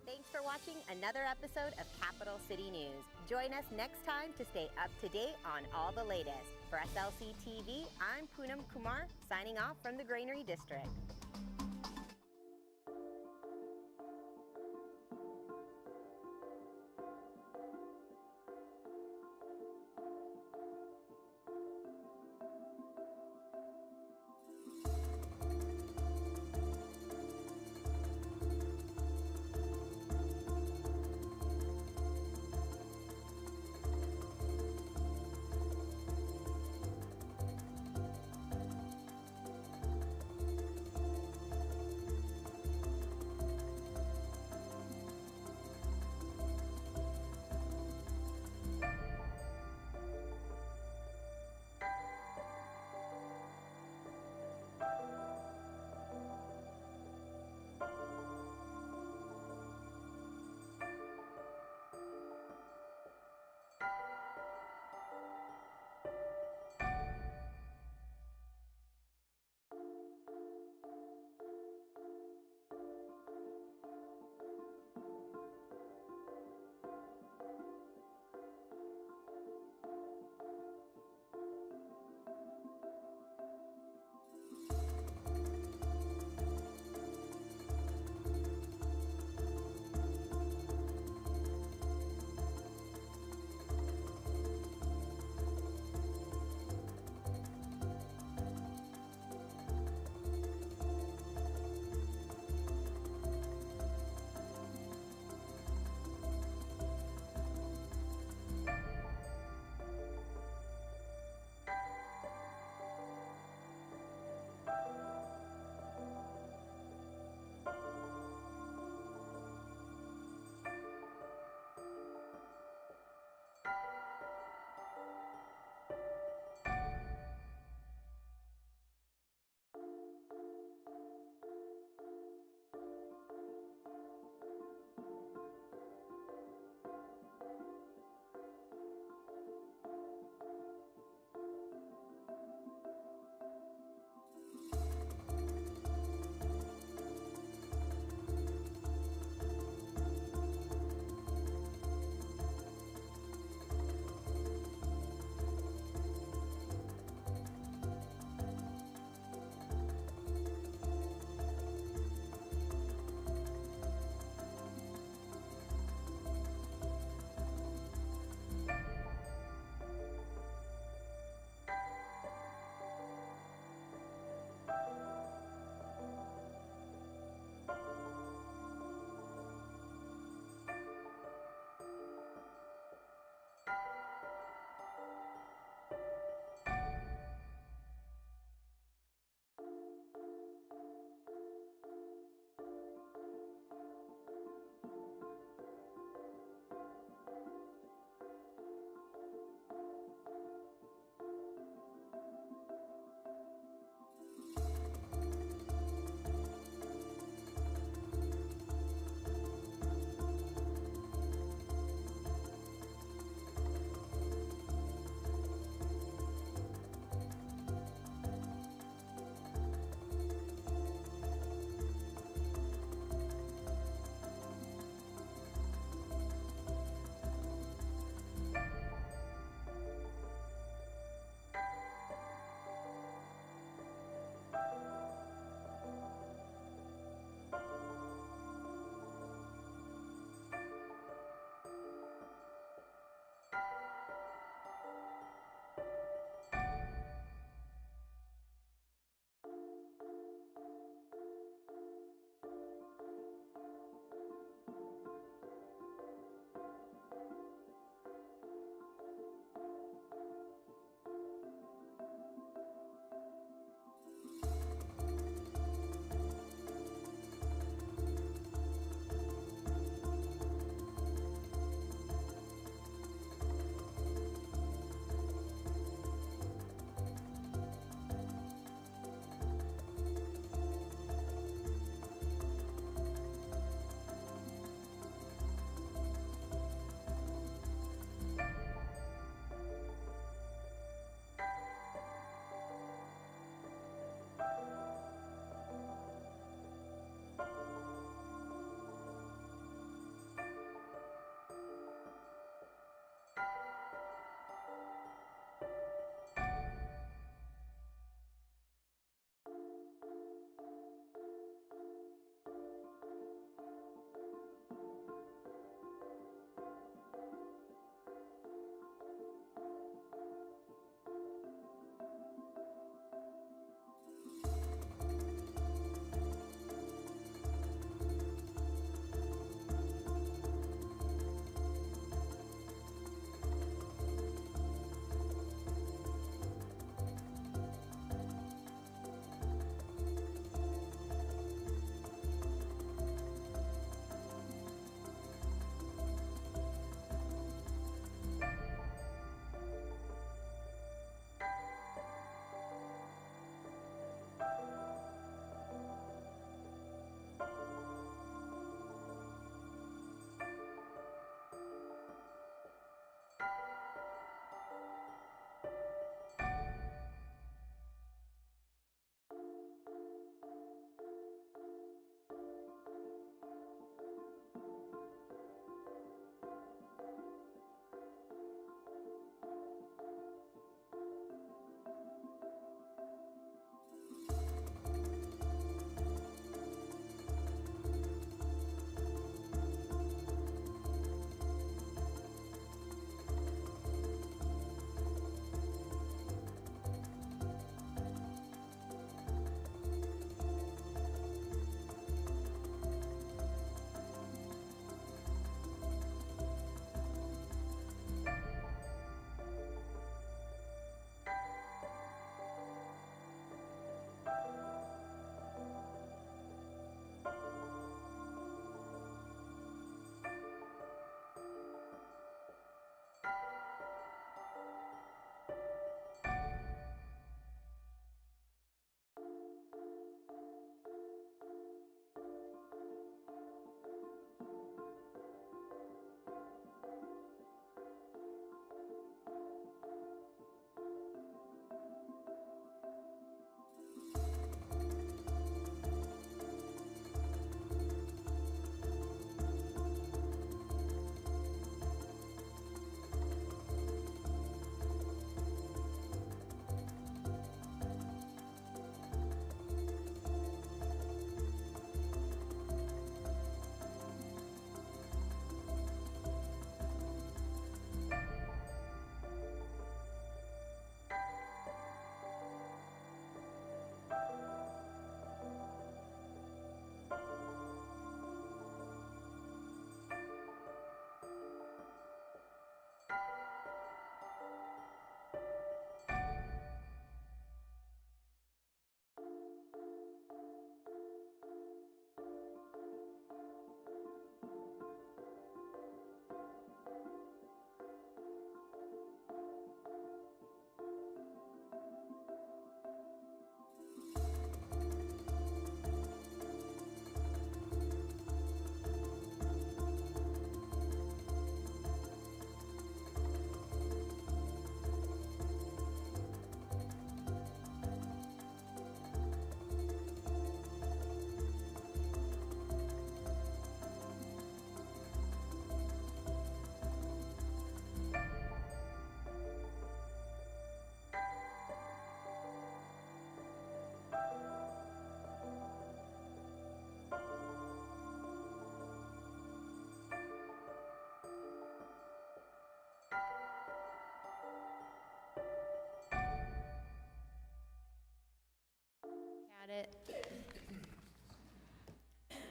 Thanks for watching another episode of Capital City News. Join us next time to stay up to date on all the latest. For SLC TV, I'm Poonam Kumar, signing off from the Granary District.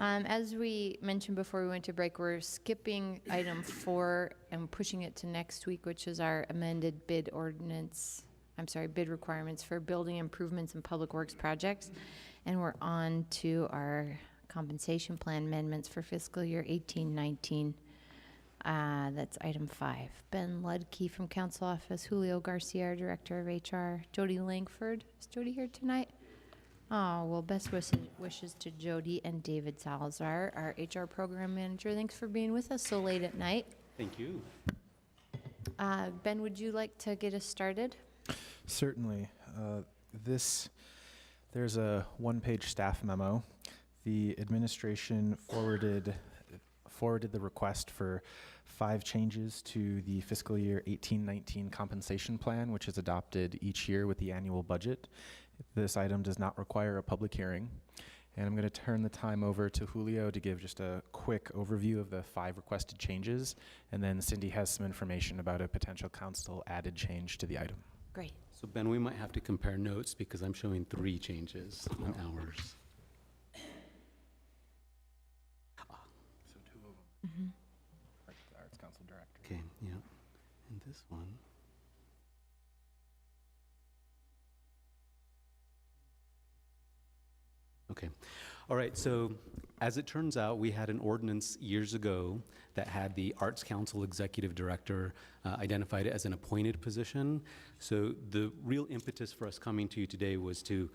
As we mentioned before we went to break, we're skipping item 4 and pushing it to next week, which is our amended bid requirements for building improvements and public works projects. And we're on to our compensation plan amendments for fiscal year 18-19. That's item 5. Ben Ludke from Council Office, Julio Garcia, our Director of HR, Jody Langford. Is Jody here tonight? Oh, well, best wishes to Jody and David Salazar, our HR Program Manager. Thanks for being with us so late at night. Thank you. Ben, would you like to get us started? Certainly. There's a one-page staff memo. The administration forwarded the request for 5 changes to the fiscal year 18-19 compensation plan, which is adopted each year with the annual budget. This item does not require a public hearing. And I'm going to turn the time over to Julio to give just a quick overview of the 5 requested changes. And then Cindy has some information about a potential council added change to the item. Great. So Ben, we might have to compare notes because I'm showing 3 changes on ours. So 2 of them. Like the Arts Council Director. Okay, yeah. And this one. Okay. All right, so as it turns out, we had an ordinance years ago that had the Arts Council Executive Director identified as an appointed position. So the real impetus for us coming to you today was to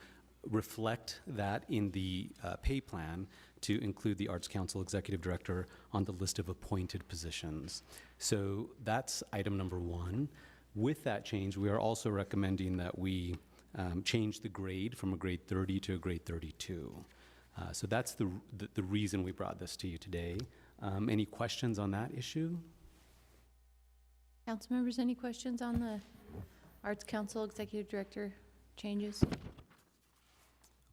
reflect that in the pay plan to include the Arts Council Executive Director on the list of appointed positions. So that's item number 1. With that change, we are also recommending that we change the grade from a grade 30 to a grade 32. So that's the reason we brought this to you today. Any questions on that issue? Council members, any questions on the Arts Council Executive Director changes?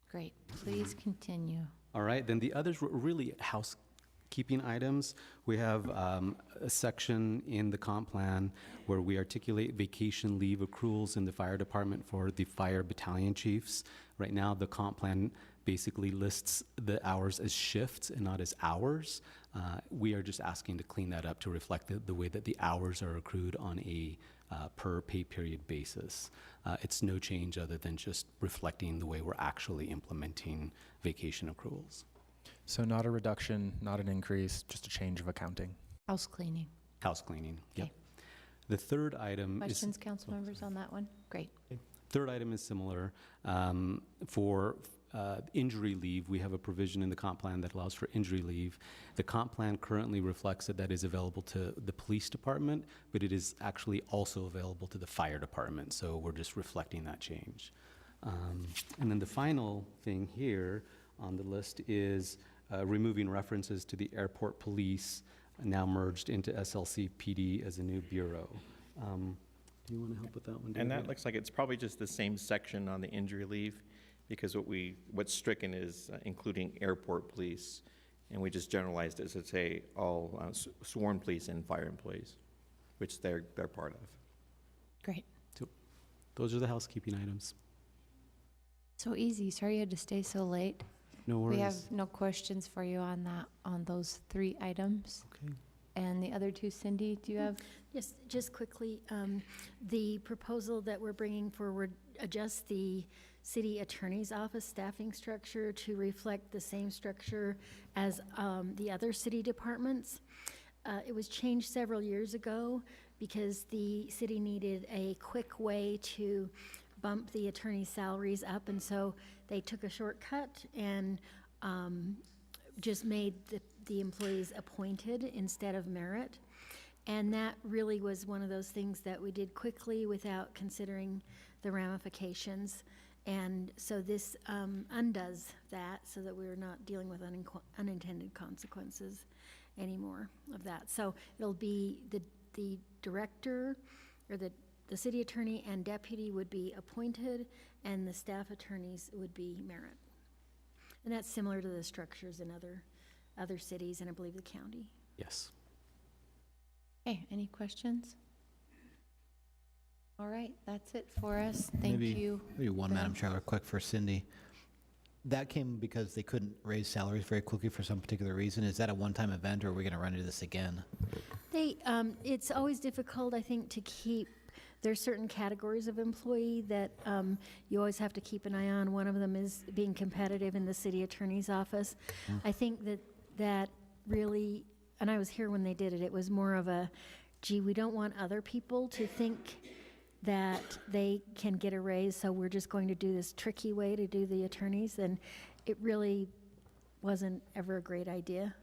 Great. Please continue. All right, then the others were really housekeeping items. We have a section in the comp plan where we articulate vacation leave accruals in the fire department for the fire battalion chiefs. Right now, the comp plan basically lists the hours as shifts and not as hours. We are just asking to clean that up to reflect the way that the hours are accrued on a per pay period basis. It's no change other than just reflecting the way we're actually implementing vacation accruals. So not a reduction, not an increase, just a change of accounting. House cleaning. House cleaning, yep. Okay. The third item Questions, council members, on that one? Great. Third item is similar. For injury leave, we have a provision in the comp plan that allows for injury leave. The comp plan currently reflects that is available to the police department, but it is actually also available to the fire department. So we're just reflecting that change. And then the final thing here on the list is removing references to the airport police, now merged into SLC PD as a new bureau. Do you want to help with that one, David? And that looks like it's probably just the same section on the injury leave, because what's stricken is including airport police, and we just generalized it to say all sworn police and fire employees, which they're part of. Great. So those are the housekeeping items. So easy. Sorry you had to stay so late. No worries. We have no questions for you on those 3 items. Okay. And the other 2, Cindy, do you have? Yes, just quickly, the proposal that we're bringing forward adjusts the city attorney's office staffing structure to reflect the same structure as the other city departments. It was changed several years ago because the city needed a quick way to bump the attorney's salaries up, and so they took a shortcut and just made the employees appointed instead of merit. And that really was one of those things that we did quickly without considering the ramifications. And so this undoes that so that we're not dealing with unintended consequences anymore of that. So it'll be the director or the city attorney and deputy would be appointed, and the staff attorneys would be merit. And that's similar to the structures in other cities and I believe the county. Yes. Okay, any questions? All right, that's it for us. Thank you. Maybe one, Ben. Madam Chair, quick for Cindy. that came because they couldn't raise salaries very quickly for some particular reason. Is that a one-time event, or are we going to run into this again? It's always difficult, I think, to keep, there's certain categories of employee that you always have to keep an eye on. One of them is being competitive in the city attorney's office. I think that really, and I was here when they did it, it was more of a, gee, we don't want other people to think that they can get a raise, so we're just going to do this tricky way to do the attorneys, and it really wasn't ever a great idea.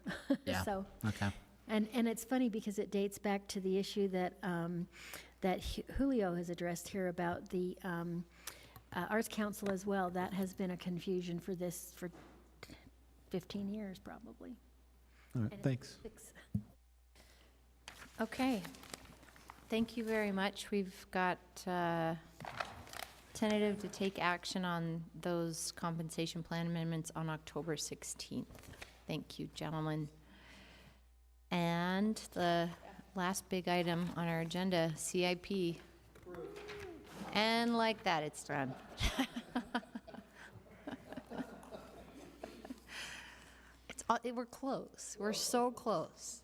Yeah. So, okay. and it's funny because it dates back to the issue that Julio has addressed here about the Arts Council as well. That has been a confusion for 15 years probably. All right, thanks. Okay. Thank you very much. We've got tentative to take action on those compensation plan amendments on October 16th. Thank you, gentlemen. And the last big item on our agenda, CIP. And like that, it's done. We're close. We're so close.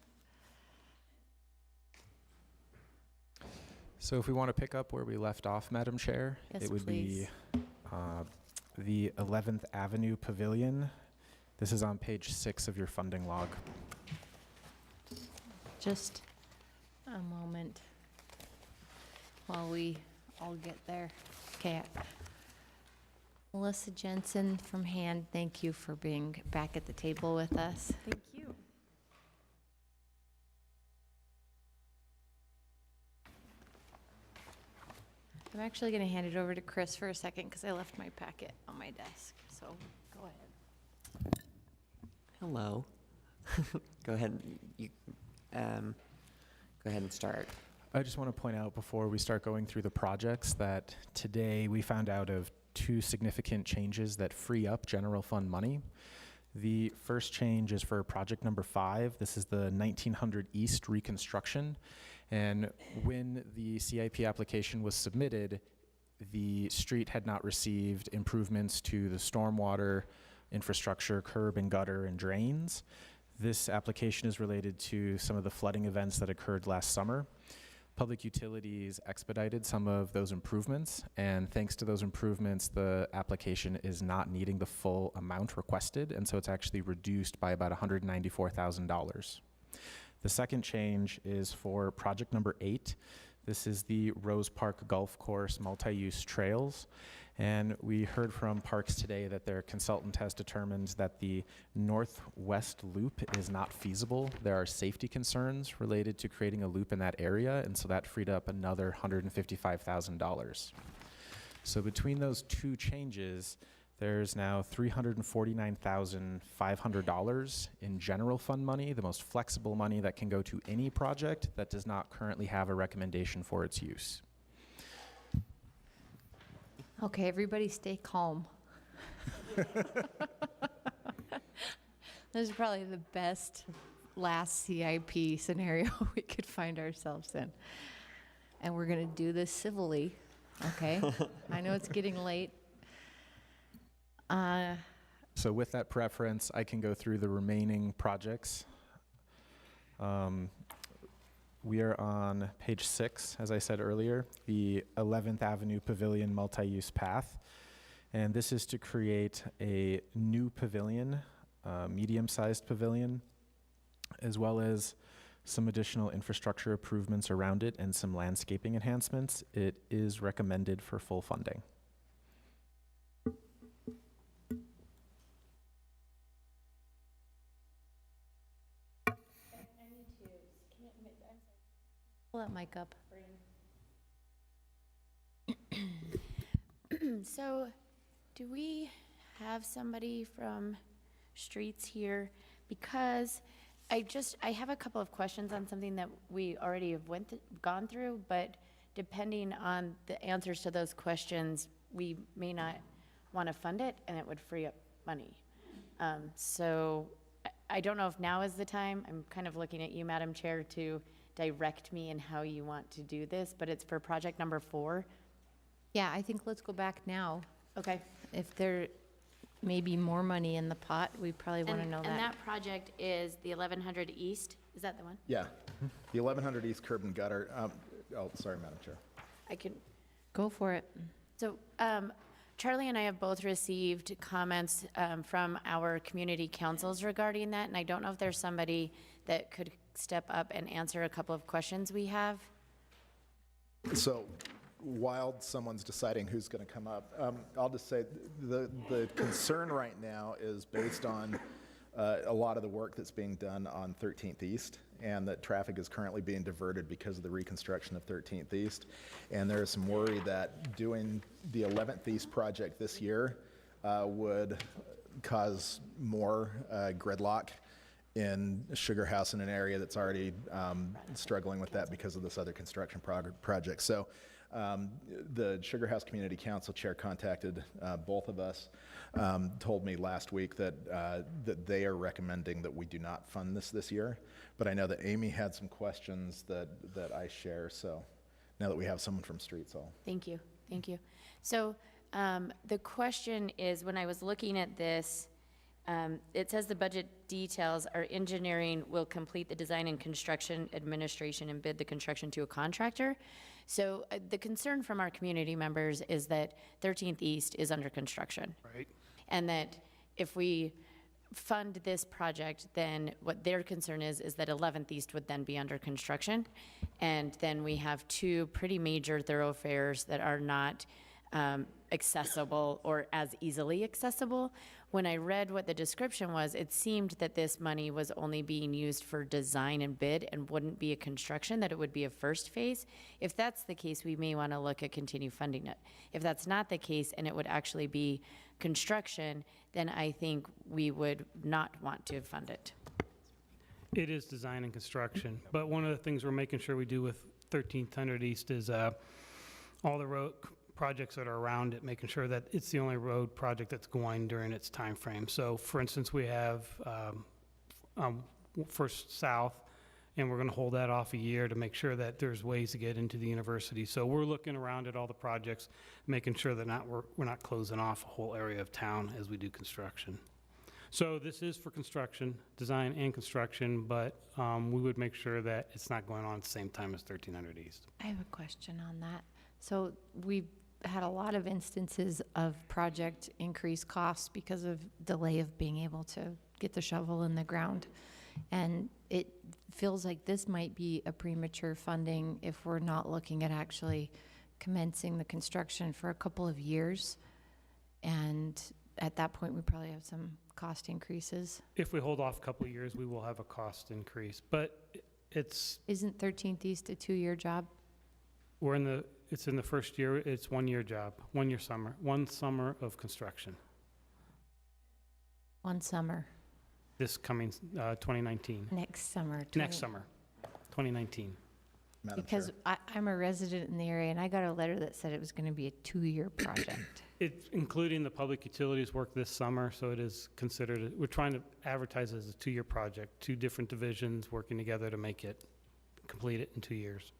So if we want to pick up where we left off, Madam Chair, Yes, it would please. be the 11th Avenue Pavilion. This is on page 6 of your funding log. Just a moment while we all get there. Okay. Melissa Jensen from HAND, thank you for being back at the table with us. Thank you. I'm actually going to hand it over to Chris for a second because I left my packet on my desk. So go ahead. Hello. Go ahead. You, go ahead and start. I just want to point out before we start going through the projects that today we found out of 2 significant changes that free up general fund money. The first change is for project number 5. This is the 1900 East reconstruction. And when the CIP application was submitted, the street had not received improvements to the stormwater infrastructure, curb and gutter and drains. This application is related to some of the flooding events that occurred last summer. Public Utilities expedited some of those improvements, and thanks to those improvements, the application is not needing the full amount requested, and so it's actually reduced by about $194,000. The second change is for project number 8. This is the Rose Park Golf Course multi-use trails. And we heard from Parks today that their consultant has determined that the northwest loop is not feasible. There are safety concerns related to creating a loop in that area, and so that freed up another $155,000. So between those 2 changes, there's now $349,500 in general fund money, the most flexible money that can go to any project that does not currently have a recommendation for its use. Okay, everybody stay calm. This is probably the best last CIP scenario we could find ourselves in. And we're going to do this civilly, okay? I know it's getting late. So with that preference, I can go through the remaining projects. We are on page 6, as I said earlier, the 11th Avenue Pavilion multi-use path. And this is to create a new pavilion, medium-sized pavilion, as well as some additional infrastructure improvements around it and some landscaping enhancements. It is recommended for full funding. Pull that mic up. So, do we have somebody from streets here? Because I have a couple of questions on something that we already have gone through, but depending on the answers to those questions, we may not want to fund it, and it would free up money. So I don't know if now is the time. I'm kind of looking at you, Madam Chair, to direct me in how you want to do this, but it's for project number 4. Yeah, I think let's go back now. Okay. If there, maybe more money in the pot. We probably want to know And that. that project is the 1100 East, is that the one? Yeah, the 1100 East curb and gutter. Oh, sorry, Madam Chair. I can, Go for it. so Charlie and I have both received comments from our community councils regarding that, and I don't know if there's somebody that could step up and answer a couple of questions we have. So while someone's deciding who's going to come up, I'll just say the concern right now is based on a lot of the work that's being done on 13th East, and that traffic is currently being diverted because of the reconstruction of 13th East. And there is some worry that doing the 11th East project this year would cause more gridlock in Sugar House, in an area that's already struggling with that because of this other construction project. So the Sugar House Community Council chair contacted both of us, told me last week that that they are recommending that we do not fund this year. But I know that Amy had some questions that I share. So now that we have someone from Streets, I'll. Thank you, thank you. So the question is, when I was looking at this, it says the budget details are engineering will complete the design and construction administration and bid the construction to a contractor. So the concern from our community members is that 13th East is under construction. Right. And that if we fund this project, then what their concern is that 11th East would then be under construction. And then we have two pretty major thoroughfares that are not accessible or as easily accessible. When I read what the description was, it seemed that this money was only being used for design and bid and wouldn't be a construction, that it would be a first phase. If that's the case, we may want to look at continue funding it. If that's not the case and it would actually be construction, then I think we would not want to fund it. It is design and construction, but one of the things we're making sure we do with 1300 East is all the road projects that are around it, making sure that it's the only road project that's going during its time frame. So for instance, we have First South, and we're going to hold that off a year to make sure that there's ways to get into the university. So we're looking around at all the projects, making sure that we're not closing off a whole area of town as we do construction. So this is for construction, design and construction, but we would make sure that it's not going on at the same time as 1300 East. I have a question on that. So we've had a lot of instances of project increased costs because of delay of being able to get the shovel in the ground. And it feels like this might be a premature funding if we're not looking at actually commencing the construction for a couple of years. And at that point, we probably have some cost increases. If we hold off a couple of years, we will have a cost increase, but it's... Isn't 13th East a 2-year job? It's in the first year, it's 1-year job, 1 summer of construction. 1 summer. This coming 2019. Next summer. Next summer, 2019. Madam Because Chair. I'm a resident in the area, and I got a letter that said it was going to be a 2-year project. It's including the public utilities work this summer, so it is considered, we're trying to advertise it as a 2-year project, 2 different divisions working together to make it, complete it in 2 years.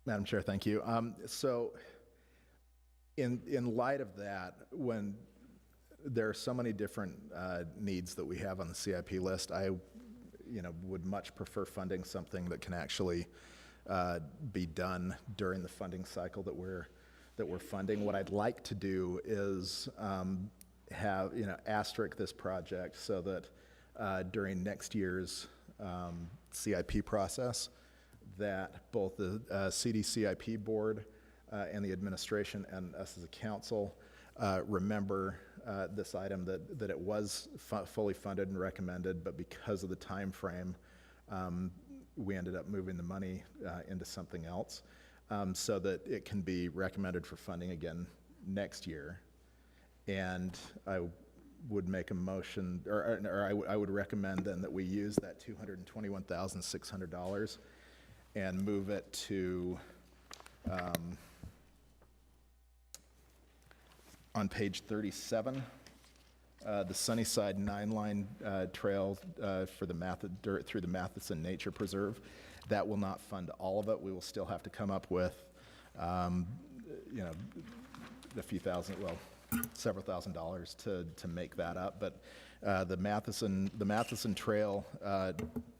Madam Chair, thank you. So in light of that, when there are so many different needs that we have on the CIP list, I would much prefer funding something that can actually be done during the funding cycle that we're funding. What I'd like to do is have asterisk this project so that during next year's CIP process, that both the CDCIP board and the administration and us as a council remember this item, that it was fully funded and recommended, but because of the time frame, we ended up moving the money into something else, so that it can be recommended for funding again next year. And I would make a motion, or I would recommend then that we use that $221,600 and move it to, on page 37, the Sunnyside 9-line trail for the through the Matheson Nature Preserve. That will not fund all of it. We will still have to come up with, a few thousand, well, several $1,000s to make that up. But the Matheson Trail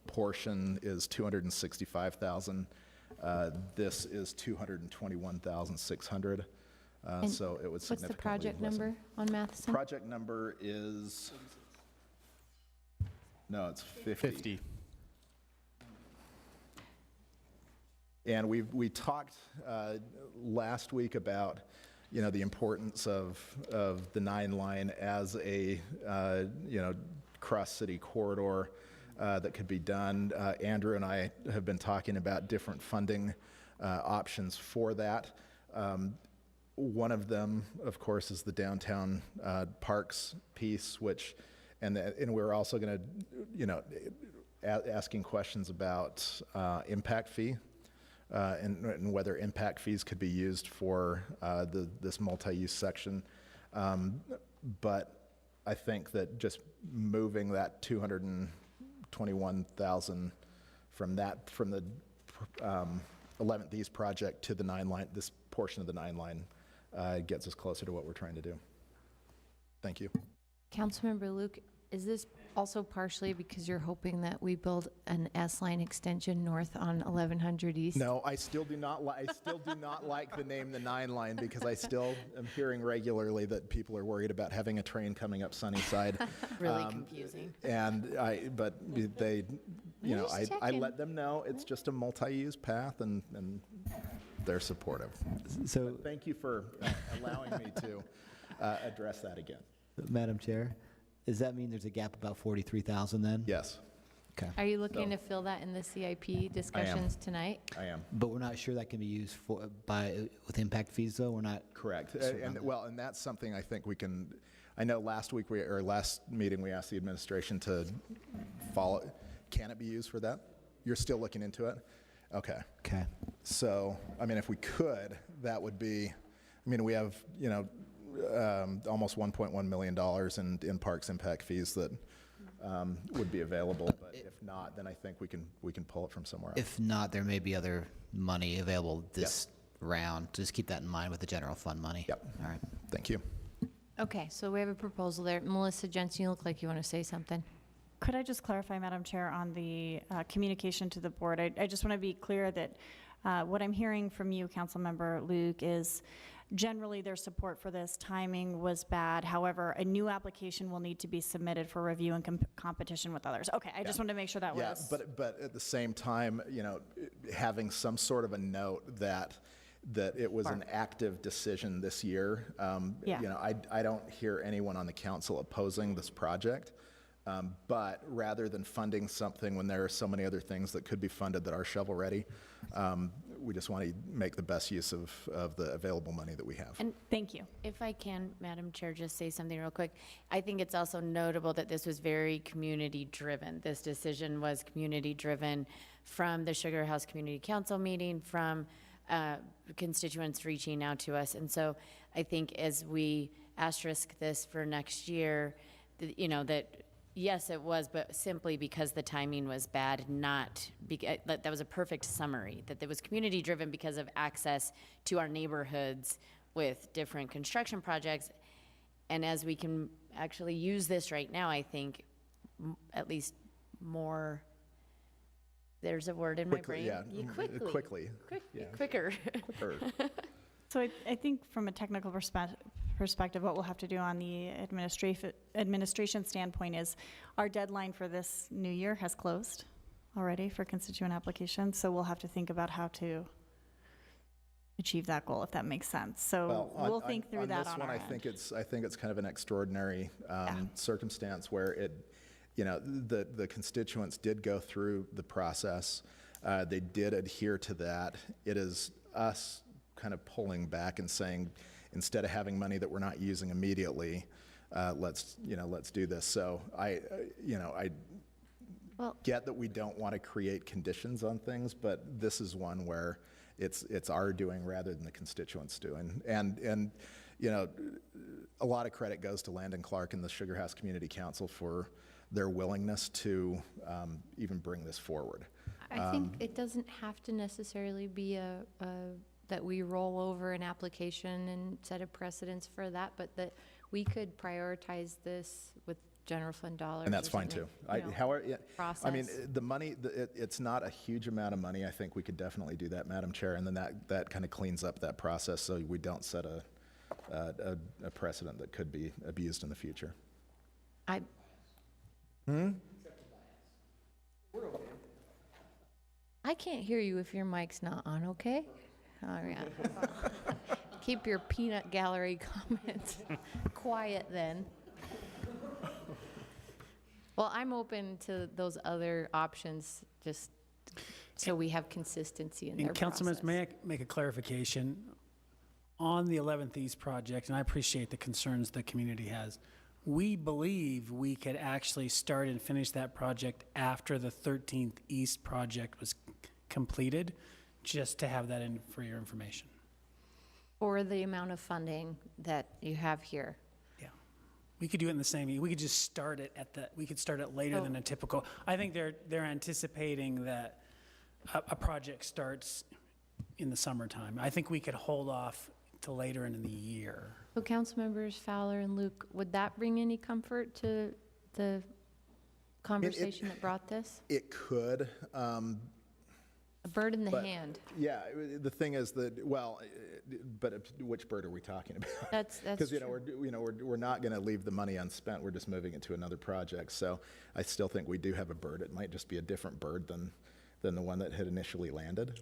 portion is $265,000. This is $221,600. So it would significantly What's the project lessen. number on Matheson? Project number is, no, it's 50. And we talked last week about, you know, the importance of the 9 line as a, you know, cross-city corridor that could be done. Andrew and I have been talking about different funding options for that. One of them, of course, is the downtown parks piece, which, and we're also going to, you know, asking questions about impact fee. And whether impact fees could be used for this multi-use section. But I think that just moving that 221,000 from the 11th East project to the 9 line, this portion of the 9 line gets us closer to what we're trying to do. Thank you. Councilmember Luke, is this also partially because you're hoping that we build an S-line extension north on 1100 East? No, I still do not like the name the 9 line, because I still am hearing regularly that people are worried about having a train coming up Sunnyside. Really confusing. But they, you know, I let them know it's just a multi-use path, and they're supportive. So but thank you for allowing me to address that again. Madam Chair, does that mean there's a gap about 43,000 then? Yes. Okay. Are you looking to fill that in the CIP discussions tonight? I am. But we're not sure that can be used with impact fees, though? We're not. Correct. And that's something I think we can, I know last meeting we asked the administration to follow. Can it be used for that? You're still looking into it? Okay. Okay. So, I mean, if we could, that would be, I mean, we have, you know, almost $1.1 million in parks impact fees that would be available. But if not, then I think we can pull it from somewhere else. If not, there may be other money available this round. Just keep that in mind with the general fund money. Yep. All right. Thank you. Okay, so we have a proposal there. Melissa Jensen, you look like you want to say something. Could I just clarify, Madam Chair, on the communication to the board? I just want to be clear that what I'm hearing from you, Councilmember Luke, is generally their support for this. Timing was bad. However, a new application will need to be submitted for review and competition with others. Okay, I just wanted to make sure that was. But at the same time, you know, having some sort of a note that it was an active decision this year. You know, I don't hear anyone on the council opposing this project. But rather than funding something when there are so many other things that could be funded that are shovel-ready, we just want to make the best use of the available money that we have. And thank you. If I can, Madam Chair, just say something real quick. I think it's also notable that this was very community-driven. This decision was community-driven from the Sugar House Community Council meeting, from constituents reaching out to us. And so I think as we asterisk this for next year, you know, that yes, it was, but simply because the timing was bad, not because that was a perfect summary, that it was community driven because of access to our neighborhoods with different construction projects. And as we can actually use this right now, I think at least more, there's a word in Quickly, my brain. yeah. Quicker. Quicker. So I think from a technical perspective, what we'll have to do on the administration standpoint is our deadline for this new year has closed already for constituent applications. So we'll have to think about how to achieve that goal, if that makes sense. So we'll think through that on our end. I think it's kind of an extraordinary circumstance where it, you know, the constituents did go through the process. They did adhere to that. It is us kind of pulling back and saying, instead of having money that we're not using immediately, let's do this. So I get that we don't want to create conditions on things, but this is one where it's our doing rather than the constituents doing. And you know, a lot of credit goes to Landon Clark and the Sugar House Community Council for their willingness to even bring this forward. I think it doesn't have to necessarily be a that we roll over an application and set a precedence for that, but that we could prioritize this with general fund dollars. And that's or fine something, too. you know, However, I mean, process. the money, it's not a huge amount of money. I think we could definitely do that, Madam Chair, and then that kind of cleans up that process so we don't set a precedent that could be abused in the future. I can't hear you if your mic's not on, okay? Oh, yeah. Keep your peanut gallery comments quiet then. Well, I'm open to those other options, just so we have consistency in their process. Councilmembers, may I make a clarification? On the 11th East project, and I appreciate the concerns the community has, we believe we could actually start and finish that project after the 13th East project was completed, just to have that in for your information. For the amount of funding that you have here. We could do it in the same year. We could just start it we could start it later than a typical. I think they're anticipating that a project starts in the summertime. I think we could hold off to later in the year. So council members Fowler and Luke, would that bring any comfort to the conversation that brought this? It could. A bird in the but, hand. Yeah, the thing is that, well, but which bird are we talking about? That's because true. we're not going to leave the money unspent. We're just moving it to another project. So I still think we do have a bird. It might just be a different bird than the one that had initially landed.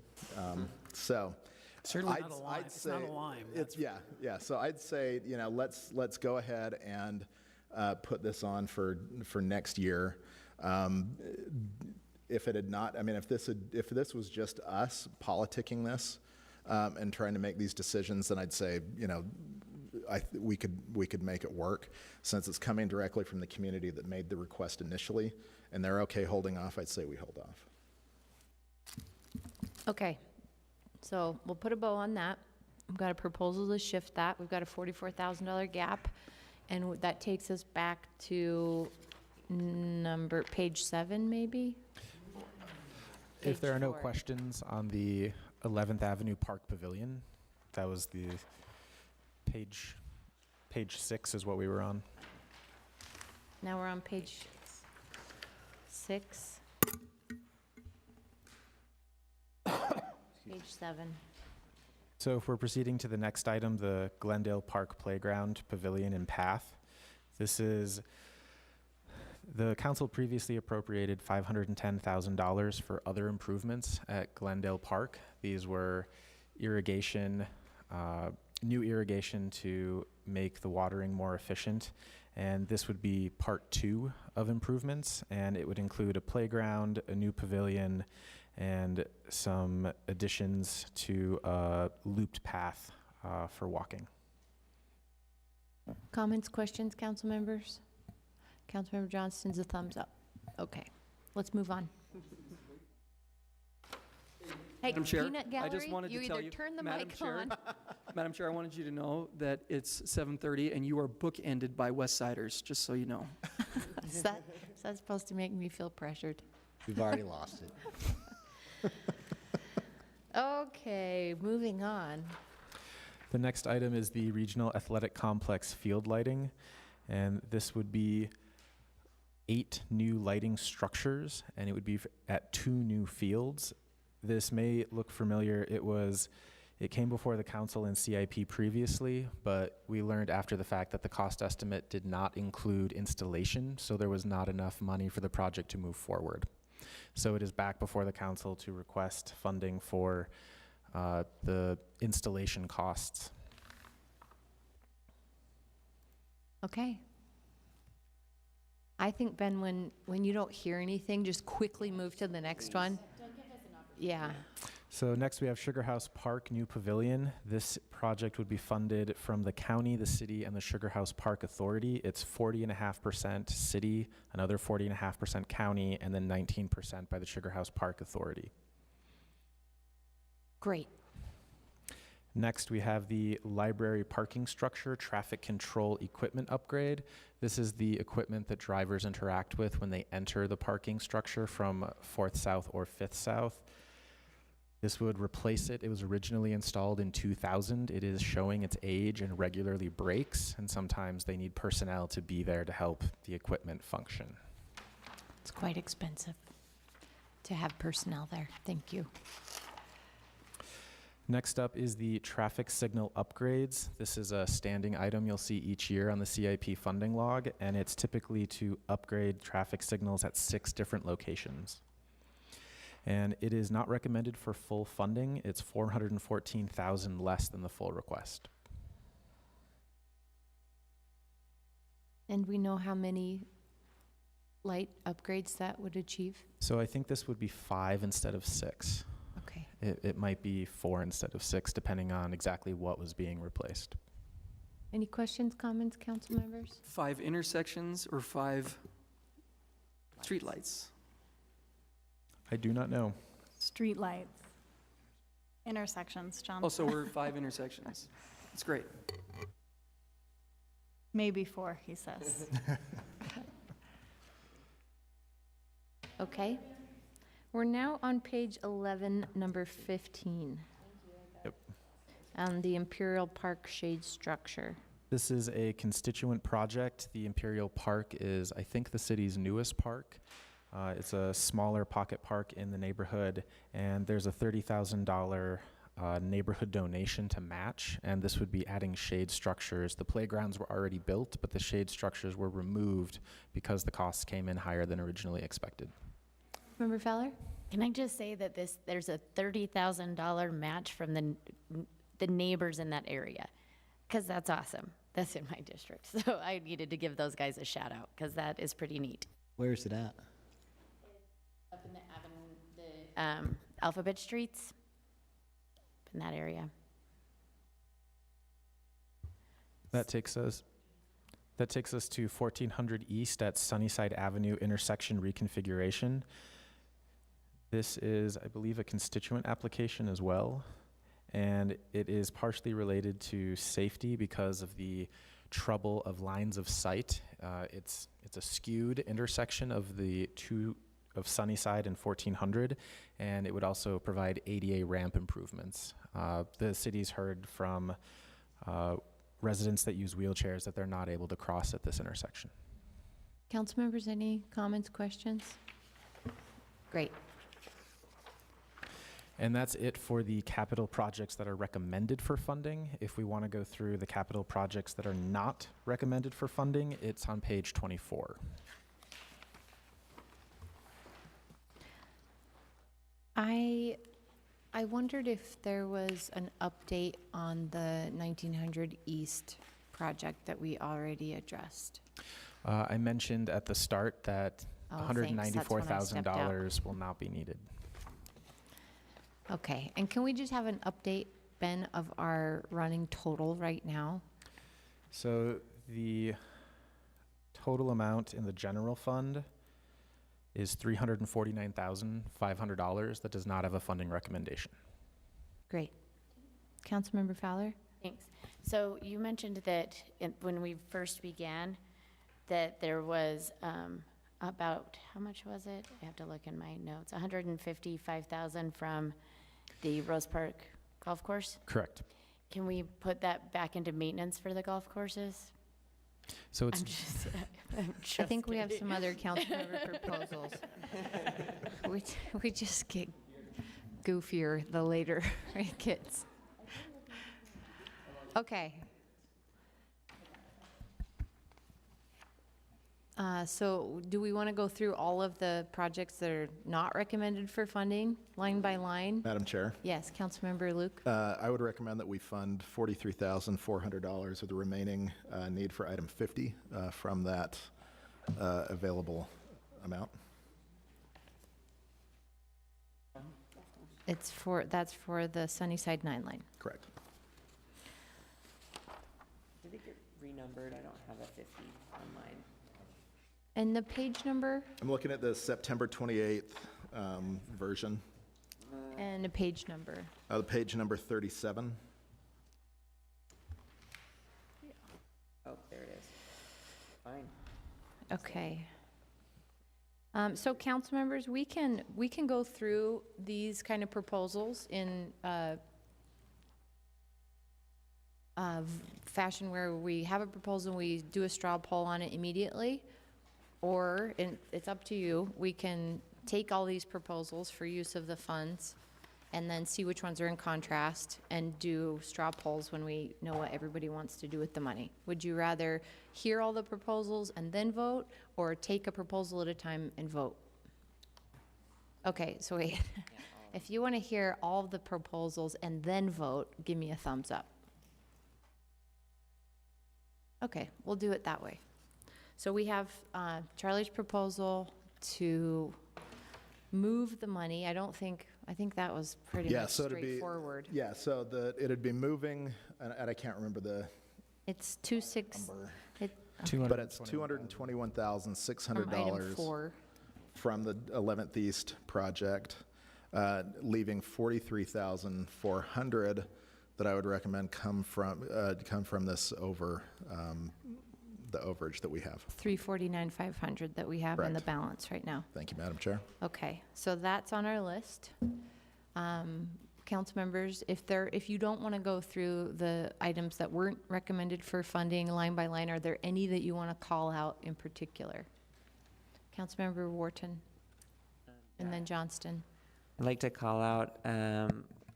So certainly not a lime. It's not a lime. Yeah. So I'd say let's go ahead and put this on for next year. If it had not, I mean, if this was just us politicking this and trying to make these decisions, then I'd say, we could make it work. Since it's coming directly from the community that made the request initially, and they're okay holding off, I'd say we hold off. Okay, so we'll put a bow on that. We've got a proposal to shift that. We've got a $44,000 gap, and that takes us back to page 7, maybe? If there are no 4. questions on the 11th Avenue Park Pavilion, that was the page 6 is what we were on. Now we're on page 6. Page 7. So if we're proceeding to the next item, the Glendale Park Playground Pavilion and Path, this is, the council previously appropriated $510,000 for other improvements at Glendale Park. These were irrigation, new irrigation to make the watering more efficient. And this would be part 2 of improvements, and it would include a playground, a new pavilion, and some additions to a looped path for walking. Comments, questions, council members? Councilmember Johnston's a thumbs up. Okay, let's move on. Hey, Madam Chair, peanut gallery, I just wanted you to tell either you, turn the Madam mic Chair, on. Madam Chair, I wanted you to know that it's 7:30 and you are bookended by West Siders, just so you know. Is that supposed to make me feel pressured? We've already lost it. Okay, moving on. The next item is the Regional Athletic Complex field lighting, and this would be 8 new lighting structures, and it would be at 2 new fields. This may look familiar. It came before the council in CIP previously, but we learned after the fact that the cost estimate did not include installation, so there was not enough money for the project to move forward. So it is back before the council to request funding for the installation costs. Okay. I think, Ben, when you don't hear anything, just quickly move to the next one. Yeah. So next we have Sugar House Park New Pavilion. This project would be funded from the county, the city, and the Sugar House Park Authority. It's 40.5% city, another 40.5% county, and then 19% by the Sugar House Park Authority. Great. Next, we have the library parking structure traffic control equipment upgrade. This is the equipment that drivers interact with when they enter the parking structure from 4th South or 5th South. This would replace it. It was originally installed in 2000. It is showing its age and regularly breaks, and sometimes they need personnel to be there to help the equipment function. It's quite expensive to have personnel there. Thank you. Next up is the traffic signal upgrades. This is a standing item you'll see each year on the CIP funding log, and it's typically to upgrade traffic signals at 6 different locations. And it is not recommended for full funding. It's $414,000 less than the full request. And we know how many light upgrades that would achieve? So I think this would be 5 instead of 6. Okay. It might be 4 instead of 6, depending on exactly what was being replaced. Any questions, comments, council members? 5 intersections or 5 streetlights? I do not know. Street lights. Intersections, John. Oh, so we're 5 intersections. That's great. Maybe 4, he says. Okay. We're now on page 11, number 15. Yep. On the Imperial Park shade structure. This is a constituent project. The Imperial Park is, I think, the city's newest park. It's a smaller pocket park in the neighborhood, and there's a $30,000 neighborhood donation to match, and this would be adding shade structures. The playgrounds were already built, but the shade structures were removed because the costs came in higher than originally expected. Member Fowler? Can I just say that there's a $30,000 match from the neighbors in that area? Because that's awesome. That's in my district. So I needed to give those guys a shout out because that is pretty neat. Where is it at? Up in the Alphabet Streets, in that area. That takes us to 1400 East at Sunnyside Avenue intersection reconfiguration. This is, I believe, a constituent application as well, and it is partially related to safety because of the trouble of lines of sight. It's a skewed intersection of the two of Sunnyside and 1400, and it would also provide ADA ramp improvements. The city's heard from residents that use wheelchairs that they're not able to cross at this intersection. Council members, any comments, questions? Great. And that's it for the capital projects that are recommended for funding. If we want to go through the capital projects that are not recommended for funding, it's on page 24. I wondered if there was an update on the 1900 East project that we already addressed. I mentioned at the start that thanks. That's when I stepped out. $194,000 will not be needed. Okay, and can we just have an update, Ben, of our running total right now? So the total amount in the general fund is $349,500 that does not have a funding recommendation. Great. Councilmember Fowler? Thanks. So you mentioned that when we first began, that there was about, how much was it? I have to look in my notes, 155,000 from the Rose Park Golf Course? Correct. Can we put that back into maintenance for the golf courses? So it's. I'm I think we have some other council member proposals. We just get goofier the later it gets. Okay. So do we want to go through all of the projects that are not recommended for funding, line by line? Madam Chair, Yes, Councilmember Luke. I would recommend that we fund $43,400 of the remaining need for item 50 from that available amount. That's for the Sunnyside 9 line. Correct. Did it get renumbered? I don't have a 50 on mine. And the page number I'm looking at the September 28th version. and the page number. The page number 37. Oh, there it is. Fine. Okay. So council members, we can go through these kind of proposals in fashion where we have a proposal, we do a straw poll on it immediately, or, and it's up to you, we can take all these proposals for use of the funds and then see which ones are in contrast and do straw polls when we know what everybody wants to do with the money. Would you rather hear all the proposals and then vote, or take a proposal at a time and vote? Okay, so wait. If you want to hear all the proposals and then vote, give me a thumbs up. Okay, we'll do it that way. So we have Charlie's proposal to move the money. I think that was pretty much straightforward. Yeah, so it'd be moving, and I can't remember the It's 26. number, It, but it's $221,600 from the 11th East project, leaving $43,400 that I would recommend come from this the overage that we have. 349,500 that we have in the balance right now. Thank you, Madam Chair. Okay, so that's on our list. Council members, if you don't want to go through the items that weren't recommended for funding line by line, are there any that you want to call out in particular? Councilmember Wharton, and then Johnston. I'd like to call out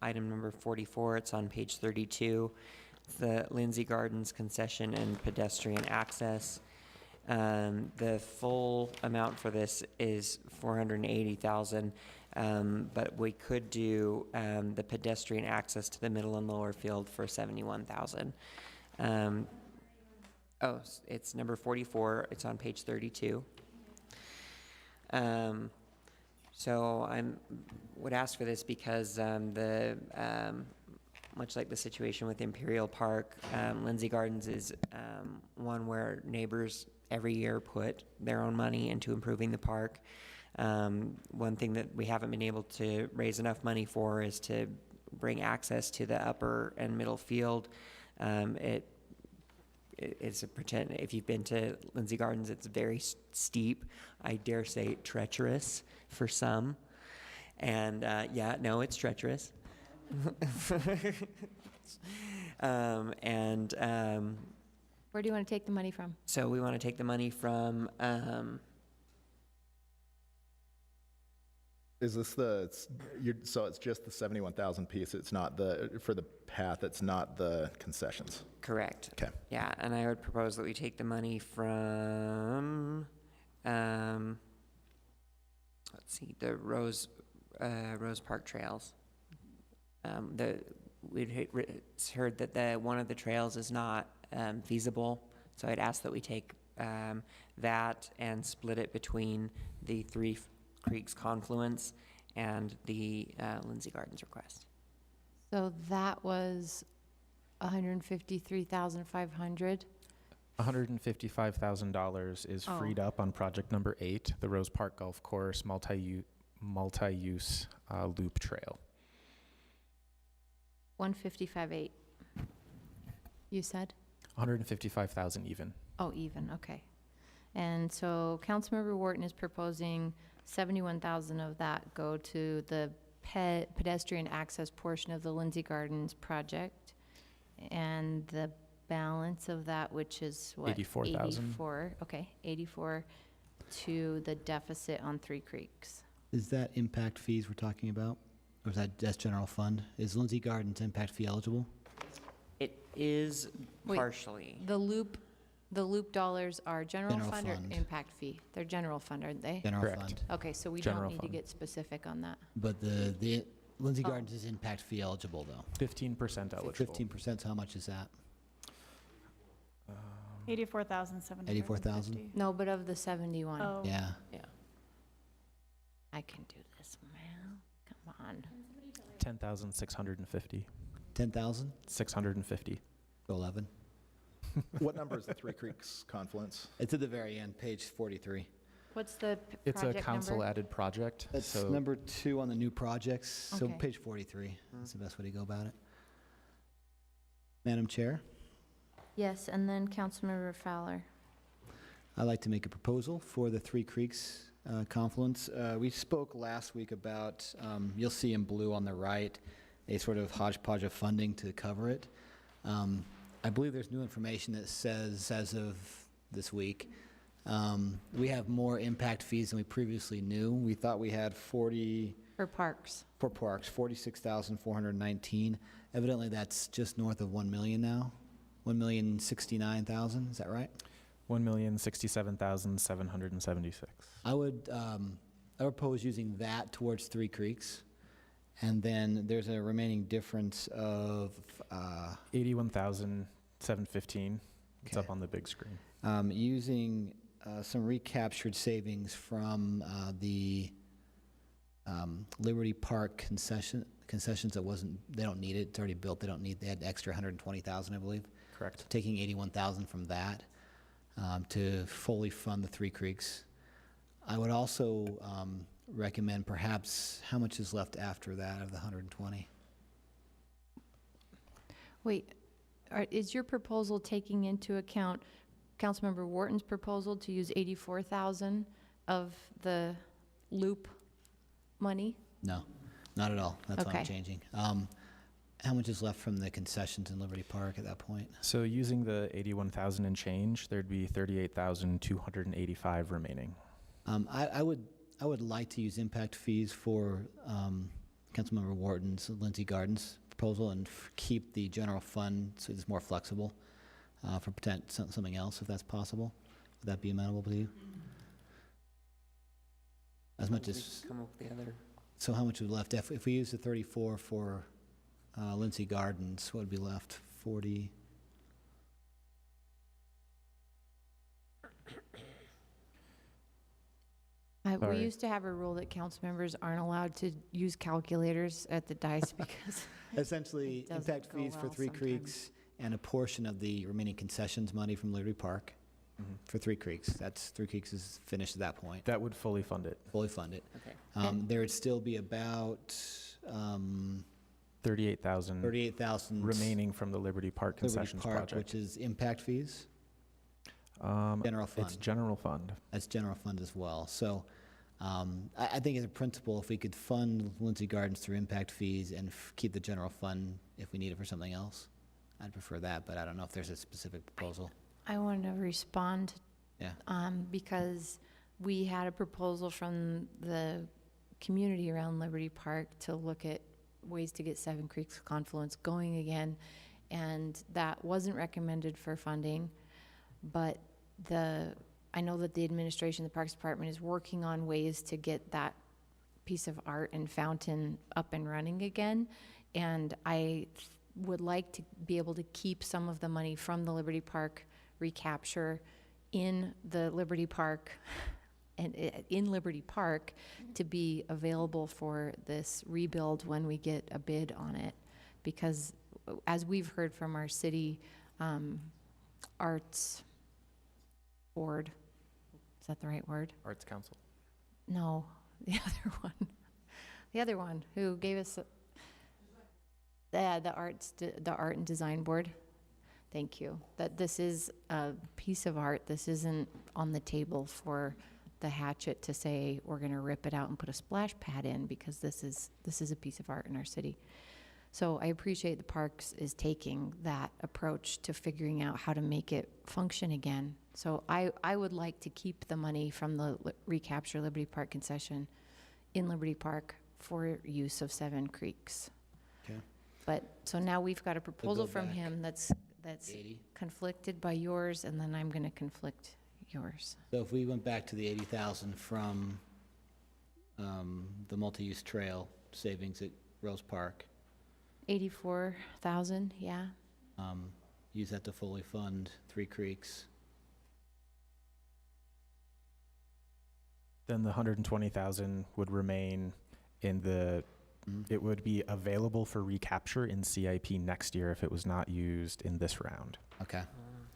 item number 44. It's on page 32. It's the Lindsay Gardens concession and pedestrian access. The full amount for this is $480,000, but we could do the pedestrian access to the middle and lower field for $71,000. It's number 44. It's on page 32. So I would ask for this because much like the situation with Imperial Park, Lindsay Gardens is one where neighbors every year put their own money into improving the park. One thing that we haven't been able to raise enough money for is to bring access to the upper and middle field. It's if you've been to Lindsay Gardens, it's very steep, I dare say treacherous for some. And it's treacherous. Where do you want to take the money from? So we want to take the money from, Is this so it's just the 71,000 piece, it's not for the path, it's not the concessions? correct. Okay. Yeah, and I would propose that we take the money from, let's see, the Rose Park trails. We'd heard that one of the trails is not feasible, so I'd ask that we take that and split it between the Three Creeks confluence and the Lindsay Gardens request. So that was 153,500. $155,000 is freed up on project number 8, the Rose Park Golf Course multi-use loop trail. 155,800. You said? 155,000 even. Oh, even, okay. And so Councilmember Wharton is proposing 71,000 of that go to the pedestrian access portion of the Lindsay Gardens project. And the balance of that, which is what? 84,000. 84, okay, 84 to the deficit on Three Creeks. Is that impact fees we're talking about? Or is that's general fund? Is Lindsay Gardens impact fee eligible? It is Wait, partially. The loop dollars are general fund or fund. impact fee? They're general fund, aren't they? General Correct. fund. Okay, so we General don't need to fund. get specific on that. But the Lindsay Oh. Gardens is impact fee eligible though. 15% eligible. 15%, how much is that? 84,750. 84,000? No, but of the 71. Oh. Yeah. I can do this, man. Come on. 10,650. 10,000? 650. 11. What number is the Three Creeks confluence? It's at the very end, page 43. What's the It's a project council number? added project. That's so number 2 on the new projects, so Okay. page 43. That's the best way to go about it. Madam Chair, Yes, and then Councilmember Fowler. I'd like to make a proposal for the Three Creeks confluence. We spoke last week about, you'll see in blue on the right, a sort of hodgepodge of funding to cover it. I believe there's new information that says, as of this week, we have more impact fees than we previously knew. We thought we had 40... For parks. For parks, 46,419. Evidently, that's just north of 1 million now. 1,069,000, is that right? 1,067,776. I would propose using that towards Three Creeks. And then there's a remaining difference of 81,715. It's up on the big screen. Using some recaptured savings from the Liberty Park concessions that they don't need it. It's already built. They had extra 120,000, I believe. Correct. So taking 81,000 from that to fully fund the Three Creeks. I would also recommend perhaps how much is left after that of the 120. Wait, is your proposal taking into account Councilmember Wharton's proposal to use 84,000 of the loop money? No, not at all. That's Okay. not changing. How much is left from the concessions in Liberty Park at that point? So using the 81,000 and change, there'd be 38,285 remaining. I would like to use impact fees for Councilmember Wharton's Lindsay Gardens proposal and keep the general fund so it's more flexible for something else if that's possible. Would that be amenable to you? As much as Come up with the other. so, how much is left? If we use the 34 for Lindsay Gardens, what would be left? 40. We Sorry. used to have a rule that council members aren't allowed to use calculators at the dice because Essentially, it doesn't impact go fees for well Three sometimes. Creeks and a portion of the remaining concessions money from Liberty Park for Three Creeks. Three Creeks is finished at that point. That would fully fund it. Fully fund it. Okay. There would still be about 38,000 38,000 remaining from the Liberty Park Liberty concessions Park, project. which is impact fees. General fund. It's general fund. That's general fund as well. So I think as a principle, if we could fund Lindsay Gardens through impact fees and keep the general fund if we need it for something else, I'd prefer that, but I don't know if there's a specific proposal. I want to respond Yeah. because we had a proposal from the community around Liberty Park to look at ways to get Seven Creeks Confluence going again, and that wasn't recommended for funding, but I know that the administration, the Parks Department is working on ways to get that piece of art and fountain up and running again, and I would like to be able to keep some of the money from the Liberty Park recapture in the Liberty Park and in Liberty Park to be available for this rebuild when we get a bid on it. Because as we've heard from our city arts board, is that the right word? Arts Council. No, the other one. The other one who gave us the art and design board. Thank you. That this is a piece of art. This isn't on the table for the hatchet to say we're going to rip it out and put a splash pad in, because this is a piece of art in our city. So I appreciate the Parks is taking that approach to figuring out how to make it function again. So I would like to keep the money from the recapture Liberty Park concession in Liberty Park for use of Seven Creeks. Okay. But, so now we've got a proposal from back. him that's 80. conflicted by yours, and then I'm going to conflict yours. So if we went back to the 80,000 from the multi-use trail savings at Rose Park, 84,000, yeah. use that to fully fund Three Creeks. Then the 120,000 would remain in the, it would be available for recapture in CIP next year if it was not used in this round. Okay.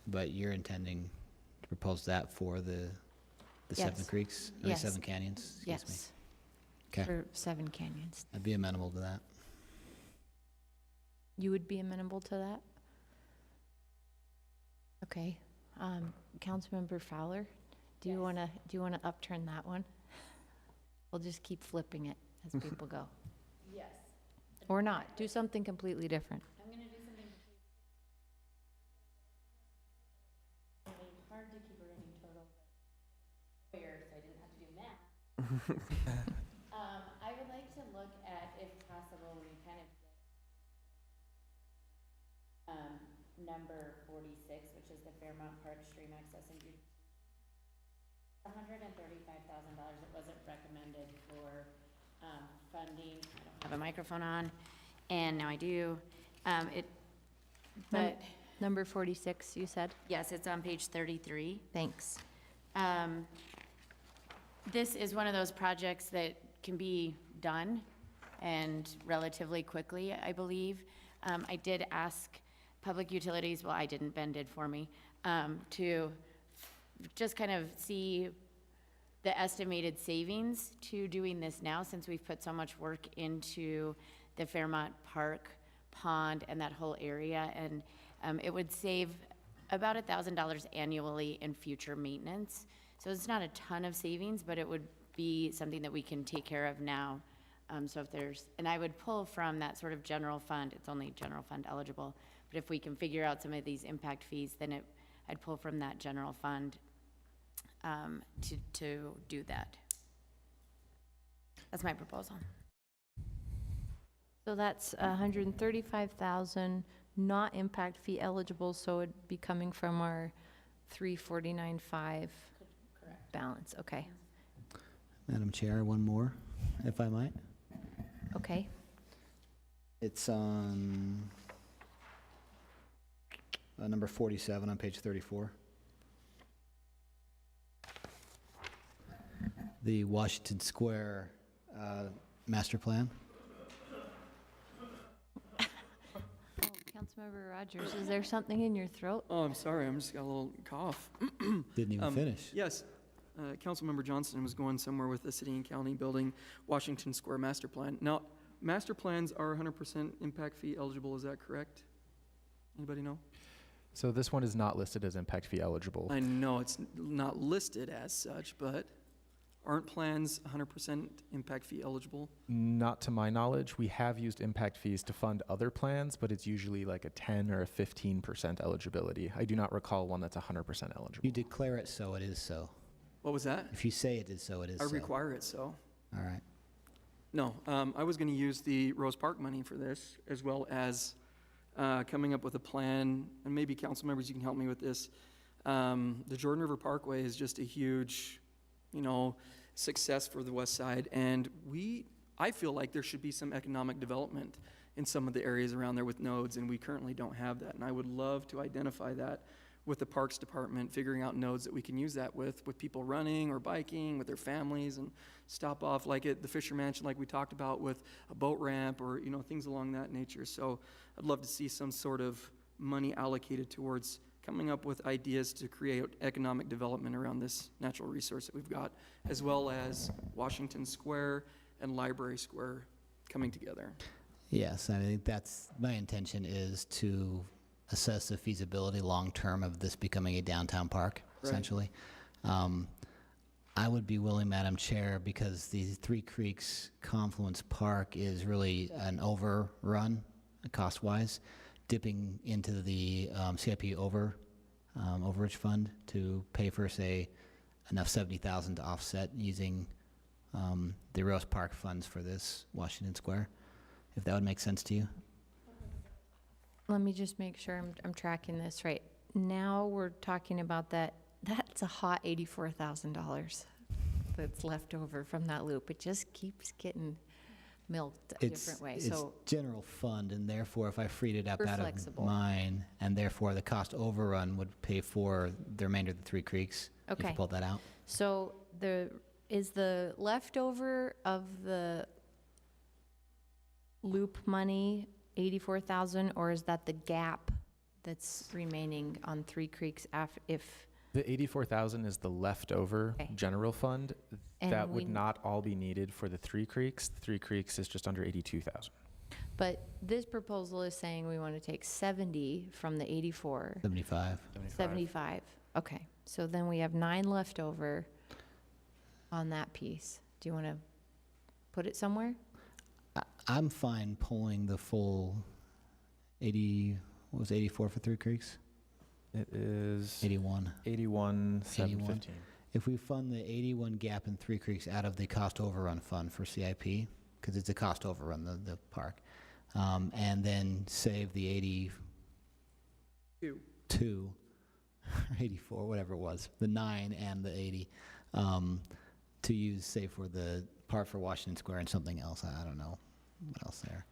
But you're intending to propose that for the Seven Yes. Creeks? I mean, Yes. Seven Canyons? Excuse me. Yes. Okay. For Seven Canyons. I'd be amenable to that. You would be amenable to that? Okay. Councilmember Fowler, do you want to upturn that one? We'll just keep flipping it as people go. Yes. Or not, do something completely different. I'm gonna do something really hard to keep a running total, but fair, so I didn't have to do math. I would like to look at, if possible, we kind of number 46, which is the Fairmont Park Stream Access and $135,000. It wasn't recommended for funding. I don't have a microphone on, and now I do. But Number 46, you said? yes, it's on page 33. Thanks. This is one of those projects that can be done and relatively quickly, I believe. I did ask Public Utilities, well, I didn't, Ben did for me, to just kind of see the estimated savings to doing this now, since we've put so much work into the Fairmont Park pond and that whole area. And it would save about $1,000 annually in future maintenance. So it's not a ton of savings, but it would be something that we can take care of now. So if there's, and I would pull from that sort of general fund, it's only general fund eligible, but if we can figure out some of these impact fees, then I'd pull from that general fund to do that. That's my proposal. So that's 135,000, not impact fee eligible, so it'd be coming from our 349.5 balance, okay. Madam Chair, one more, if I might. Okay. It's on number 47 on page 34. The Washington Square master plan. Councilmember Rogers, is there something in your throat? Oh, I'm sorry, I'm just got a little cough. Didn't even finish. Yes, Councilmember Johnson was going somewhere with the city and county building Washington Square master plan. Now, master plans are 100% impact fee eligible, is that correct? Anybody know? So this one is not listed as impact fee eligible. I know it's not listed as such, but aren't plans 100% impact fee eligible? Not to my knowledge. We have used impact fees to fund other plans, but it's usually like a 10 or a 15% eligibility. I do not recall one that's 100% eligible. You declare it so, it is so. What was that? If you say it is so, it is so. I require it so. All right. No, I was going to use the Rose Park money for this, as well as coming up with a plan, and maybe council members, you can help me with this. The Jordan River Parkway is just a huge, success for the west side, and I feel like there should be some economic development in some of the areas around there with nodes, and we currently don't have that, and I would love to identify that with the Parks Department, figuring out nodes that we can use that with people running or biking, with their families, and stop off like at the Fisher Mansion like we talked about, with a boat ramp or things along that nature. So I'd love to see some sort of money allocated towards coming up with ideas to create economic development around this natural resource that we've got, as well as Washington Square and Library Square coming together. Yes, I think that's my intention, is to assess the feasibility long-term of this becoming a downtown park, essentially. I would be willing, Madam Chair, because the Three Creeks Confluence Park is really an overrun, cost-wise, dipping into the CIP overage fund to pay for, say, enough $70,000 to offset using the Rose Park funds for this Washington Square, if that would make sense to you. Let me just make sure I'm tracking this right. Now we're talking about that's a hot $84,000 that's left over from that loop. It just keeps getting milked a different way. It's general fund, and therefore if I freed it up We're out flexible. of mine, and therefore the cost overrun would pay for the remainder of the Three Creeks. If Okay. you pulled that out. So is the leftover of the loop money 84,000, or is that the gap that's remaining on Three Creeks if? The 84,000 is the leftover general fund. And That would we- not all be needed for the Three Creeks. The Three Creeks is just under 82,000. But this proposal is saying we want to take 70 from the 84. 75. 75, okay. So then we have 9 left over on that piece. Do you want to put it somewhere? I'm fine pulling the full 80, what was 84 for Three Creeks? It is 81. 81,715. If we fund the 81 gap in Three Creeks out of the cost overrun fund for CIP, because it's a cost overrun, the park, and then save the 82, or 84, whatever it was, the 9 and the 80, to use, say, for the part for Washington Square and something else. I don't know what else there.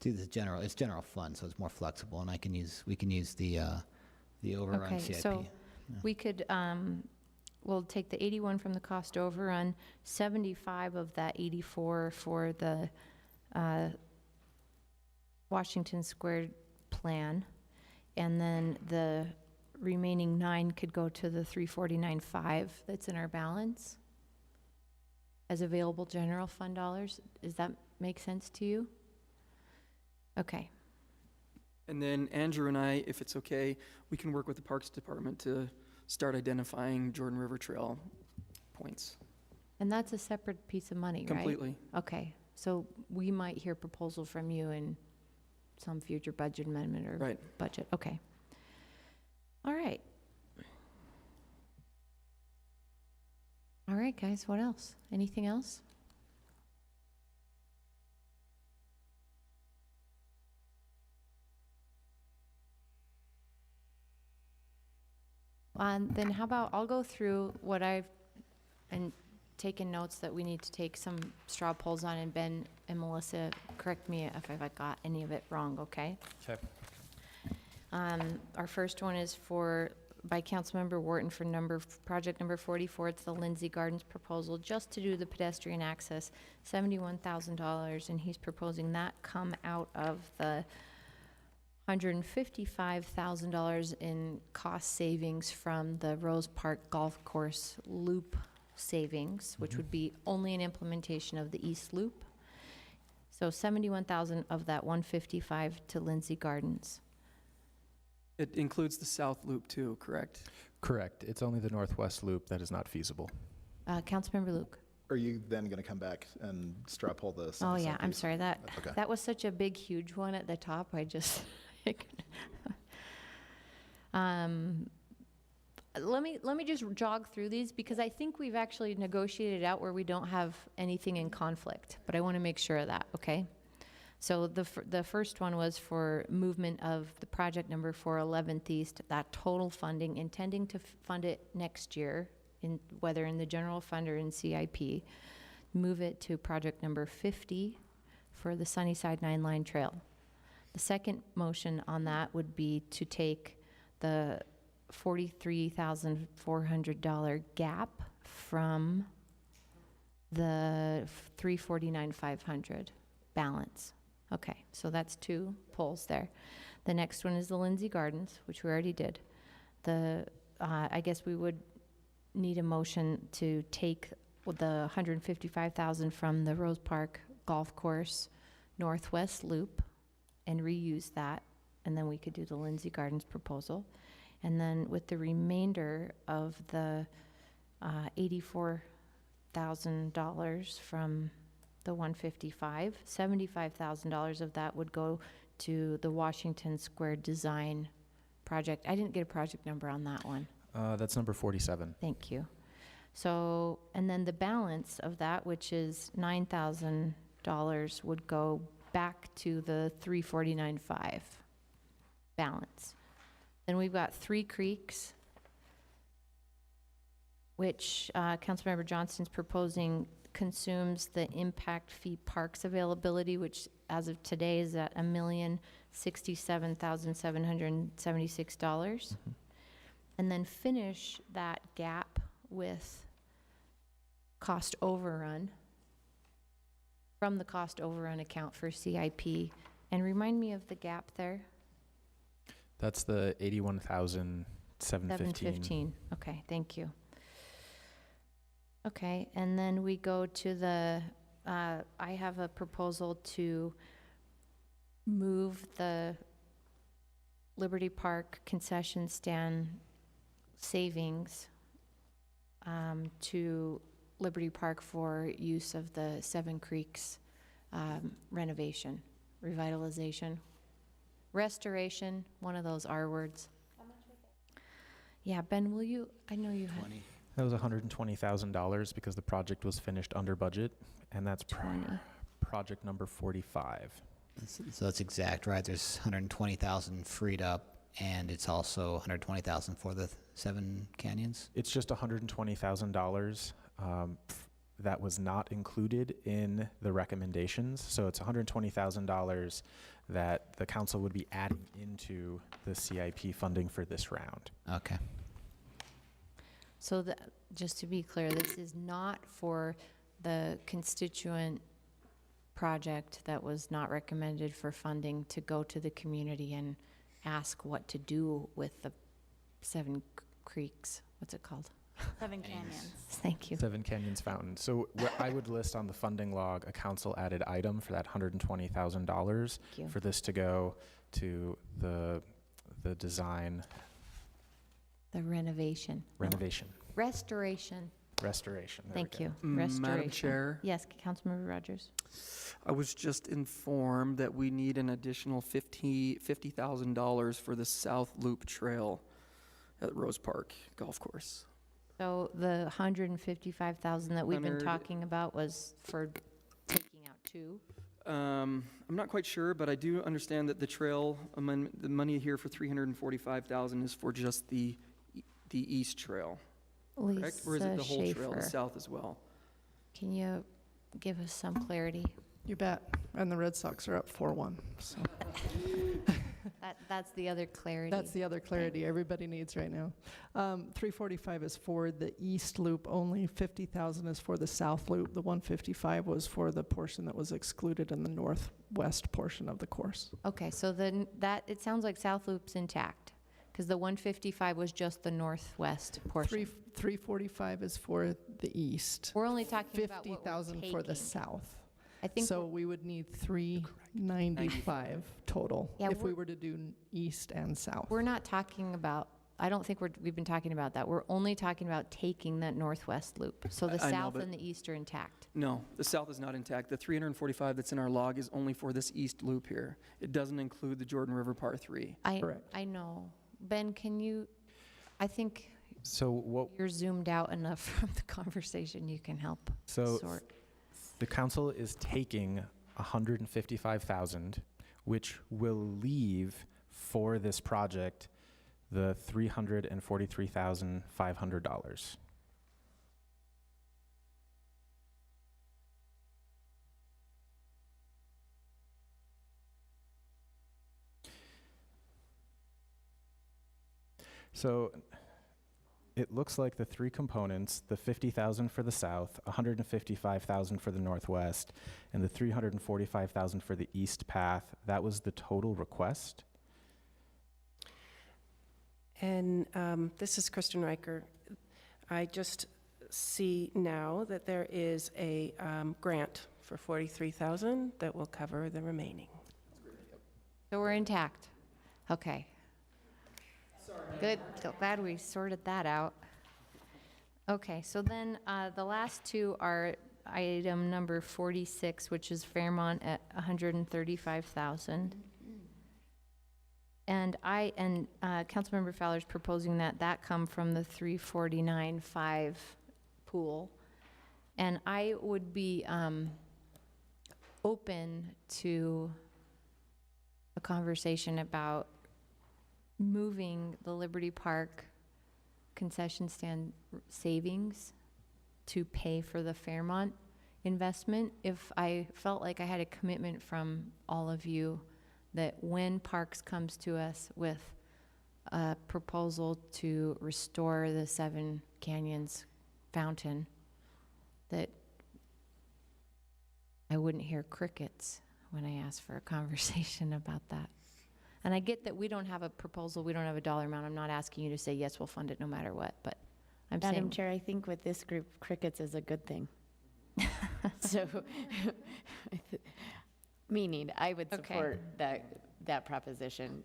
It's general fund, so it's more flexible, and we can use the overrun CIP. Okay, so we could, we'll take the 81 from the cost overrun, 75 of that 84 for the Washington Square plan, and then the remaining 9 could go to the 349.5 that's in our balance as available general fund dollars. Does that make sense to you? Okay. And then Andrew and I, if it's okay, we can work with the Parks Department to start identifying Jordan River Trail points. And that's a separate piece of money, right? Completely. Okay, so we might hear proposal from you in some future budget amendment or Right. budget, okay. All right. All right, guys, what else? Anything else? Then how about, I'll go through what I've, and taken notes that we need to take some straw polls on, and Ben and Melissa, correct me if I've got any of it wrong, okay? Okay. Our first one is by Councilmember Wharton for project number 44. It's the Lindsay Gardens proposal, just to do the pedestrian access, $71,000, and he's proposing that come out of the $155,000 in cost savings from the Rose Park Golf Course Loop savings, which would be only an implementation of the East Loop. So $71,000 of that $155 to Lindsay Gardens. It includes the South Loop too, correct? Correct. It's only the northwest loop that is not feasible. Councilmember Luke. Are you then going to come back and straw poll the Oh yeah, south I'm piece? sorry, that Okay. that was such a big, huge one at the top. I just let me just jog through these, because I think we've actually negotiated out where we don't have anything in conflict, but I want to make sure of that, okay? So the first one was for movement of the project number 411th East, that total funding, intending to fund it next year, whether in the general fund or in CIP, move it to project number 50 for the Sunnyside 9-line trail. The second motion on that would be to take the $43,400 gap from the $349,500 balance. Okay, so that's 2 polls there. The next one is the Lindsay Gardens, which we already did. I guess we would need a motion to take the $155,000 from the Rose Park Golf Course Northwest Loop and reuse that, and then we could do the Lindsay Gardens proposal. And then with the remainder of the $84,000 from the 155, $75,000 of that would go to the Washington Square design project. I didn't get a project number on that one. That's number 47. Thank you. So, and then the balance of that, which is $9,000, would go back to the 349.5 balance. Then we've got Three Creeks, which Councilmember Johnston's proposing consumes the impact fee parks availability, which as of today is at $1,067,776. And then finish that gap with cost overrun from the cost overrun account for CIP. And remind me of the gap there. That's the 81,715. 715. Okay, thank you. Okay, and then we go to the, I have a proposal to move the Liberty Park concession stand savings to Liberty Park for use of the Seven Creeks renovation, revitalization, restoration, one of those R words. How much was it? Yeah, Ben, will you, I know you had. That was $120,000 because the project was finished under budget, and that's project number 45. So that's exact, right? There's 120,000 freed up, and it's also 120,000 for the 7 canyons? It's just $120,000 that was not included in the recommendations. So it's $120,000 that the council would be adding into the CIP funding for this round. Okay. So just to be clear, this is not for the constituent project that was not recommended for funding to go to the community and ask what to do with the Seven Creeks. What's it called? Seven Canyons. Thank you. Seven Canyons Fountain. So I would list on the funding log a council added item for that $120,000 for this to go to the design. The renovation. Renovation. Restoration. Restoration. There Thank we you. go. Restoration. Madam Chair. Yes, Councilmember Rogers. I was just informed that we need an additional $50,000 for the South Loop Trail at Rose Park Golf Course. So the 155,000 that we've been Leonard. talking about was for taking out 2? I'm not quite sure, but I do understand that the trail amendment, the money here for $345,000 is for just the east trail, correct? Or is it the whole trail, the Schaefer. south as well? Can you give us some clarity? You bet. And the Red Sox are up 4-1. So That's the other clarity. that's the other clarity everybody needs right now. 345 is for the east loop only. 50,000 is for the south loop. The 155 was for the portion that was excluded in the northwest portion of the course. Okay, so then it sounds like South Loop's intact, because the 155 was just the northwest portion. 345 is for the east. We're only talking about what we're 50,000 for the taking. south. I think So we would need 395 total Yeah, if we we're- were to do east and south. We're not talking about, I don't think we've been talking about that. We're only talking about taking that northwest loop. So the I know, south but- and the east are intact. No, the south is not intact. The 345 that's in our log is only for this east loop here. It doesn't include the Jordan River Par 3. I know. Ben, can you, I think So what? you're zoomed out enough from the conversation, you can help So sort. the council is taking $155,000, which will leave for this project the $343,500. So it looks like the 3 components, the 50,000 for the south, 155,000 for the northwest, and the 345,000 for the east path, that was the total request? And this is Kristen Riker. I just see now that there is a grant for $43,000 that will cover the remaining. So we're intact. Okay. Good, glad we sorted that out. Okay, so then the last 2 are item number 46, which is Fairmont at 135,000. And Councilmember Fowler's proposing that come from the 349.5 pool. And I would be open to a conversation about moving the Liberty Park concession stand savings to pay for the Fairmont investment if I felt like I had a commitment from all of you that when Parks comes to us with a proposal to restore the Seven Canyons fountain, that I wouldn't hear crickets when I asked for a conversation about that. And I get that we don't have a proposal, we don't have a dollar amount. I'm not asking you to say, yes, we'll fund it no matter what, but I'm Madam saying. Chair, I think with this group, crickets is a good thing. So, meaning I would Okay. support that proposition.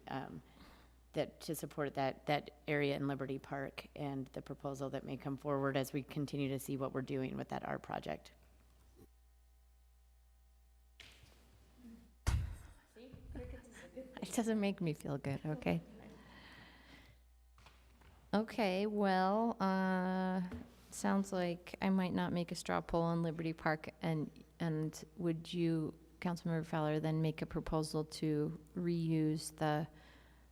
to support that area in Liberty Park and the proposal that may come forward as we continue to see what we're doing with that art project. It doesn't make me feel good, okay? Okay, well, sounds like I might not make a straw poll on Liberty Park, and would you, Councilmember Fowler, then make a proposal to reuse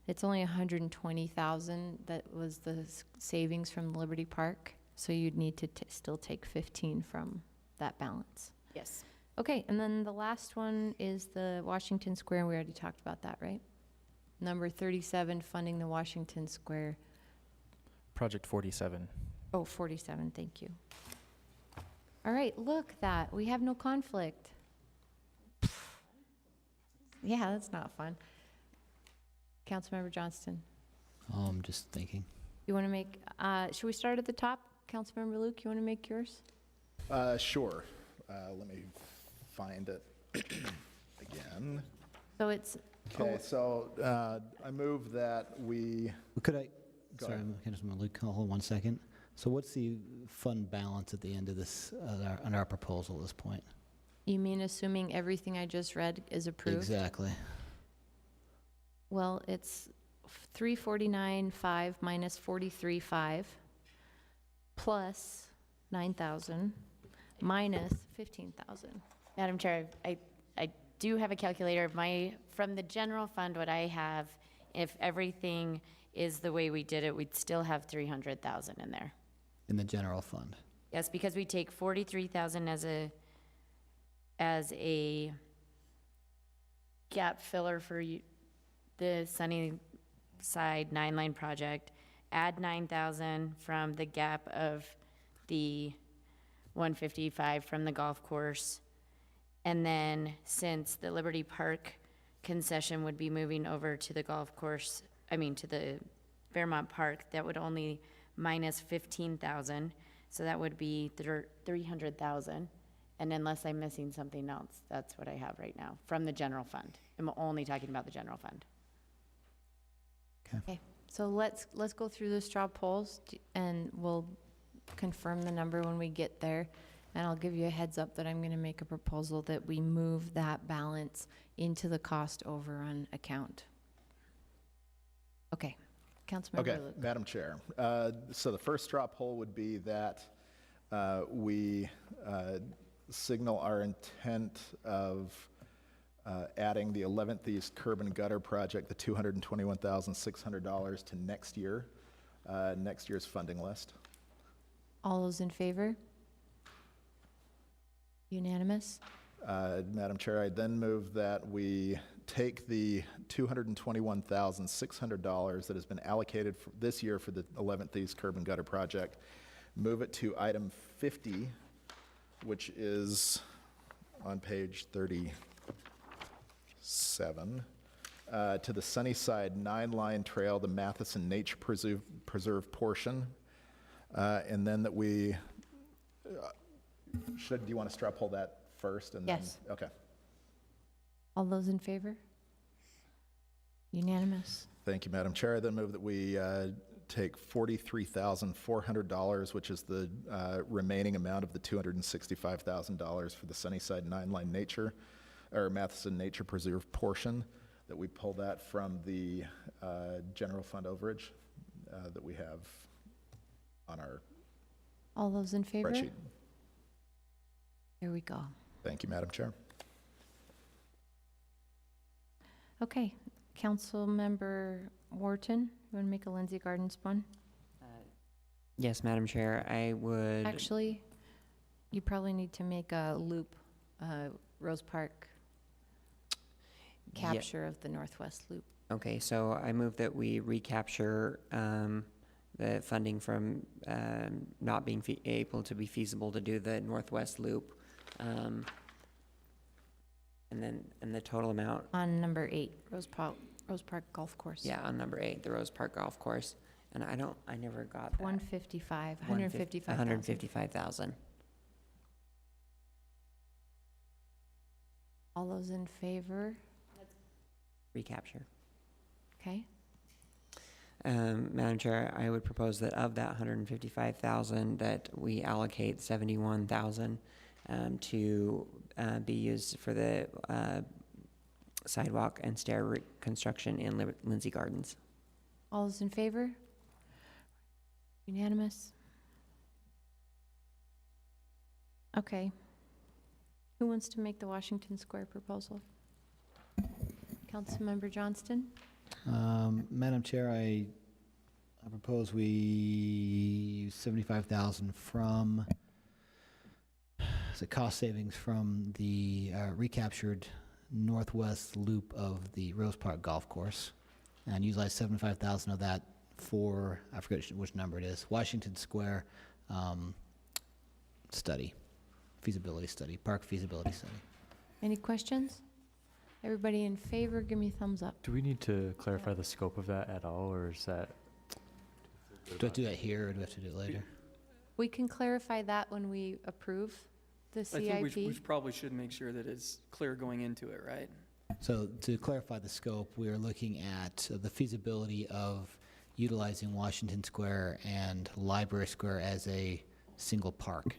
it's only 120,000 that was the savings from Liberty Park, so you'd need to still take 15 from that balance. Yes. Okay, and then the last one is the Washington Square. We already talked about that, right? Number 37, funding the Washington Square. Project 47. Oh, 47, thank you. All right, look that, we have no conflict. Yeah, that's not fun. Councilmember Johnston, I'm just thinking. you want to make, should we start at the top? Councilmember Luke, you want to make yours? Sure. Let me find it again. So it's. Okay, so I move that we. Could I, Go sorry, ahead. Councilman Luke, hold on 1 second. So what's the fund balance at the end of this, under our proposal at this point? You mean assuming everything I just read is approved? Exactly. Well, it's 349.5 minus 43.5 plus 9,000 minus 15,000. Madam Chair, I do have a calculator. From the general fund, what I have, if everything is the way we did it, we'd still have 300,000 in there. In the general fund? Yes, because we take 43,000 as a gap filler for the Sunnyside 9-line project, add 9,000 from the gap of the 155 from the golf course, and then since the Liberty Park concession would be moving over to the golf course, to the Fairmont Park, that would only minus 15,000, so that would be 300,000. And unless I'm missing something else, that's what I have right now from the general fund. I'm only talking about the general fund. Okay, so let's go through the straw polls and we'll confirm the number when we get there. And I'll give you a heads up that I'm going to make a proposal that we move that balance into the cost overrun account. Okay, Councilmember Okay, Luke. Madam Chair. So the first straw poll would be that we signal our intent of adding the 11th East Curb and Gutter Project, the $221,600 to next year's funding list. All those in favor? Unanimous? Madam Chair, I then move that we take the $221,600 that has been allocated for this year for the 11th East Curb and Gutter Project, move it to item 50, which is on page 37, to the Sunnyside 9-line trail, the Matheson Nature Preserve portion, and then that we do you want to straw poll that first? And Yes. Then, okay. All those in favor? Unanimous? Thank you, Madam Chair. I then move that we take $43,400, which is the remaining amount of the $265,000 for the Sunnyside 9-line Matheson Nature Preserve portion, that we pull that from the general fund overage that we have on our All those in favor? spreadsheet. There we go. Thank you, Madam Chair. Okay, Councilmember Wharton, you want to make a Lindsay Gardens one? Yes, Madam Chair, I would. Actually, you probably need to make a loop, Rose Park capture of the Northwest Loop. Okay, so I move that we recapture the funding from not being able to be feasible to do the Northwest Loop. And the total amount. On number 8, Rose Park Golf Course. Yeah, on number 8, the Rose Park Golf Course. And I never got that. 155,000. All those in favor? Recapture. Okay. Madam Chair, I would propose that of that 155,000, that we allocate 71,000 to be used for the sidewalk and stair reconstruction in Lindsay Gardens. All those in favor? Unanimous? Okay. Who wants to make the Washington Square proposal? Councilmember Johnston? Madam Chair, I propose we use 75,000 from the cost savings from the recaptured northwest loop of the Rose Park Golf Course, and utilize 75,000 of that for, I forget which number it is, Washington Square study, feasibility study, park feasibility study. Any questions? Everybody in favor, give me a thumbs up. Do we need to clarify the scope of that at all, or is that? Do I do that here, or do I have to do it later? We can clarify that when we approve the I CIP. think we probably should make sure that it's clear going into it, right? So to clarify the scope, we are looking at the feasibility of utilizing Washington Square and Library Square as a single park.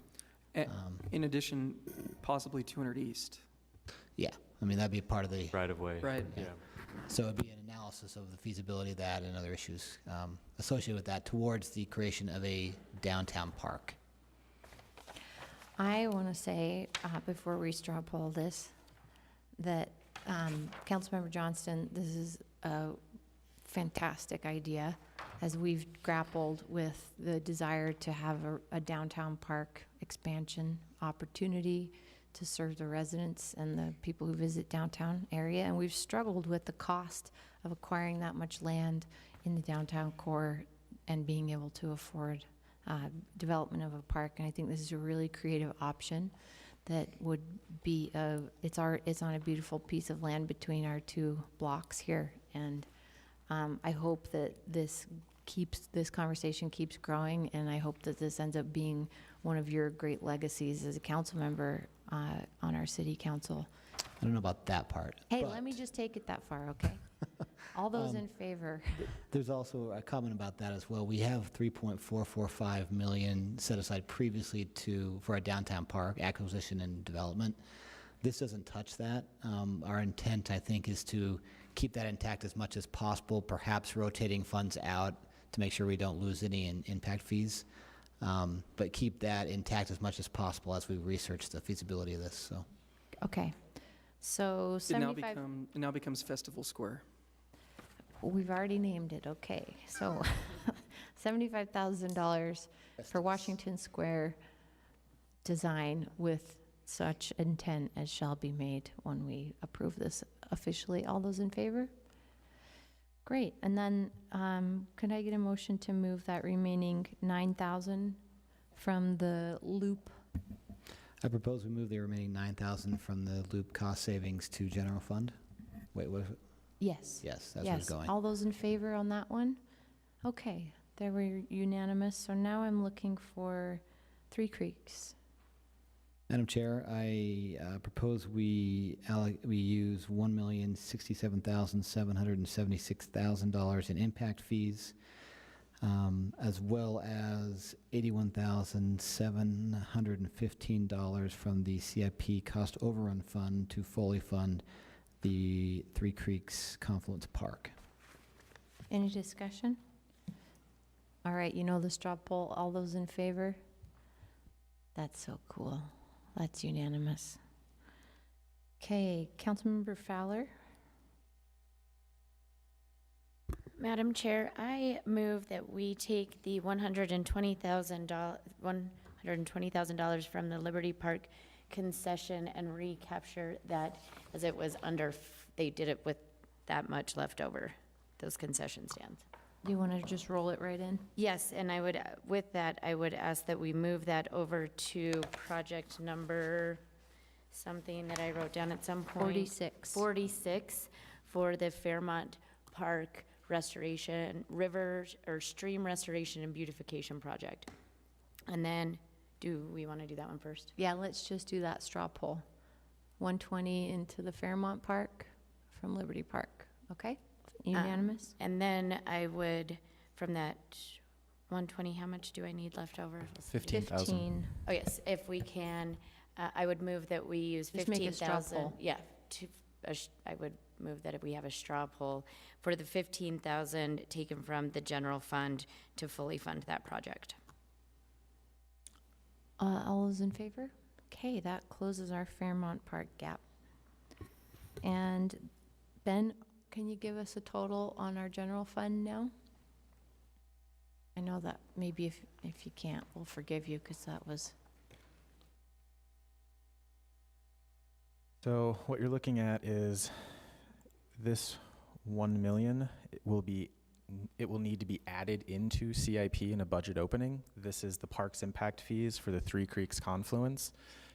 In addition, possibly 200 East. Yeah, I mean, that'd be part of the right of way. Right. Yeah. So it'd be an analysis of the feasibility of that and other issues associated with that towards the creation of a downtown park. I want to say, before we straw poll this, that Councilmember Johnston, this is a fantastic idea as we've grappled with the desire to have a downtown park expansion opportunity to serve the residents and the people who visit downtown area. And we've struggled with the cost of acquiring that much land in the downtown core and being able to afford development of a park. And I think this is a really creative option that would be it's on a beautiful piece of land between our two blocks here. And I hope that this conversation keeps growing, and I hope that this ends up being one of your great legacies as a council member on our city council. I don't know about that part. Hey, let me just take it that far, okay? All those in favor? There's also a comment about that as well. We have 3.445 million set aside previously for a downtown park acquisition and development. This doesn't touch that. Our intent, I think, is to keep that intact as much as possible, perhaps rotating funds out to make sure we don't lose any in impact fees, but keep that intact as much as possible as we research the feasibility of this. So, okay. So 75. It now becomes Festival Square. We've already named it, okay. So $75,000 for Washington Square design with such intent as shall be made when we approve this officially. All those in favor? Great. And then could I get a motion to move that remaining $9,000 from the loop? I propose we move the remaining 9,000 from the loop cost savings to general fund. Wait, what? Yes. Yes, that's where it's going. All those in favor on that one? Okay, they were unanimous. So now I'm looking for Three Creeks. Madam Chair, I propose we use $1,067,776,000 in impact fees, as well as $81,715 from the CIP cost overrun fund to fully fund the Three Creeks Confluence Park. Any discussion? All right, you know the straw poll. All those in favor? That's so cool. That's unanimous. Okay, Councilmember Fowler. Madam Chair, I move that we take the $120,000 from the Liberty Park concession and recapture that, as it was they did it with that much left over, those concession stands. You want to just roll it right in? Yes, and I would, with that, I would ask that we move that over to project number something that I wrote down at some point. 46. 46 for the Fairmont Park restoration, stream restoration and beautification project. And then, do we want to do that one first? Yeah, let's just do that straw poll. 120 into the Fairmont Park from Liberty Park, okay? Unanimous? And then I would from that 120, how much do I need left over? 15,000. Oh, yes, if we can, I would move that we use Just make a straw 15,000. poll. Yeah, I would move that we have a straw poll for the 15,000 taken from the general fund to fully fund that project. All those in favor? Okay, that closes our Fairmont Park gap. And Ben, can you give us a total on our general fund now? I know that maybe if you can't, we'll forgive you because that was. So what you're looking at is this 1 million. It will need to be added into CIP in a budget opening. This is the parks impact fees for the Three Creeks confluence,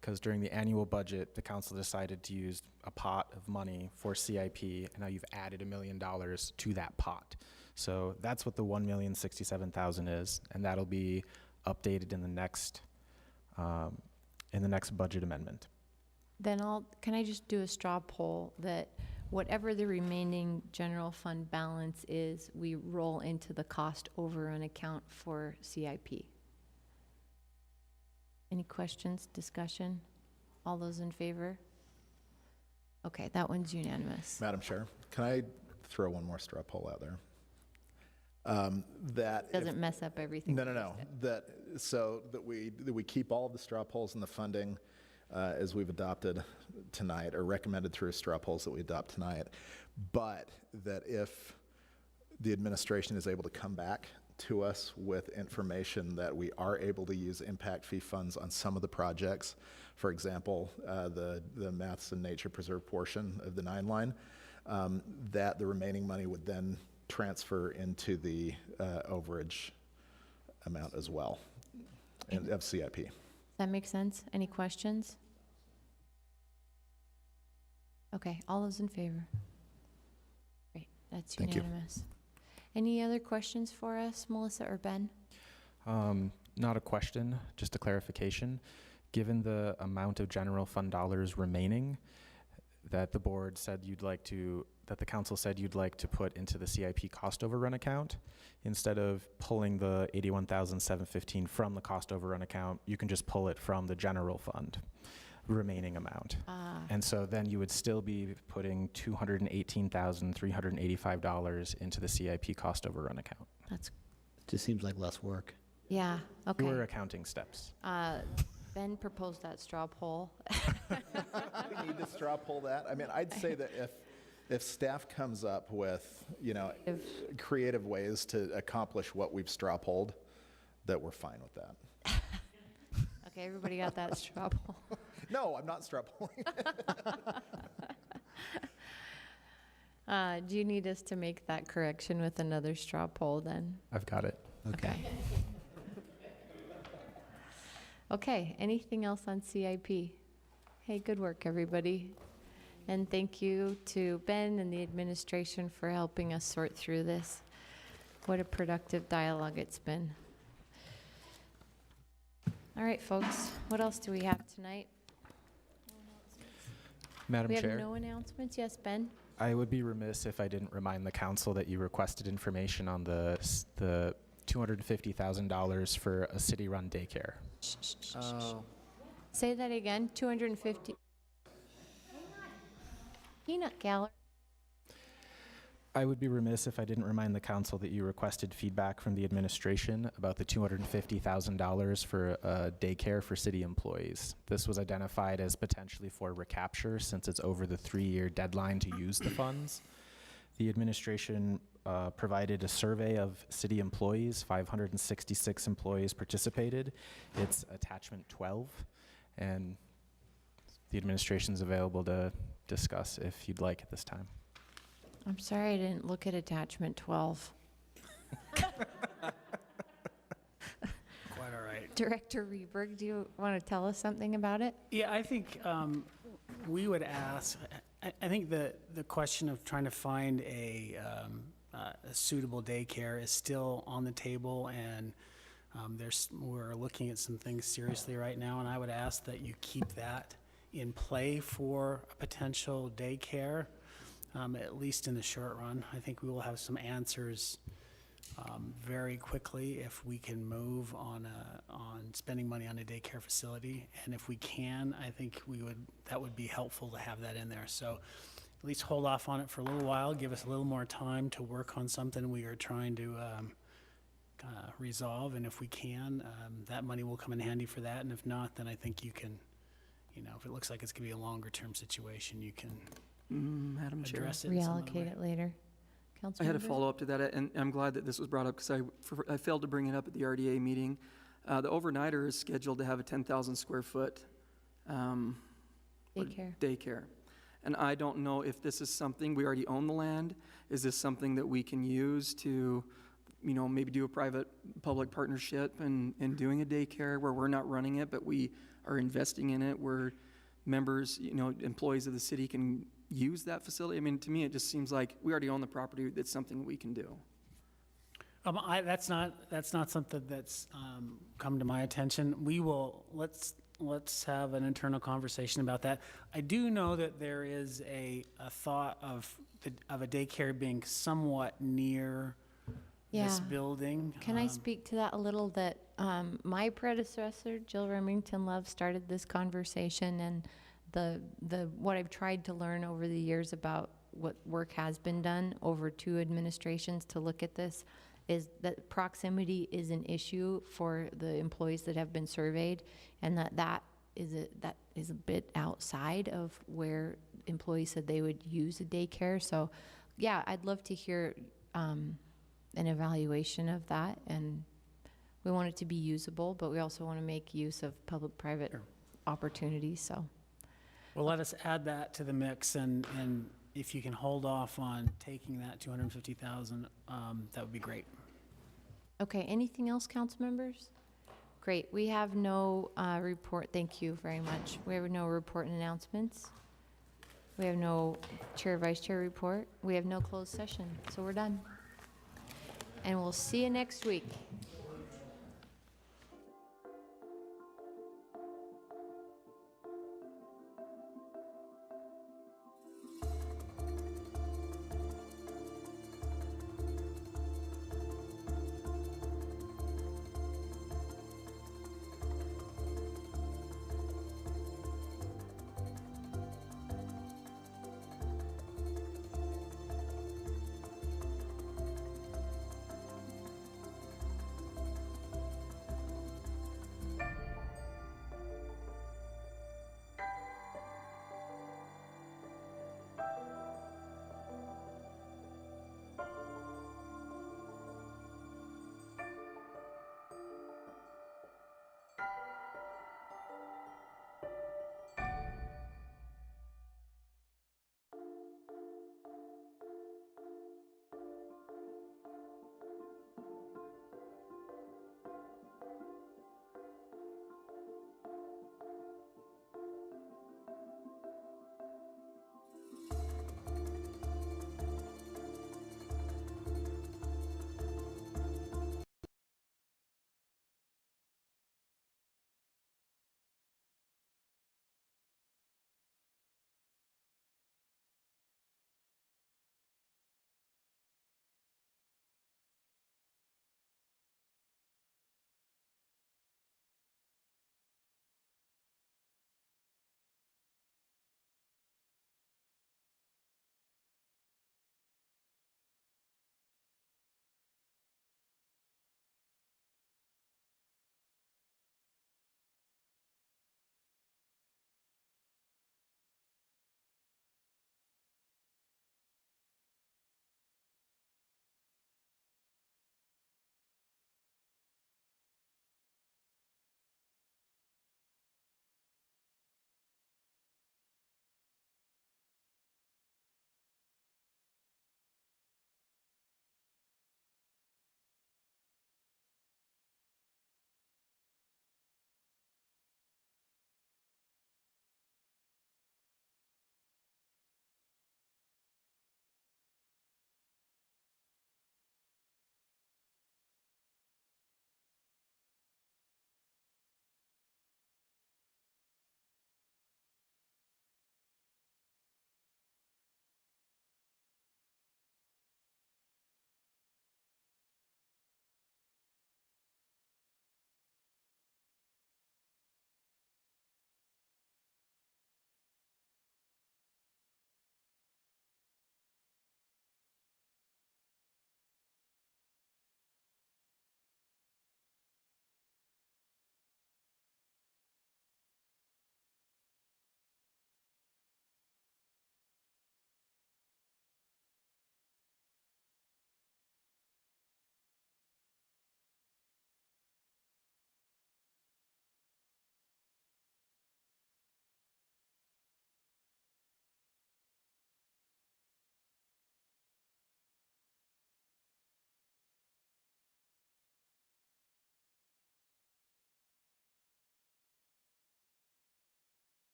because during the annual budget, the council decided to use a pot of money for CIP, and now you've added $1 million to that pot. So that's what the 1,067,000 is, and that'll be updated in the next budget amendment. Then can I just do a straw poll that whatever the remaining general fund balance is, we roll into the cost overrun account for CIP? Any questions, discussion? All those in favor? Okay, that one's unanimous. Madam Chair, can I throw one more straw poll out there? That Doesn't mess up everything. No. That we keep all of the straw polls and the funding as we've adopted tonight, or recommended through straw polls that we adopt tonight, but that if the administration is able to come back to us with information that we are able to use impact fee funds on some of the projects, for example, the Maths and Nature Preserve portion of the 9 line, that the remaining money would then transfer into the overage amount as well of CIP. Does that make sense? Any questions? Okay, all those in favor? Great, that's Thank you. unanimous. Any other questions for us, Melissa or Ben? Not a question, just a clarification. Given the amount of general fund dollars remaining that the board said that the council said you'd like to put into the CIP cost overrun account, instead of pulling the $81,715 from the cost overrun account, you can just pull it from the general fund remaining amount. And so then you would still be putting $218,385 into the CIP cost overrun account. Just seems like less work. Yeah, okay. Fewer accounting steps. Ben proposed that straw poll. We need to straw poll that. I mean, I'd say that if staff comes up with, creative ways to accomplish what we've straw polled, that we're fine with that. Okay, everybody got that straw poll? No, I'm not straw polling. Do you need us to make that correction with another straw poll then? I've got it. Okay. Okay, anything else on CIP? Hey, good work, everybody. And thank you to Ben and the administration for helping us sort through this. What a productive dialogue it's been. All right, folks, what else do we have tonight? Madam We Chair, have no announcements? Yes, Ben? I would be remiss if I didn't remind the council that you requested information on the $250,000 for a city-run daycare. Oh. Say that again, 250. Peanut gallery. I would be remiss if I didn't remind the council that you requested feedback from the administration about the $250,000 for a daycare for city employees. This was identified as potentially for recapture since it's over the 3-year deadline to use the funds. The administration provided a survey of city employees. 566 employees participated. It's attachment 12, and the administration's available to discuss if you'd like at this time. I'm sorry I didn't look at attachment 12. Quite all right. Director Reberg, do you want to tell us something about it? Yeah, I think we would ask, I think the question of trying to find a suitable daycare is still on the table, and we're looking at some things seriously right now, and I would ask that you keep that in play for a potential daycare, at least in the short run. I think we will have some answers very quickly if we can move on spending money on a daycare facility. And if we can, I think that would be helpful to have that in there. So at least hold off on it for a little while, give us a little more time to work on something we are trying to resolve. And if we can, that money will come in handy for that. And if not, then I think you can, if it looks like it's going to be a longer term situation, you can Madam Chair. address it in some other Reallocate way. it later. I had a Councilmember? follow-up to that, and I'm glad that this was brought up because I failed to bring it up at the RDA meeting. The overnighter is scheduled to have a 10,000 square foot daycare. And I don't know if this is something, we already own the land. Is this something that we can use to, maybe do a private-public partnership and doing a daycare where we're not running it, but we are investing in it, where members, employees of the city can use that facility? I mean, to me, it just seems like we already own the property. That's something we can do. That's not something that's come to my attention. Let's have an internal conversation about that. I do know that there is a thought of a daycare being somewhat near this building. Can I speak to that a little? That my predecessor, Jill Remington Love, started this conversation, and what I've tried to learn over the years about what work has been done over 2 administrations to look at this is that proximity is an issue for the employees that have been surveyed, and that is a bit outside of where employees said they would use a daycare. So yeah, I'd love to hear an evaluation of that, and we want it to be usable, but we also want to make use of public-private opportunities. So Well, let us add that to the mix, and if you can hold off on taking that 250,000, that would be great. okay, anything else, council members? Great, we have no report. Thank you very much. We have no report and announcements. We have no chair, vice chair report. We have no closed session, so we're done. And we'll see you next week.